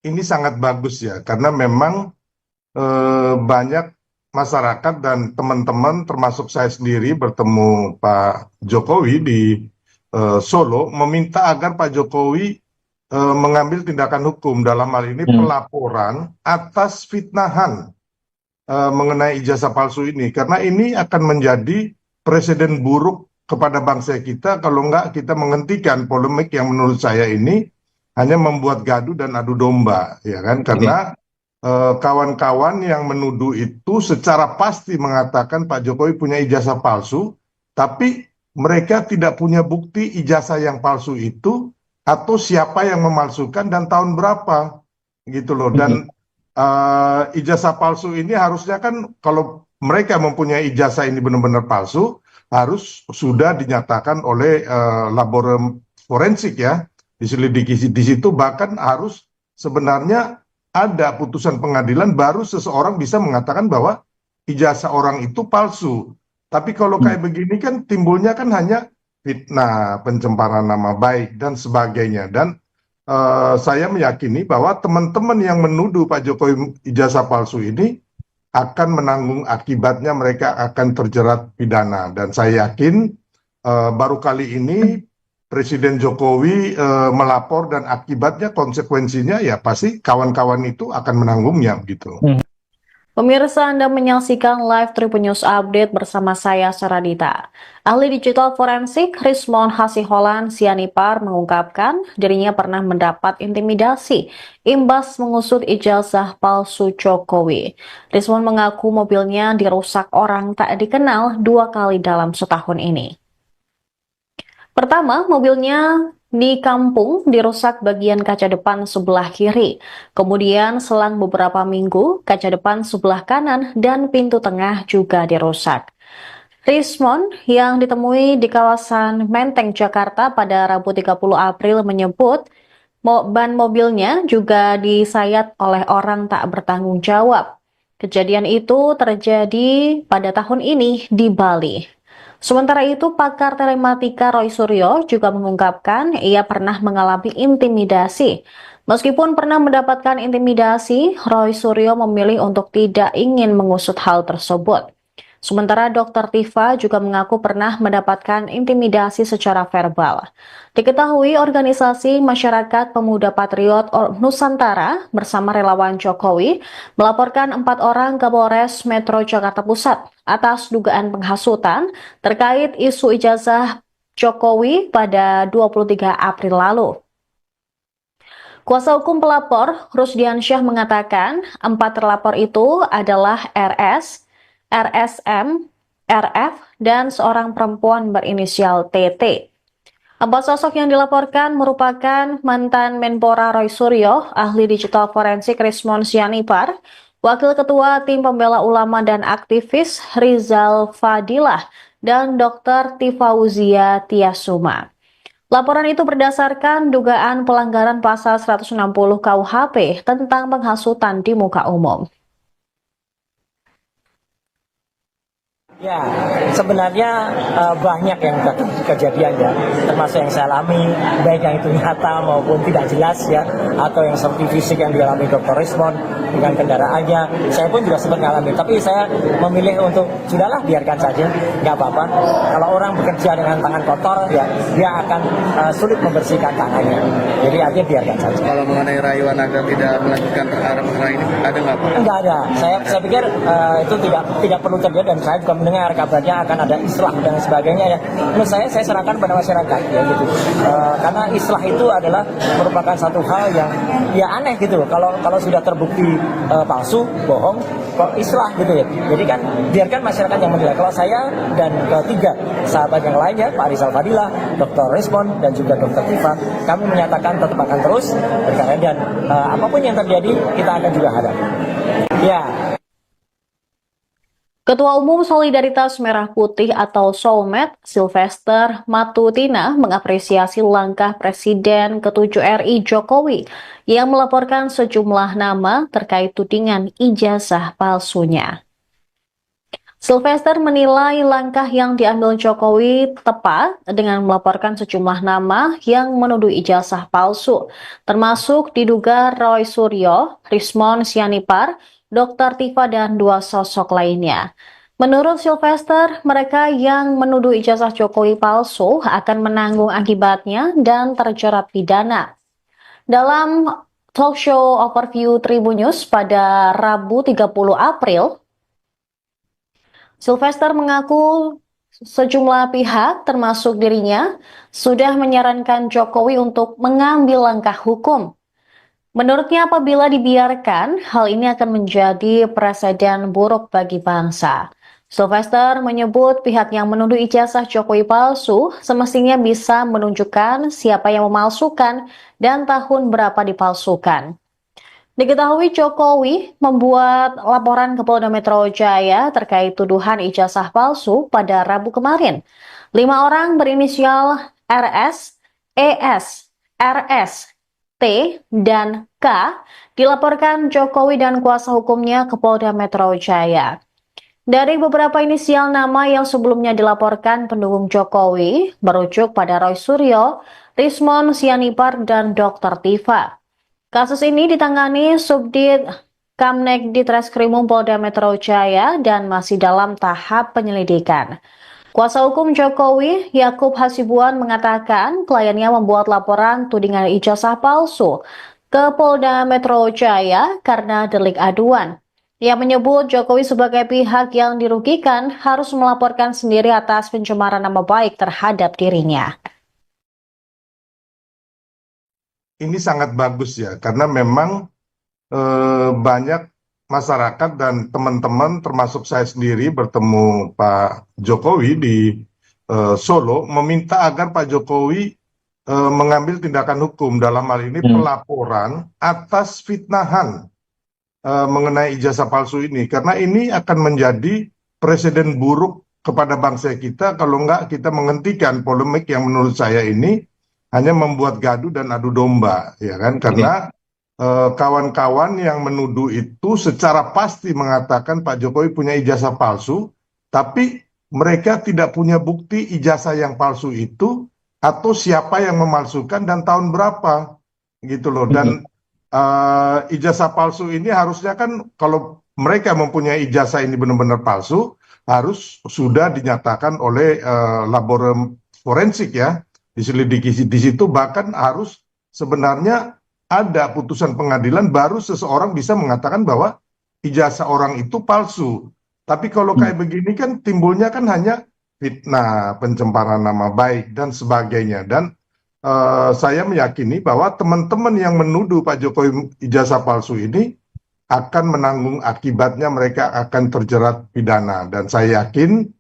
Ini sangat bagus ya, karena memang banyak masyarakat dan teman-teman termasuk saya sendiri bertemu Pak Jokowi di Solo meminta agar Pak Jokowi mengambil tindakan hukum, dalam hal ini pelaporan atas fitnahan mengenai ijazah palsu ini, karena ini akan menjadi presiden buruk kepada bangsa kita kalau enggak kita menghentikan polemik yang menurut saya ini hanya membuat gaduh dan adu domba, ya kan? Karena kawan-kawan yang menuduh itu secara pasti mengatakan Pak Jokowi punya ijazah palsu, tapi mereka tidak punya bukti ijazah yang palsu itu atau siapa yang memalsukan dan tahun berapa, gitu loh. Dan ijazah palsu ini harusnya kan kalau mereka mempunyai ijazah ini benar-benar palsu, harus sudah dinyatakan oleh laboratorium forensik ya, diselidiki di situ, bahkan harus sebenarnya ada putusan pengadilan baru seseorang bisa mengatakan bahwa ijazah orang itu palsu. Tapi kalau kayak begini kan timbulnya kan hanya fitnah, pencemaran nama baik dan sebagainya. Dan saya meyakini bahwa teman-teman yang menuduh Pak Jokowi ijazah palsu ini akan menanggung akibatnya, mereka akan terjerat pidana. Dan saya yakin baru kali ini Presiden Jokowi melapor dan akibatnya konsekuensinya ya pasti kawan-kawan itu akan menanggungnya gitu. Pemirsa, Anda menyaksikan live Tribun News Update bersama saya, Saradita. Ahli digital forensik Rismon Hasiholan Sianipar mengungkapkan dirinya pernah mendapat intimidasi imbas mengusut ijazah palsu Jokowi. Rismon mengaku mobilnya dirusak orang tak dikenal 2 kali dalam setahun ini. Pertama, mobilnya di kampung dirusak bagian kaca depan sebelah kiri. Kemudian selang beberapa minggu, kaca depan sebelah kanan dan pintu tengah juga dirusak. Rismon yang ditemui di kawasan Menteng, Jakarta pada Rabu 30 April menyebut ban mobilnya juga disayat oleh orang tak bertanggung jawab. Kejadian itu terjadi pada tahun ini di Bali. Sementara itu, pakar telematika Roy Suryo juga mengungkapkan ia pernah mengalami intimidasi. Meskipun pernah mendapatkan intimidasi, Roy Suryo memilih untuk tidak ingin mengusut hal tersebut. Sementara Dr. Tifa juga mengaku pernah mendapatkan intimidasi secara verbal. Diketahui organisasi Masyarakat Pemuda Patriot Nusantara bersama relawan Jokowi melaporkan 4 orang ke Polres Metro Jakarta Pusat atas dugaan penghasutan terkait isu ijazah Jokowi pada 23 April lalu. Kuasa hukum pelapor, Rusdiansyah, mengatakan 4 terlapor itu adalah RS, RSM, RF, dan seorang perempuan berinisial TT. 4 sosok yang dilaporkan merupakan mantan Menpora Roy Suryo, ahli digital forensik Rismon Sianipar, Wakil Ketua Tim Pembela Ulama dan aktivis Rizal Fadilah, dan Dr. Tifauzia Tiasuma. Laporan itu berdasarkan dugaan pelanggaran pasal 160 KUHP tentang penghasutan di muka umum. Ya, sebenarnya banyak yang kejadian ya, termasuk yang saya alami, baik yang itu nyata maupun tidak jelas ya, atau yang seperti fisik yang dialami Dr. Rismon dengan kendaraannya. Saya pun juga sempat mengalami, tapi saya memilih untuk sudahlah biarkan saja, nggak apa-apa. Kalau orang bekerja dengan tangan kotor ya, dia akan sulit membersihkan tangannya. Jadi artinya biarkan saja. Kalau mengenai rayuan agar tidak melanjutkan perkara ini, ada nggak Pak? Enggak ada. Saya pikir itu tidak perlu terjadi, dan saya juga mendengar kabarnya akan ada islah dan sebagainya ya. Menurut saya serahkan pada masyarakat ya gitu. Karena islah itu adalah merupakan satu hal yang ya aneh gitu. Kalau sudah terbukti palsu, bohong, kok islah gitu ya. Jadi kan biarkan masyarakat yang menilai. Kalau saya dan ketiga sahabat yang lainnya, Pak Rizal Fadilah, Dr. Rismon, dan juga Dr. Tifa, kami menyatakan tetap akan terus berkarya, dan apapun yang terjadi kita akan juga hadapi. Ya. Ketua Umum Solidaritas Merah Putih atau Solmed, Sylvester Matutina, mengapresiasi langkah Presiden ke-7 RI Jokowi yang melaporkan sejumlah nama terkait tudingan ijazah palsunya. Sylvester menilai langkah yang diambil Jokowi tepat dengan melaporkan sejumlah nama yang menuduh ijazah palsu, termasuk diduga Roy Suryo, Rismon Sianipar, Dr. Tifa, dan 2 sosok lainnya. Menurut Sylvester, mereka yang menuduh ijazah Jokowi palsu akan menanggung akibatnya dan terjerat pidana. Dalam talk show overview Tribun News pada Rabu 30 April, Sylvester mengaku sejumlah pihak, termasuk dirinya, sudah menyarankan Jokowi untuk mengambil langkah hukum. Menurutnya, apabila dibiarkan, hal ini akan menjadi presiden buruk bagi bangsa. Sylvester menyebut pihak yang menuduh ijazah Jokowi palsu semestinya bisa menunjukkan siapa yang memalsukan dan tahun berapa dipalsukan. Diketahui Jokowi membuat laporan ke Polda Metro Jaya terkait tuduhan ijazah palsu pada Rabu kemarin. 5 orang berinisial RS, ES, RS, T, dan K dilaporkan Jokowi dan kuasa hukumnya ke Polda Metro Jaya. Dari beberapa inisial nama yang sebelumnya dilaporkan pendukung Jokowi, merujuk pada Roy Suryo, Rismon Sianipar, dan Dr. Tifa. Kasus ini ditangani Subdit Kamnek Ditreskrimum Polda Metro Jaya dan masih dalam tahap penyelidikan. Kuasa hukum Jokowi, Yakub Hasibuan, mengatakan kliennya membuat laporan tudingan ijazah palsu ke Polda Metro Jaya karena delik aduan. Ia menyebut Jokowi sebagai pihak yang dirugikan harus melaporkan sendiri atas pencemaran nama baik terhadap dirinya. Ini sangat bagus ya, karena memang banyak masyarakat dan teman-teman termasuk saya sendiri bertemu Pak Jokowi di Solo meminta agar Pak Jokowi mengambil tindakan hukum, dalam hal ini pelaporan atas fitnahan mengenai ijazah palsu ini, karena ini akan menjadi presiden buruk kepada bangsa kita kalau enggak kita menghentikan polemik yang menurut saya ini hanya membuat gaduh dan adu domba, ya kan? Karena kawan-kawan yang menuduh itu secara pasti mengatakan Pak Jokowi punya ijazah palsu, tapi mereka tidak punya bukti ijazah yang palsu itu atau siapa yang memalsukan dan tahun berapa gitu loh. Dan ijazah palsu ini harusnya kan kalau mereka mempunyai ijazah ini benar-benar palsu harus sudah dinyatakan oleh laboratorium forensik ya, diselidiki di situ, bahkan harus sebenarnya ada putusan pengadilan baru seseorang bisa mengatakan bahwa ijazah orang itu palsu. Tapi kalau kayak begini kan timbulnya kan hanya fitnah, pencemaran nama baik dan sebagainya. Dan saya meyakini bahwa teman-teman yang menuduh Pak Jokowi ijazah palsu ini akan menanggung akibatnya, mereka akan terjerat pidana. Dan saya yakin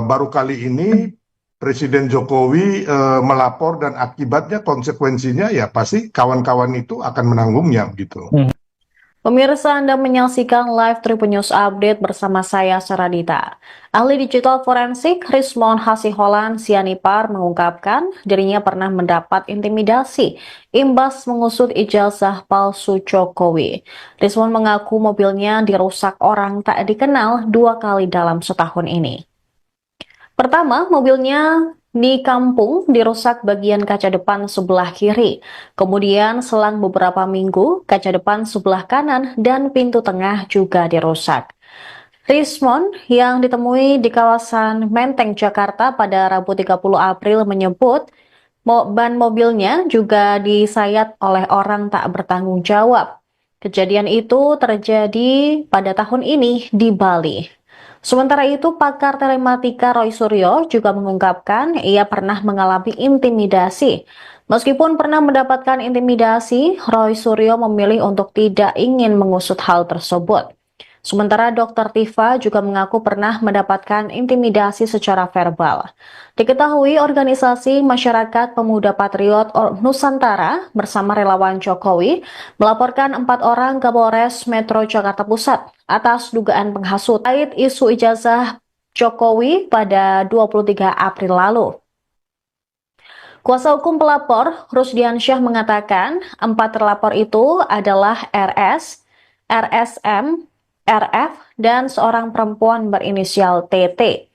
baru kali ini Presiden Jokowi melapor dan akibatnya konsekuensinya ya pasti kawan-kawan itu akan menanggungnya gitu. Pemirsa, Anda menyaksikan live Tribun News Update bersama saya, Saradita. Ahli digital forensik Rismond Hasiholan Sianipar mengungkapkan dirinya pernah mendapat intimidasi imbas mengusut ijazah palsu Jokowi. Rismond mengaku mobilnya dirusak orang tak dikenal 2 kali dalam setahun ini. Pertama, mobilnya di kampung dirusak bagian kaca depan sebelah kiri. Kemudian selang beberapa minggu, kaca depan sebelah kanan dan pintu tengah juga dirusak. Rismond yang ditemui di kawasan Menteng, Jakarta pada Rabu 30 April menyebut ban mobilnya juga disayat oleh orang tak bertanggung jawab. Kejadian itu terjadi pada tahun ini di Bali. Sementara itu, pakar telematika Roy Suryo juga mengungkapkan ia pernah mengalami intimidasi. Meskipun pernah mendapatkan intimidasi, Roy Suryo memilih untuk tidak ingin mengusut hal tersebut. Sementara Dr. Tifa juga mengaku pernah mendapatkan intimidasi secara verbal. Diketahui organisasi Masyarakat Pemuda Patriot Nusantara bersama relawan Jokowi melaporkan 4 orang ke Polres Metro Jakarta Pusat atas dugaan penghasut terkait isu ijazah Jokowi pada 23 April lalu. Kuasa hukum pelapor, Rusdiansyah, mengatakan 4 terlapor itu adalah RS, RSM, RF, dan seorang perempuan berinisial TT.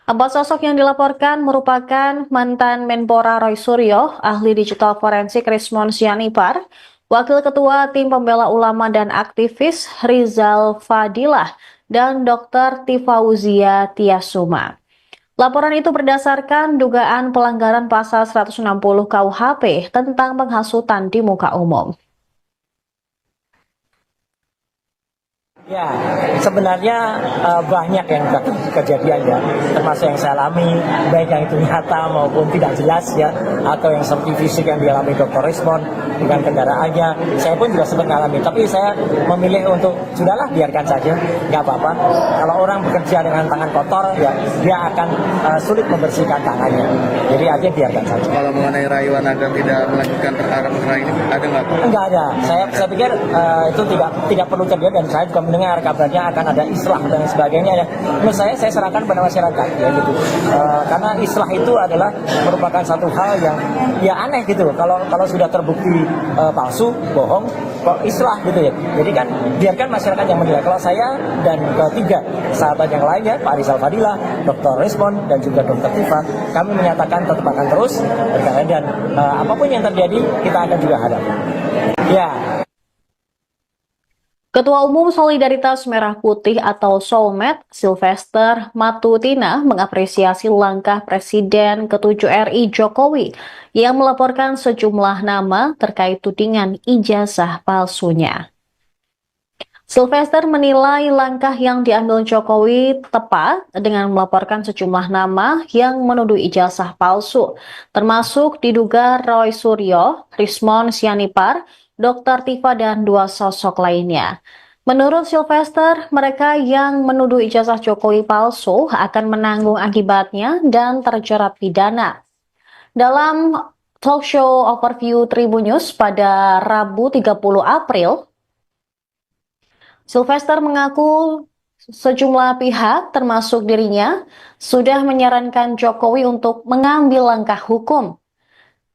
4 sosok yang dilaporkan merupakan mantan Menpora Roy Suryo, ahli digital forensik Rismond Sianipar, Wakil Ketua Tim Pembela Ulama dan aktivis Rizal Fadilah, dan Dr. Tifauzia Tiasuma. Laporan itu berdasarkan dugaan pelanggaran pasal 160 KUHP tentang penghasutan di muka umum. Ya, sebenarnya banyak yang kejadian ya, termasuk yang saya alami, baik yang itu nyata maupun tidak jelas ya, atau yang seperti fisik yang dialami Dr. Rismond dengan kendaraannya. Saya pun juga sempat mengalami, tapi saya memilih untuk sudahlah biarkan saja, nggak apa-apa. Kalau orang bekerja dengan tangan kotor, ya dia akan sulit membersihkan tangannya. Jadi aja biarkan saja. Kalau mengenai rayuan agar tidak melanjutkan perkara ini, ada nggak? Enggak ada. Saya pikir itu tidak perlu terjadi, dan saya juga mendengar kabarnya akan ada islah dan sebagainya ya. Menurut saya serahkan pada masyarakat ya gitu. Karena islah itu adalah merupakan satu hal yang ya aneh gitu. Kalau sudah terbukti palsu, bohong, kok islah gitu ya. Jadi kan biarkan masyarakat yang menilai. Kalau saya dan ketiga sahabat yang lainnya, Pak Rizal Fadilah, Dr. Rismond, dan juga Dr. Tifa, kami menyatakan tetap akan terus berkarya, dan apapun yang terjadi kita akan juga hadapi. Ya. Ketua Umum Solidaritas Merah Putih atau Solmed, Sylvester Matutina, mengapresiasi langkah Presiden ke-7 RI Jokowi yang melaporkan sejumlah nama terkait tudingan ijazah palsunya. Sylvester menilai langkah yang diambil Jokowi tepat dengan melaporkan sejumlah nama yang menuduh ijazah palsu, termasuk diduga Roy Suryo, Rismond Sianipar, Dr. Tifa, dan 2 sosok lainnya. Menurut Sylvester, mereka yang menuduh ijazah Jokowi palsu akan menanggung akibatnya dan terjerat pidana. Dalam talk show overview Tribun News pada Rabu 30 April, Sylvester mengaku sejumlah pihak, termasuk dirinya, sudah menyarankan Jokowi untuk mengambil langkah hukum.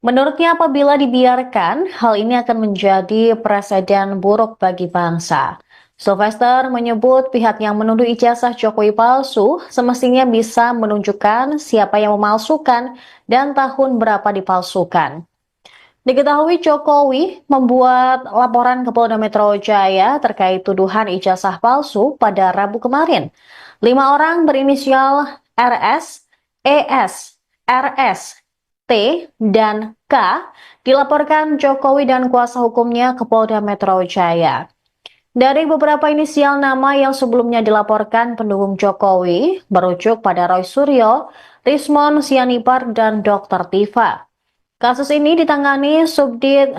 Menurutnya, apabila dibiarkan, hal ini akan menjadi presiden buruk bagi bangsa. Sylvester menyebut pihak yang menuduh ijazah Jokowi palsu semestinya bisa menunjukkan siapa yang memalsukan dan tahun berapa dipalsukan. Diketahui Jokowi membuat laporan ke Polda Metro Jaya terkait tuduhan ijazah palsu pada Rabu kemarin. 5 orang berinisial RS, ES, RS, T, dan K dilaporkan Jokowi dan kuasa hukumnya ke Polda Metro Jaya. Dari beberapa inisial nama yang sebelumnya dilaporkan pendukung Jokowi, merujuk pada Roy Suryo, Rismon Sianipar, dan Dr. Tifa. Kasus ini ditangani Subdit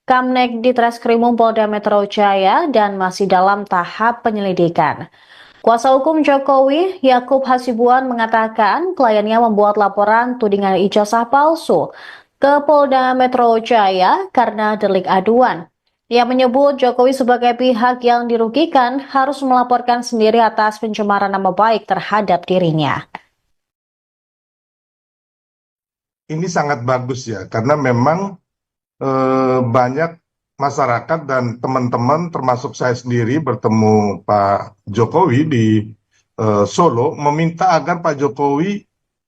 Kamnek di Treskrimum Polda Metro Jaya dan masih dalam tahap penyelidikan. Kuasa hukum Jokowi, Yakub Hasibuan, mengatakan kliennya membuat laporan tudingan ijazah palsu ke Polda Metro Jaya karena delik aduan. Ia menyebut Jokowi sebagai pihak yang dirugikan harus melaporkan sendiri atas pencemaran nama baik terhadap dirinya. Ini sangat bagus ya, karena memang banyak masyarakat dan teman-teman termasuk saya sendiri bertemu Pak Jokowi di Solo meminta agar Pak Jokowi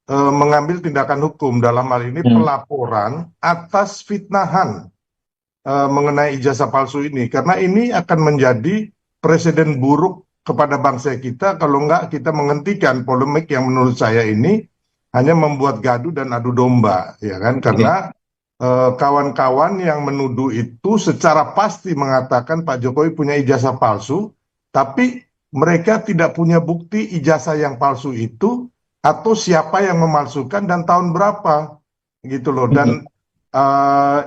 mengambil tindakan hukum dalam hal ini pelaporan atas fitnahan mengenai ijazah palsu ini, karena ini akan menjadi presiden buruk kepada bangsa kita kalau enggak kita menghentikan polemik yang menurut saya ini hanya membuat gaduh dan adu domba, ya kan? Karena kawan-kawan yang menuduh itu secara pasti mengatakan Pak Jokowi punya ijazah palsu, tapi mereka tidak punya bukti ijazah yang palsu itu atau siapa yang memalsukan dan tahun berapa, gitu loh. Dan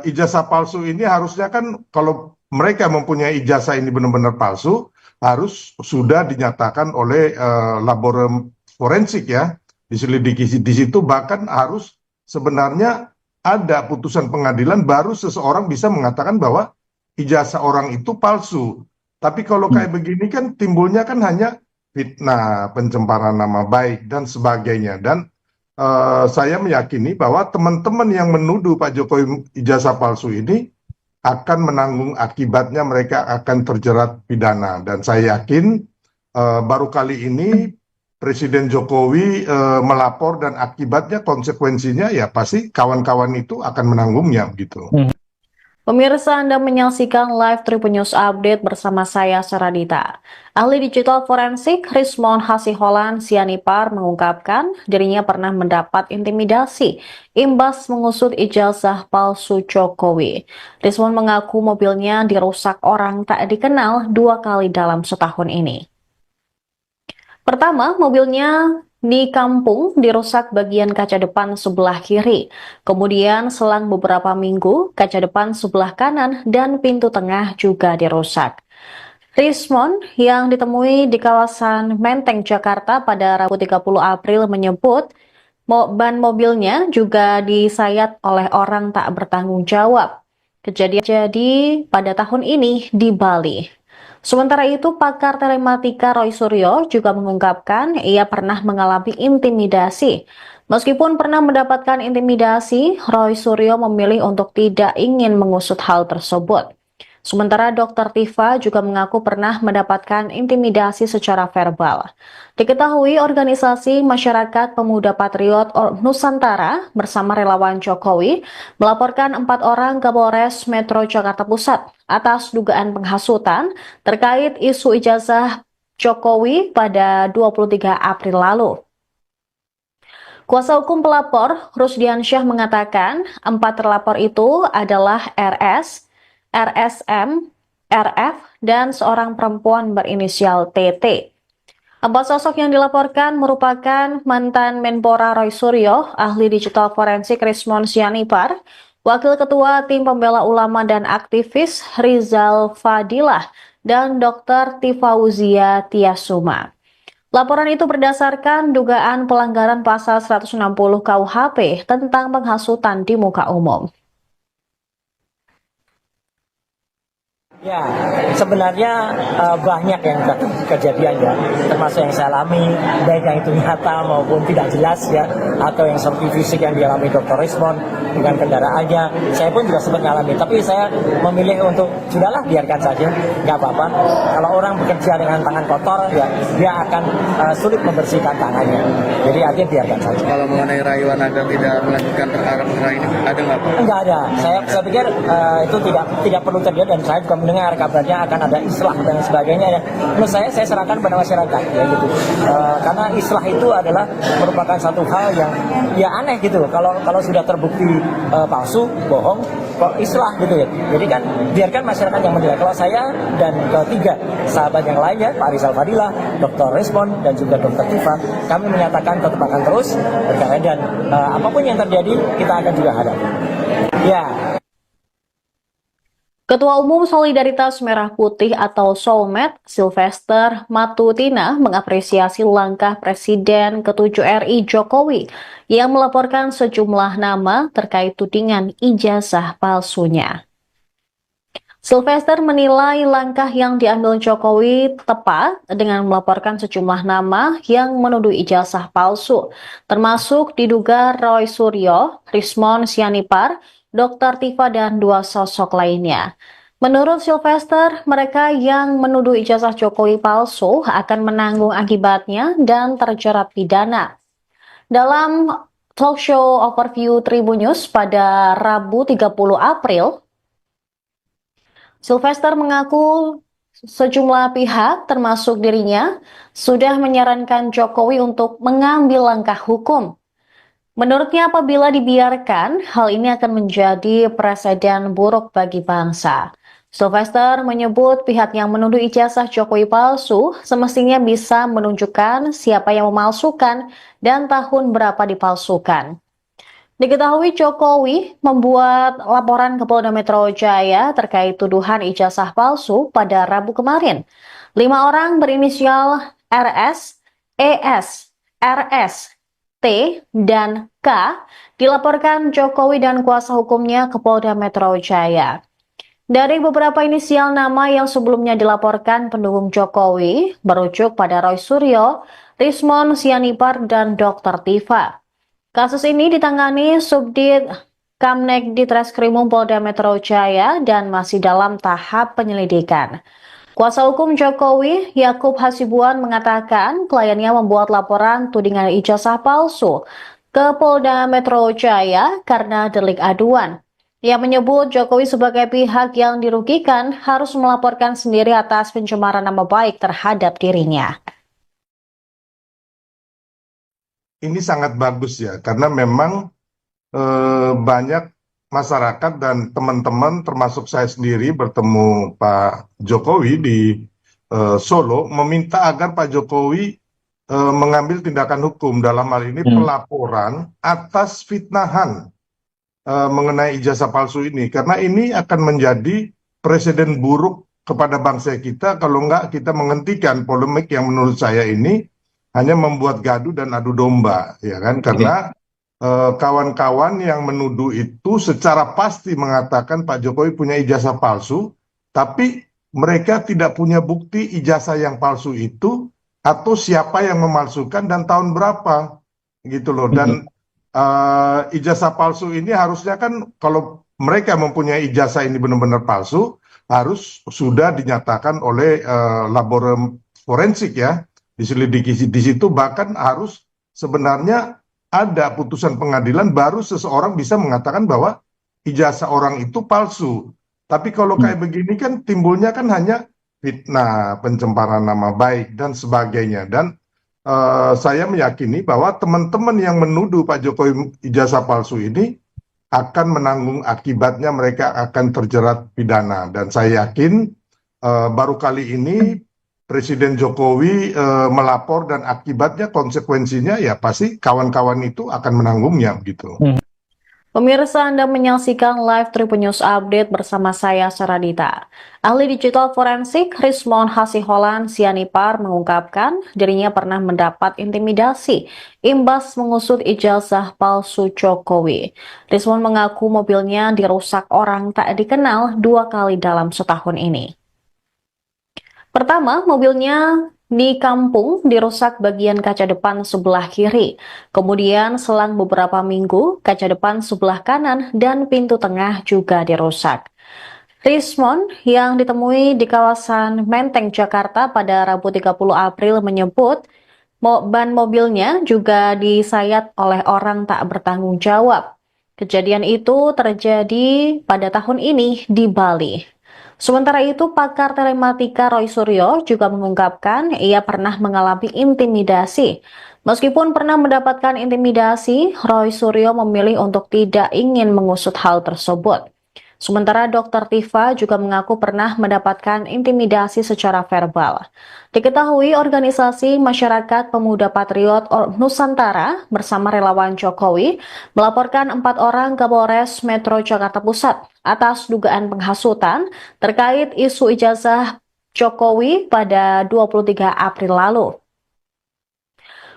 ijazah palsu ini harusnya kan kalau mereka mempunyai ijazah ini benar-benar palsu, harus sudah dinyatakan oleh laboratorium forensik ya, diselidiki di situ, bahkan harus sebenarnya ada putusan pengadilan baru seseorang bisa mengatakan bahwa ijazah orang itu palsu. Tapi kalau kayak begini kan timbulnya kan hanya fitnah, pencemaran nama baik dan sebagainya. Dan saya meyakini bahwa teman-teman yang menuduh Pak Jokowi ijazah palsu ini akan menanggung akibatnya, mereka akan terjerat pidana. Dan saya yakin baru kali ini Presiden Jokowi melapor dan akibatnya konsekuensinya ya pasti kawan-kawan itu akan menanggungnya gitu. Pemirsa, Anda menyaksikan live Tribun News Update bersama saya, Saradita. Ahli digital forensik Rismon Hasiholan Sianipar mengungkapkan dirinya pernah mendapat intimidasi imbas mengusut ijazah palsu Jokowi. Rismon mengaku mobilnya dirusak orang tak dikenal 2 kali dalam setahun ini. Pertama, mobilnya di kampung dirusak bagian kaca depan sebelah kiri. Kemudian selang beberapa minggu, kaca depan sebelah kanan dan pintu tengah juga dirusak. Rismon yang ditemui di kawasan Menteng, Jakarta pada Rabu 30 April menyebut ban mobilnya juga disayat oleh orang tak bertanggung jawab. Kejadian terjadi pada tahun ini di Bali. Sementara itu, pakar telematika Roy Suryo juga mengungkapkan ia pernah mengalami intimidasi. Meskipun pernah mendapatkan intimidasi, Roy Suryo memilih untuk tidak ingin mengusut hal tersebut. Sementara Dr. Tifa juga mengaku pernah mendapatkan intimidasi secara verbal. Diketahui organisasi Masyarakat Pemuda Patriot Nusantara bersama relawan Jokowi melaporkan 4 orang ke Polres Metro Jakarta Pusat atas dugaan penghasutan terkait isu ijazah Jokowi pada 23 April lalu. Kuasa hukum pelapor, Rusdiansyah, mengatakan 4 terlapor itu adalah RS, RSM, RF, dan seorang perempuan berinisial TT. 4 sosok yang dilaporkan merupakan mantan Menpora Roy Suryo, ahli digital forensik Rismon Sianipar, Wakil Ketua Tim Pembela Ulama dan aktivis Rizal Fadilah, dan Dr. Tifauzia Tiasuma. Laporan itu berdasarkan dugaan pelanggaran pasal 160 KUHP tentang penghasutan di muka umum. Ya, sebenarnya banyak yang kejadian ya, termasuk yang saya alami, baik yang itu nyata maupun tidak jelas ya, atau yang seperti fisik yang dialami Dr. Rismon dengan kendaraannya. Saya pun juga sempat mengalami, tapi saya memilih untuk sudahlah biarkan saja, nggak apa-apa. Kalau orang bekerja dengan tangan kotor ya, dia akan sulit membersihkan tangannya. Jadi aja biarkan saja. Kalau mengenai rayuan agar tidak melanjutkan perkara ini ada nggak Pak? Enggak ada. Saya pikir itu tidak perlu terjadi dan saya juga mendengar kabarnya akan ada islah dan sebagainya ya. Menurut saya serahkan pada masyarakat ya gitu. Karena islah itu adalah merupakan satu hal yang ya aneh gitu. Kalau sudah terbukti palsu, bohong, kok islah gitu ya. Jadi kan biarkan masyarakat yang menilai. Kalau saya dan ketiga sahabat yang lainnya, Pak Rizal Fadilah, Dr. Rismon dan juga Dr. Tifa, kami menyatakan tetap akan terus berkarya dan apapun yang terjadi kita akan juga hadapi. Ya. Ketua Umum Solidaritas Merah Putih atau Solmed, Sylvester Matutina, mengapresiasi langkah Presiden ke-7 RI Jokowi yang melaporkan sejumlah nama terkait tudingan ijazah palsunya. Sylvester menilai langkah yang diambil Jokowi tepat dengan melaporkan sejumlah nama yang menuduh ijazah palsu, termasuk diduga Roy Suryo, Rismon Sianipar, Dr. Tifa, dan 2 sosok lainnya. Menurut Sylvester, mereka yang menuduh ijazah Jokowi palsu akan menanggung akibatnya dan terjerat pidana. Dalam talk show overview Tribun News pada Rabu 30 April, Sylvester mengaku sejumlah pihak, termasuk dirinya, sudah menyarankan Jokowi untuk mengambil langkah hukum. Menurutnya apabila dibiarkan, hal ini akan menjadi presiden buruk bagi bangsa. Sylvester menyebut pihak yang menuduh ijazah Jokowi palsu semestinya bisa menunjukkan siapa yang memalsukan dan tahun berapa dipalsukan. Diketahui Jokowi membuat laporan ke Polda Metro Jaya terkait tuduhan ijazah palsu pada Rabu kemarin. 5 orang berinisial RS, ES, RS, T, dan K dilaporkan Jokowi dan kuasa hukumnya ke Polda Metro Jaya. Dari beberapa inisial nama yang sebelumnya dilaporkan pendukung Jokowi, merujuk pada Roy Suryo, Rismon Sianipar, dan Dr. Tifa. Kasus ini ditangani Subdit Kamnek di Treskrimum Polda Metro Jaya dan masih dalam tahap penyelidikan. Kuasa hukum Jokowi, Yakub Hasibuan, mengatakan kliennya membuat laporan tudingan ijazah palsu ke Polda Metro Jaya karena delik aduan. Ia menyebut Jokowi sebagai pihak yang dirugikan harus melaporkan sendiri atas pencemaran nama baik terhadap dirinya. Ini sangat bagus ya, karena memang banyak masyarakat dan teman-teman termasuk saya sendiri bertemu Pak Jokowi di Solo meminta agar Pak Jokowi mengambil tindakan hukum dalam hal ini pelaporan atas fitnahan mengenai ijazah palsu ini, karena ini akan menjadi presiden buruk kepada bangsa kita kalau enggak kita menghentikan polemik yang menurut saya ini hanya membuat gaduh dan adu domba, ya kan? Karena kawan-kawan yang menuduh itu secara pasti mengatakan Pak Jokowi punya ijazah palsu, tapi mereka tidak punya bukti ijazah yang palsu itu atau siapa yang memalsukan dan tahun berapa, gitu loh. Dan ijazah palsu ini harusnya kan kalau mereka mempunyai ijazah ini benar-benar palsu, harus sudah dinyatakan oleh laboratorium forensik ya, diselidiki di situ, bahkan harus sebenarnya ada putusan pengadilan baru seseorang bisa mengatakan bahwa ijazah orang itu palsu. Tapi kalau kayak begini kan timbulnya kan hanya fitnah, pencemaran nama baik, dan sebagainya. Dan saya meyakini bahwa teman-teman yang menuduh Pak Jokowi ijazah palsu ini akan menanggung akibatnya, mereka akan terjerat pidana. Dan saya yakin baru kali ini Presiden Jokowi melapor dan akibatnya konsekuensinya ya pasti kawan-kawan itu akan menanggungnya gitu. Pemirsa, Anda menyaksikan live Tribun News Update bersama saya, Saradita. Ahli digital forensik Rismond Hasiholan Sianipar mengungkapkan dirinya pernah mendapat intimidasi imbas mengusut ijazah palsu Jokowi. Rismond mengaku mobilnya dirusak orang tak dikenal 2 kali dalam setahun ini. Pertama, mobilnya di kampung dirusak bagian kaca depan sebelah kiri. Kemudian selang beberapa minggu, kaca depan sebelah kanan dan pintu tengah juga dirusak. Rismond yang ditemui di kawasan Menteng, Jakarta pada Rabu 30 April menyebut ban mobilnya juga disayat oleh orang tak bertanggung jawab. Kejadian itu terjadi pada tahun ini di Bali. Sementara itu, pakar telematika Roy Suryo juga mengungkapkan ia pernah mengalami intimidasi. Meskipun pernah mendapatkan intimidasi, Roy Suryo memilih untuk tidak ingin mengusut hal tersebut. Sementara Dr. Tifa juga mengaku pernah mendapatkan intimidasi secara verbal. Diketahui organisasi Masyarakat Pemuda Patriot Nusantara bersama relawan Jokowi melaporkan 4 orang ke Polres Metro Jakarta Pusat atas dugaan penghasutan terkait isu ijazah Jokowi pada 23 April lalu.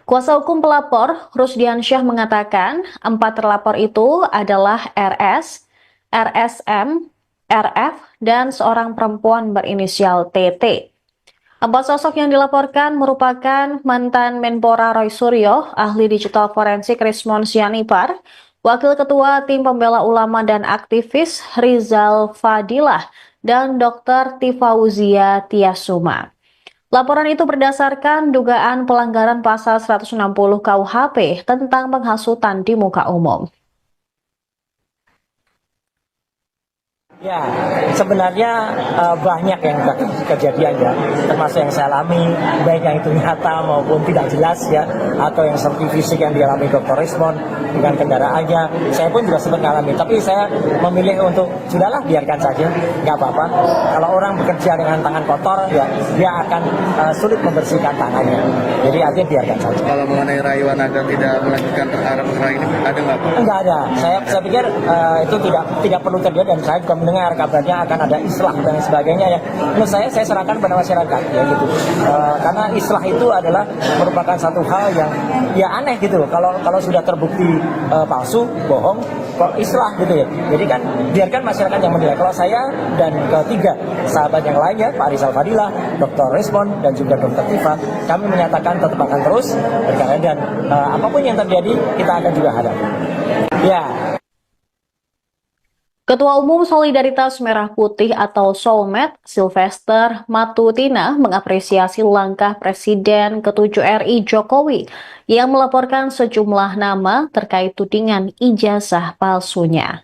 Kuasa hukum pelapor, Rusdiansyah, mengatakan 4 terlapor itu adalah RS, RSM, RF, dan seorang perempuan berinisial TT. 4 sosok yang dilaporkan merupakan mantan Menpora Roy Suryo, ahli digital forensik Rismond Sianipar, Wakil Ketua Tim Pembela Ulama dan aktivis Rizal Fadilah, dan Dr. Tifauzia Tiasuma. Laporan itu berdasarkan dugaan pelanggaran pasal 160 KUHP tentang penghasutan di muka umum. Ya, sebenarnya banyak yang kejadian ya, termasuk yang saya alami, baik yang itu nyata maupun tidak jelas ya, atau yang seperti fisik yang dialami Dr. Rismond dengan kendaraannya. Saya pun juga sempat mengalami, tapi saya memilih untuk sudahlah biarkan saja, nggak apa-apa. Kalau orang bekerja dengan tangan kotor, ya dia akan sulit membersihkan tangannya. Jadi artinya biarkan saja. Kalau mengenai rayuan agar tidak melanjutkan perkara ini, ada nggak Pak? Enggak ada. Saya pikir itu tidak perlu terjadi, dan saya juga mendengar kabarnya akan ada islah dan sebagainya ya. Menurut saya serahkan pada masyarakat ya gitu. Karena islah itu adalah merupakan satu hal yang ya aneh gitu. Kalau sudah terbukti palsu, bohong, kok islah gitu ya. Jadi kan biarkan masyarakat yang menilai. Kalau saya dan ketiga sahabat yang lainnya, Pak Rizal Fadilah, Dr. Rismond, dan juga Dr. Tifa, kami menyatakan tetap akan terus berkarya, dan apapun yang terjadi kita akan juga hadapi. Ya. Ketua Umum Solidaritas Merah Putih atau Solmed, Sylvester Matutina, mengapresiasi langkah Presiden ke-7 RI Jokowi yang melaporkan sejumlah nama terkait tudingan ijazah palsunya.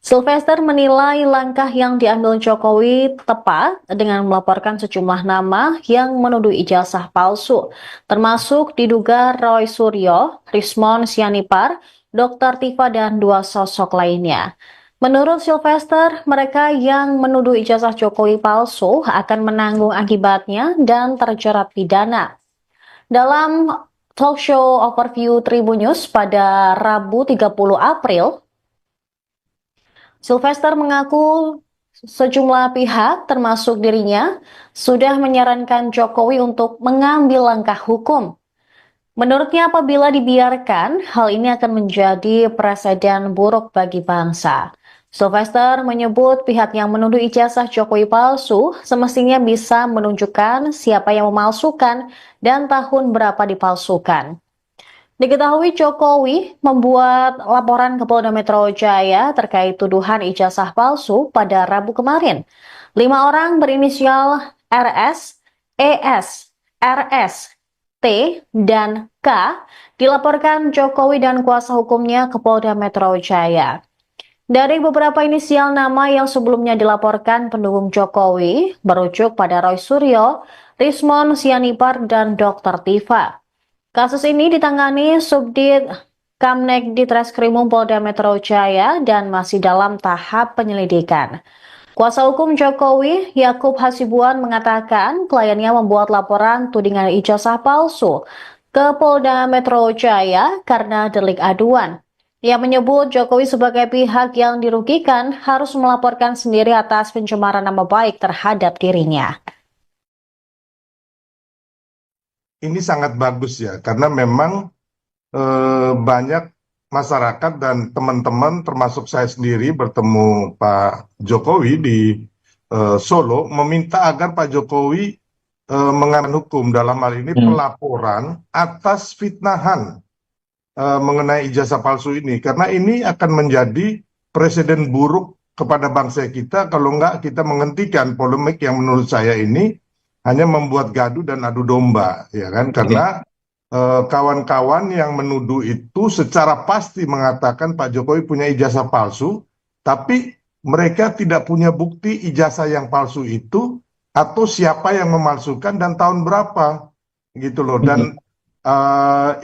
Sylvester menilai langkah yang diambil Jokowi tepat dengan melaporkan sejumlah nama yang menuduh ijazah palsu, termasuk diduga Roy Suryo, Rismond Sianipar, Dr. Tifa, dan 2 sosok lainnya. Menurut Sylvester, mereka yang menuduh ijazah Jokowi palsu akan menanggung akibatnya dan terjerat pidana. Dalam talk show overview Tribun News pada Rabu 30 April, Sylvester mengaku sejumlah pihak, termasuk dirinya, sudah menyarankan Jokowi untuk mengambil langkah hukum. Menurutnya, apabila dibiarkan, hal ini akan menjadi presiden buruk bagi bangsa. Sylvester menyebut pihak yang menuduh ijazah Jokowi palsu semestinya bisa menunjukkan siapa yang memalsukan dan tahun berapa dipalsukan. Diketahui Jokowi membuat laporan ke Polda Metro Jaya terkait tuduhan ijazah palsu pada Rabu kemarin. 5 orang berinisial RS, ES, RS, T, dan K dilaporkan Jokowi dan kuasa hukumnya ke Polda Metro Jaya. Dari beberapa inisial nama yang sebelumnya dilaporkan pendukung Jokowi, merujuk pada Roy Suryo, Rismond Sianipar, dan Dr. Tifa. Kasus ini ditangani Subdit Kamnek Ditreskrimum Polda Metro Jaya dan masih dalam tahap penyelidikan. Kuasa hukum Jokowi, Yakub Hasibuan, mengatakan kliennya membuat laporan tudingan ijazah palsu ke Polda Metro Jaya karena delik aduan. Ia menyebut Jokowi sebagai pihak yang dirugikan harus melaporkan sendiri atas pencemaran nama baik terhadap dirinya. Ini sangat bagus ya, karena memang banyak masyarakat dan teman-teman termasuk saya sendiri bertemu Pak Jokowi di Solo meminta agar Pak Jokowi mengamankan hukum, dalam hal ini pelaporan atas fitnahan mengenai ijazah palsu ini, karena ini akan menjadi presiden buruk kepada bangsa kita kalau nggak kita menghentikan polemik yang menurut saya ini hanya membuat gaduh dan adu domba, ya kan? Karena kawan-kawan yang menuduh itu secara pasti mengatakan Pak Jokowi punya ijazah palsu, tapi mereka tidak punya bukti ijazah yang palsu itu atau siapa yang memalsukan dan tahun berapa, gitu loh. Dan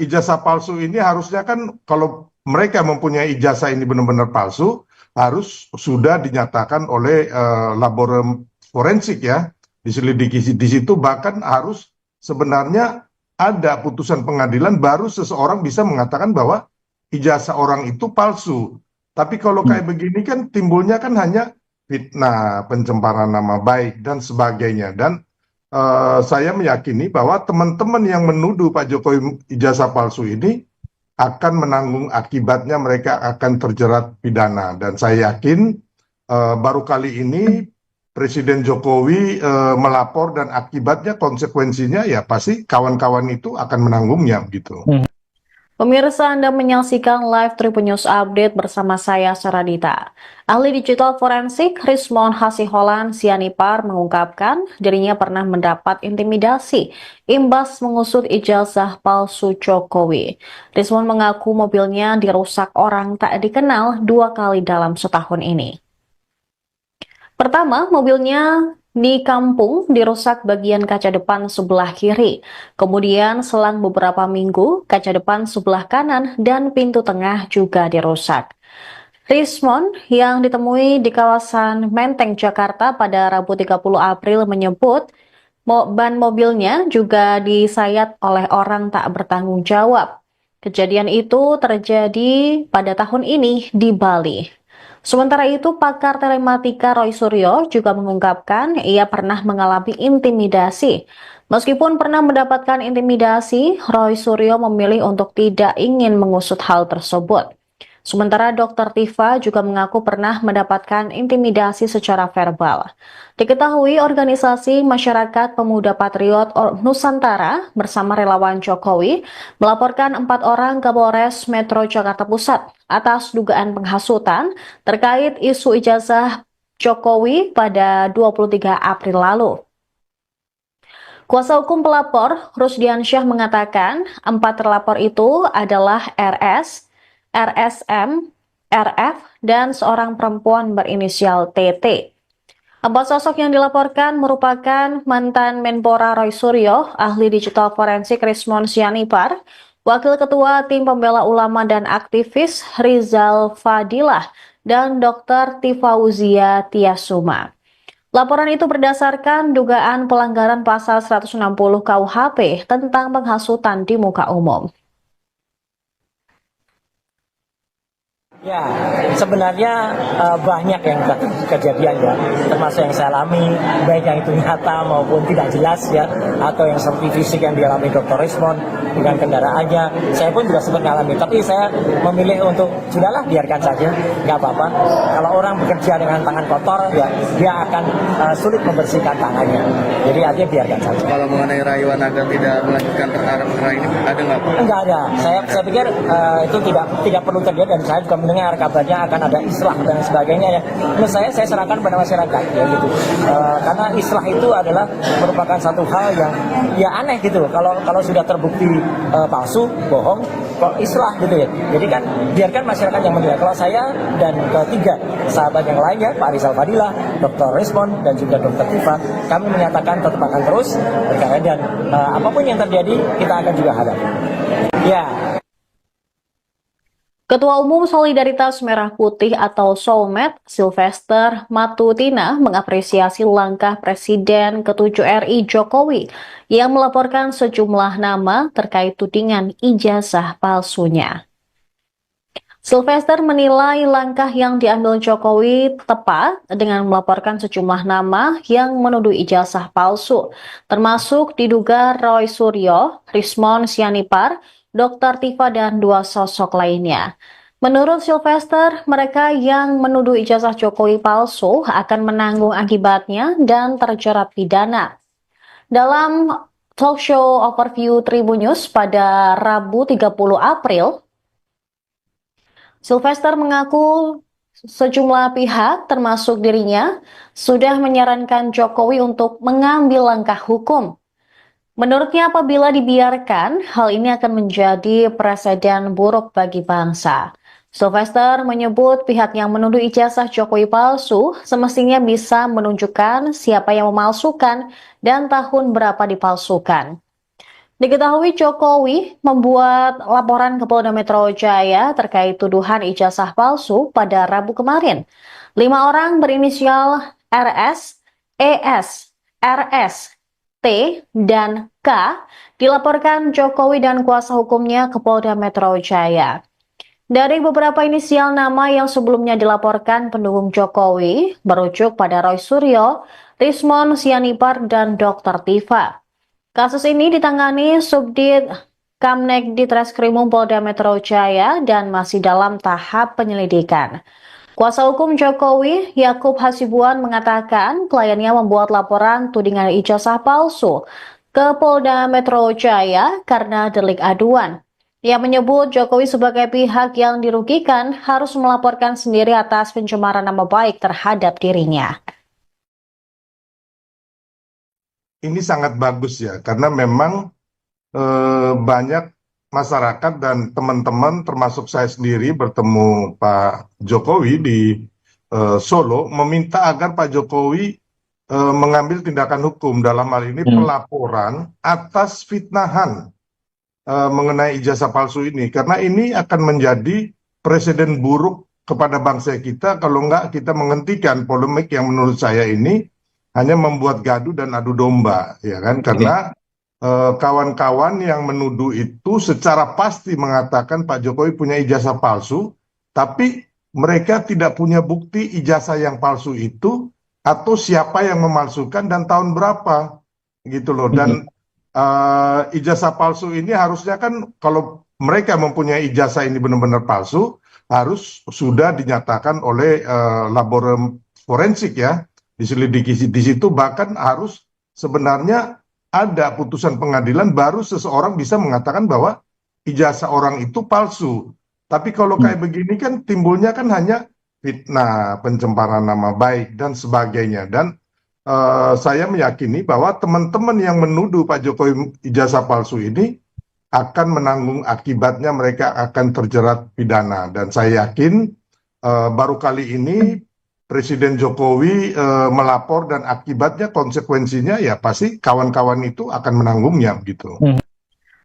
ijazah palsu ini harusnya kan kalau mereka mempunyai ijazah ini benar-benar palsu, harus sudah dinyatakan oleh laboratorium forensik ya, diselidiki di situ, bahkan harus sebenarnya ada putusan pengadilan baru seseorang bisa mengatakan bahwa ijazah orang itu palsu. Tapi kalau kayak begini kan timbulnya kan hanya fitnah, pencemaran nama baik dan sebagainya. Dan saya meyakini bahwa teman-teman yang menuduh Pak Jokowi ijazah palsu ini akan menanggung akibatnya, mereka akan terjerat pidana. Dan saya yakin baru kali ini Presiden Jokowi melapor dan akibatnya konsekuensinya ya pasti kawan-kawan itu akan menanggungnya gitu. Pemirsa, Anda menyaksikan live Tribun News Update bersama saya, Saradita. Ahli digital forensik Rismon Hasiholan Sianipar mengungkapkan dirinya pernah mendapat intimidasi imbas mengusut ijazah palsu Jokowi. Rismon mengaku mobilnya dirusak orang tak dikenal 2 kali dalam setahun ini. Pertama, mobilnya di kampung dirusak bagian kaca depan sebelah kiri. Kemudian selang beberapa minggu, kaca depan sebelah kanan dan pintu tengah juga dirusak. Rismon yang ditemui di kawasan Menteng, Jakarta pada Rabu 30 April menyebut ban mobilnya juga disayat oleh orang tak bertanggung jawab. Kejadian itu terjadi pada tahun ini di Bali. Sementara itu, pakar telematika Roy Suryo juga mengungkapkan ia pernah mengalami intimidasi. Meskipun pernah mendapatkan intimidasi, Roy Suryo memilih untuk tidak ingin mengusut hal tersebut. Sementara Dr. Tifa juga mengaku pernah mendapatkan intimidasi secara verbal. Diketahui organisasi Masyarakat Pemuda Patriot Nusantara bersama relawan Jokowi melaporkan 4 orang ke Polres Metro Jakarta Pusat atas dugaan penghasutan terkait isu ijazah Jokowi pada 23 April lalu. Kuasa hukum pelapor, Rusdiansyah, mengatakan 4 terlapor itu adalah RS, RSM, RF, dan seorang perempuan berinisial TT. 4 sosok yang dilaporkan merupakan mantan Menpora Roy Suryo, ahli digital forensik Rismon Sianipar, Wakil Ketua Tim Pembela Ulama dan aktivis Rizal Fadilah, dan Dr. Tifauzia Tiasuma. Laporan itu berdasarkan dugaan pelanggaran pasal 160 KUHP tentang penghasutan di muka umum. Ya, sebenarnya banyak yang kejadian ya, termasuk yang saya alami, baik yang itu nyata maupun tidak jelas ya, atau yang seperti fisik yang dialami Dr. Rismon dengan kendaraannya. Saya pun juga sempat mengalami, tapi saya memilih untuk sudahlah biarkan saja, nggak apa-apa. Kalau orang bekerja dengan tangan kotor, ya dia akan sulit membersihkan tangannya. Jadi artinya biarkan saja. Kalau mengenai rayuan agar tidak melanjutkan perkara ini ada nggak Pak? Enggak ada. Saya pikir itu tidak perlu terjadi, dan saya juga mendengar kabarnya akan ada islah dan sebagainya ya. Menurut saya serahkan pada masyarakat ya gitu. Karena islah itu adalah merupakan satu hal yang ya aneh gitu. Kalau sudah terbukti palsu, bohong, kok islah gitu ya. Jadi kan biarkan masyarakat yang menilai. Kalau saya dan ketiga sahabat yang lainnya, Pak Rizal Fadilah, Dr. Rismon, dan juga Dr. Tifa, kami menyatakan tetap akan terus berkarya, dan apapun yang terjadi kita akan juga hadapi. Ya. Ketua Umum Solidaritas Merah Putih atau Solmed, Sylvester Matutina, mengapresiasi langkah Presiden ke-7 RI Jokowi yang melaporkan sejumlah nama terkait tudingan ijazah palsunya. Sylvester menilai langkah yang diambil Jokowi tepat dengan melaporkan sejumlah nama yang menuduh ijazah palsu, termasuk diduga Roy Suryo, Rismon Sianipar, Dr. Tifa, dan dua sosok lainnya. Menurut Sylvester, mereka yang menuduh ijazah Jokowi palsu akan menanggung akibatnya dan terjerat pidana. Dalam talk show overview Tribun News pada Rabu 30 April, Sylvester mengaku sejumlah pihak, termasuk dirinya, sudah menyarankan Jokowi untuk mengambil langkah hukum. Menurutnya, apabila dibiarkan, hal ini akan menjadi presiden buruk bagi bangsa. Sylvester menyebut pihak yang menuduh ijazah Jokowi palsu semestinya bisa menunjukkan siapa yang memalsukan dan tahun berapa dipalsukan. Diketahui Jokowi membuat laporan ke Polda Metro Jaya terkait tuduhan ijazah palsu pada Rabu kemarin. 5 orang berinisial RS, ES, RS, T, dan K dilaporkan Jokowi dan kuasa hukumnya ke Polda Metro Jaya. Dari beberapa inisial nama yang sebelumnya dilaporkan pendukung Jokowi, merujuk pada Roy Suryo, Rismon Sianipar, dan Dr. Tifa. Kasus ini ditangani Subdit Kamnek di Treskrimum Polda Metro Jaya dan masih dalam tahap penyelidikan. Kuasa hukum Jokowi, Yakub Hasibuan, mengatakan kliennya membuat laporan tudingan ijazah palsu ke Polda Metro Jaya karena delik aduan. Ia menyebut Jokowi sebagai pihak yang dirugikan harus melaporkan sendiri atas pencemaran nama baik terhadap dirinya. Ini sangat bagus ya, karena memang banyak masyarakat dan teman-teman termasuk saya sendiri bertemu Pak Jokowi di Solo meminta agar Pak Jokowi mengambil tindakan hukum dalam hal ini pelaporan atas fitnahan mengenai ijazah palsu ini, karena ini akan menjadi presiden buruk kepada bangsa kita kalau enggak kita menghentikan polemik yang menurut saya ini hanya membuat gaduh dan adu domba, ya kan? Karena kawan-kawan yang menuduh itu secara pasti mengatakan Pak Jokowi punya ijazah palsu, tapi mereka tidak punya bukti ijazah yang palsu itu atau siapa yang memalsukan dan tahun berapa, gitu loh. Dan ijazah palsu ini harusnya kan kalau mereka mempunyai ijazah ini benar-benar palsu, harus sudah dinyatakan oleh laboratorium forensik ya, diselidiki di situ, bahkan harus sebenarnya ada putusan pengadilan baru seseorang bisa mengatakan bahwa ijazah orang itu palsu. Tapi kalau kayak begini kan timbulnya kan hanya fitnah, pencemaran nama baik dan sebagainya. Dan saya meyakini bahwa teman-teman yang menuduh Pak Jokowi ijazah palsu ini akan menanggung akibatnya, mereka akan terjerat pidana. Dan saya yakin baru kali ini Presiden Jokowi melapor dan akibatnya konsekuensinya ya pasti kawan-kawan itu akan menanggungnya gitu.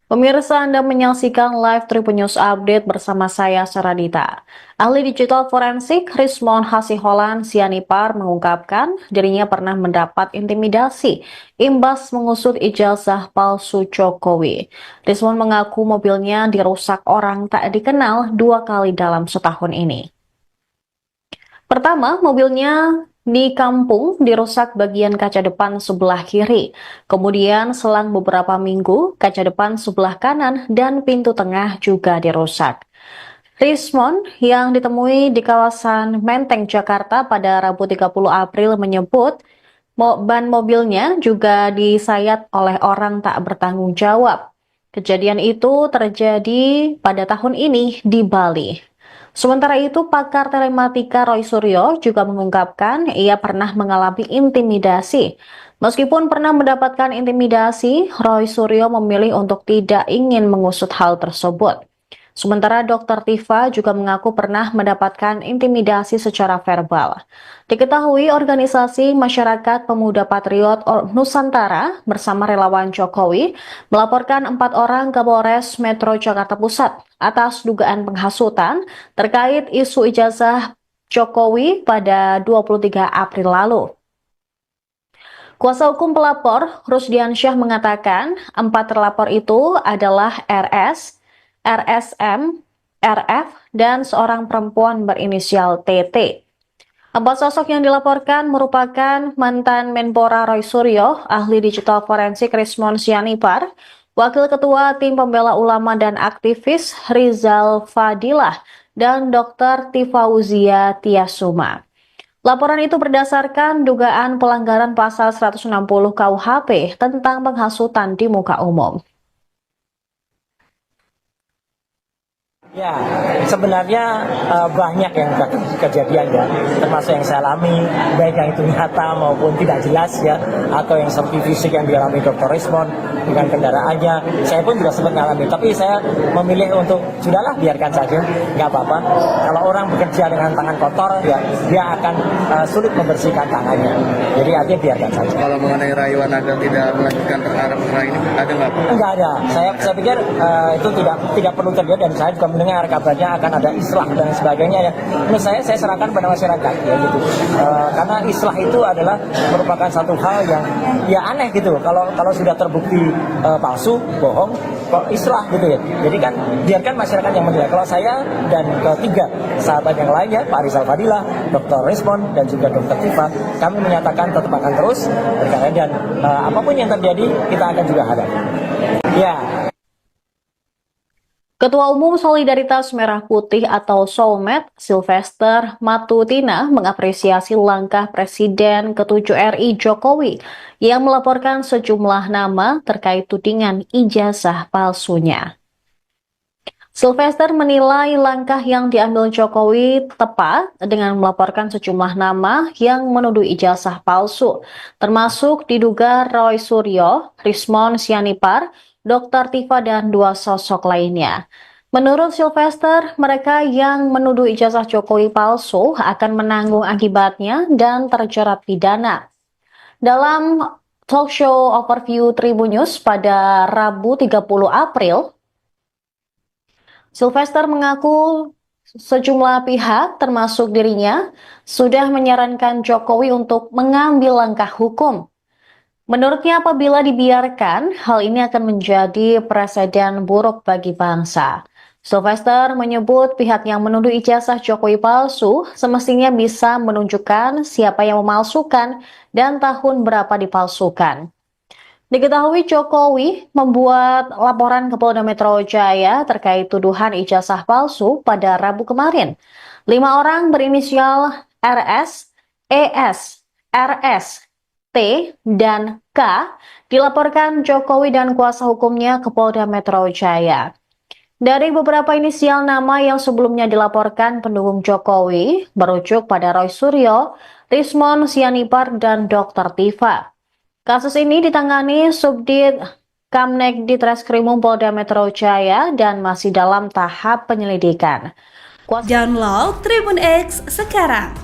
Pemirsa, Anda menyaksikan live Tribun News Update bersama saya, Saradita. Ahli digital forensik Rismon Hasiholan Sianipar mengungkapkan dirinya pernah mendapat intimidasi imbas mengusut ijazah palsu Jokowi. Rismon mengaku mobilnya dirusak orang tak dikenal 2 kali dalam setahun ini. Pertama, mobilnya di kampung dirusak bagian kaca depan sebelah kiri. Kemudian selang beberapa minggu, kaca depan sebelah kanan dan pintu tengah juga dirusak. Rismon yang ditemui di kawasan Menteng, Jakarta pada Rabu 30 April menyebut ban mobilnya juga disayat oleh orang tak bertanggung jawab. Kejadian itu terjadi pada tahun ini di Bali. Sementara itu, pakar telematika Roy Suryo juga mengungkapkan ia pernah mengalami intimidasi. Meskipun pernah mendapatkan intimidasi, Roy Suryo memilih untuk tidak ingin mengusut hal tersebut. Sementara Dr. Tifa juga mengaku pernah mendapatkan intimidasi secara verbal. Diketahui organisasi Masyarakat Pemuda Patriot Nusantara bersama relawan Jokowi melaporkan 4 orang ke Polres Metro Jakarta Pusat atas dugaan penghasutan terkait isu ijazah Jokowi pada 23 April lalu. Kuasa hukum pelapor, Rusdiansyah, mengatakan 4 terlapor itu adalah RS, RSM, RF, dan seorang perempuan berinisial TT. Empat sosok yang dilaporkan merupakan mantan Menpora Roy Suryo, ahli digital forensik Rismon Sianipar, Wakil Ketua Tim Pembela Ulama dan aktivis Rizal Fadilah, dan Dr. Tifauzia Tiasuma. Laporan itu berdasarkan dugaan pelanggaran pasal 160 KUHP tentang penghasutan di muka umum. Ya, sebenarnya banyak yang kejadian ya, termasuk yang saya alami, baik yang itu nyata maupun tidak jelas ya, atau yang seperti fisik yang dialami Dr. Rismon dengan kendaraannya. Saya pun juga sempat mengalami, tapi saya memilih untuk sudahlah biarkan saja, nggak apa-apa. Kalau orang bekerja dengan tangan kotor, ya dia akan sulit membersihkan tangannya. Jadi artinya biarkan saja. Kalau mengenai rayuan agar tidak melanjutkan perkara ini ada nggak Pak? Enggak ada. Saya pikir itu tidak perlu terjadi, dan saya juga mendengar kabarnya akan ada islah dan sebagainya ya. Menurut saya serahkan pada masyarakat ya gitu. Karena islah itu adalah merupakan satu hal yang ya aneh gitu. Kalau sudah terbukti palsu, bohong, kok islah gitu ya. Jadi kan biarkan masyarakat yang menilai. Kalau saya dan ketiga sahabat yang lainnya, Pak Rizal Fadilah, Dr. Rismon, dan juga Dr. Tifa, kami menyatakan tetap akan terus berkarya, dan apapun yang terjadi kita akan juga hadapi. Ya. Ketua Umum Solidaritas Merah Putih atau Solmed, Sylvester Matutina, mengapresiasi langkah Presiden ke-7 RI Jokowi yang melaporkan sejumlah nama terkait tudingan ijazah palsunya. Sylvester menilai langkah yang diambil Jokowi tepat dengan melaporkan sejumlah nama yang menuduh ijazah palsu, termasuk diduga Roy Suryo, Rismon Sianipar, Dr. Tifa, dan dua sosok lainnya. Menurut Sylvester, mereka yang menuduh ijazah Jokowi palsu akan menanggung akibatnya dan terjerat pidana. Dalam talk show overview Tribun News pada Rabu 30 April, Sylvester mengaku sejumlah pihak, termasuk dirinya, sudah menyarankan Jokowi untuk mengambil langkah hukum. Menurutnya, apabila dibiarkan, hal ini akan menjadi presiden buruk bagi bangsa. Sylvester menyebut pihak yang menuduh ijazah Jokowi palsu semestinya bisa menunjukkan siapa yang memalsukan dan tahun berapa dipalsukan. Diketahui Jokowi membuat laporan ke Polda Metro Jaya terkait tuduhan ijazah palsu pada Rabu kemarin. 5 orang berinisial RS, ES, RS, T, dan K dilaporkan Jokowi dan kuasa hukumnya ke Polda Metro Jaya. Dari beberapa inisial nama yang sebelumnya dilaporkan pendukung Jokowi, merujuk pada Roy Suryo, Rismon Sianipar, dan Dr. Tifa. Kasus ini ditangani Subdit Kamnek di Treskrimum Polda Metro Jaya dan masih dalam tahap penyelidikan. Download Tribun X sekarang.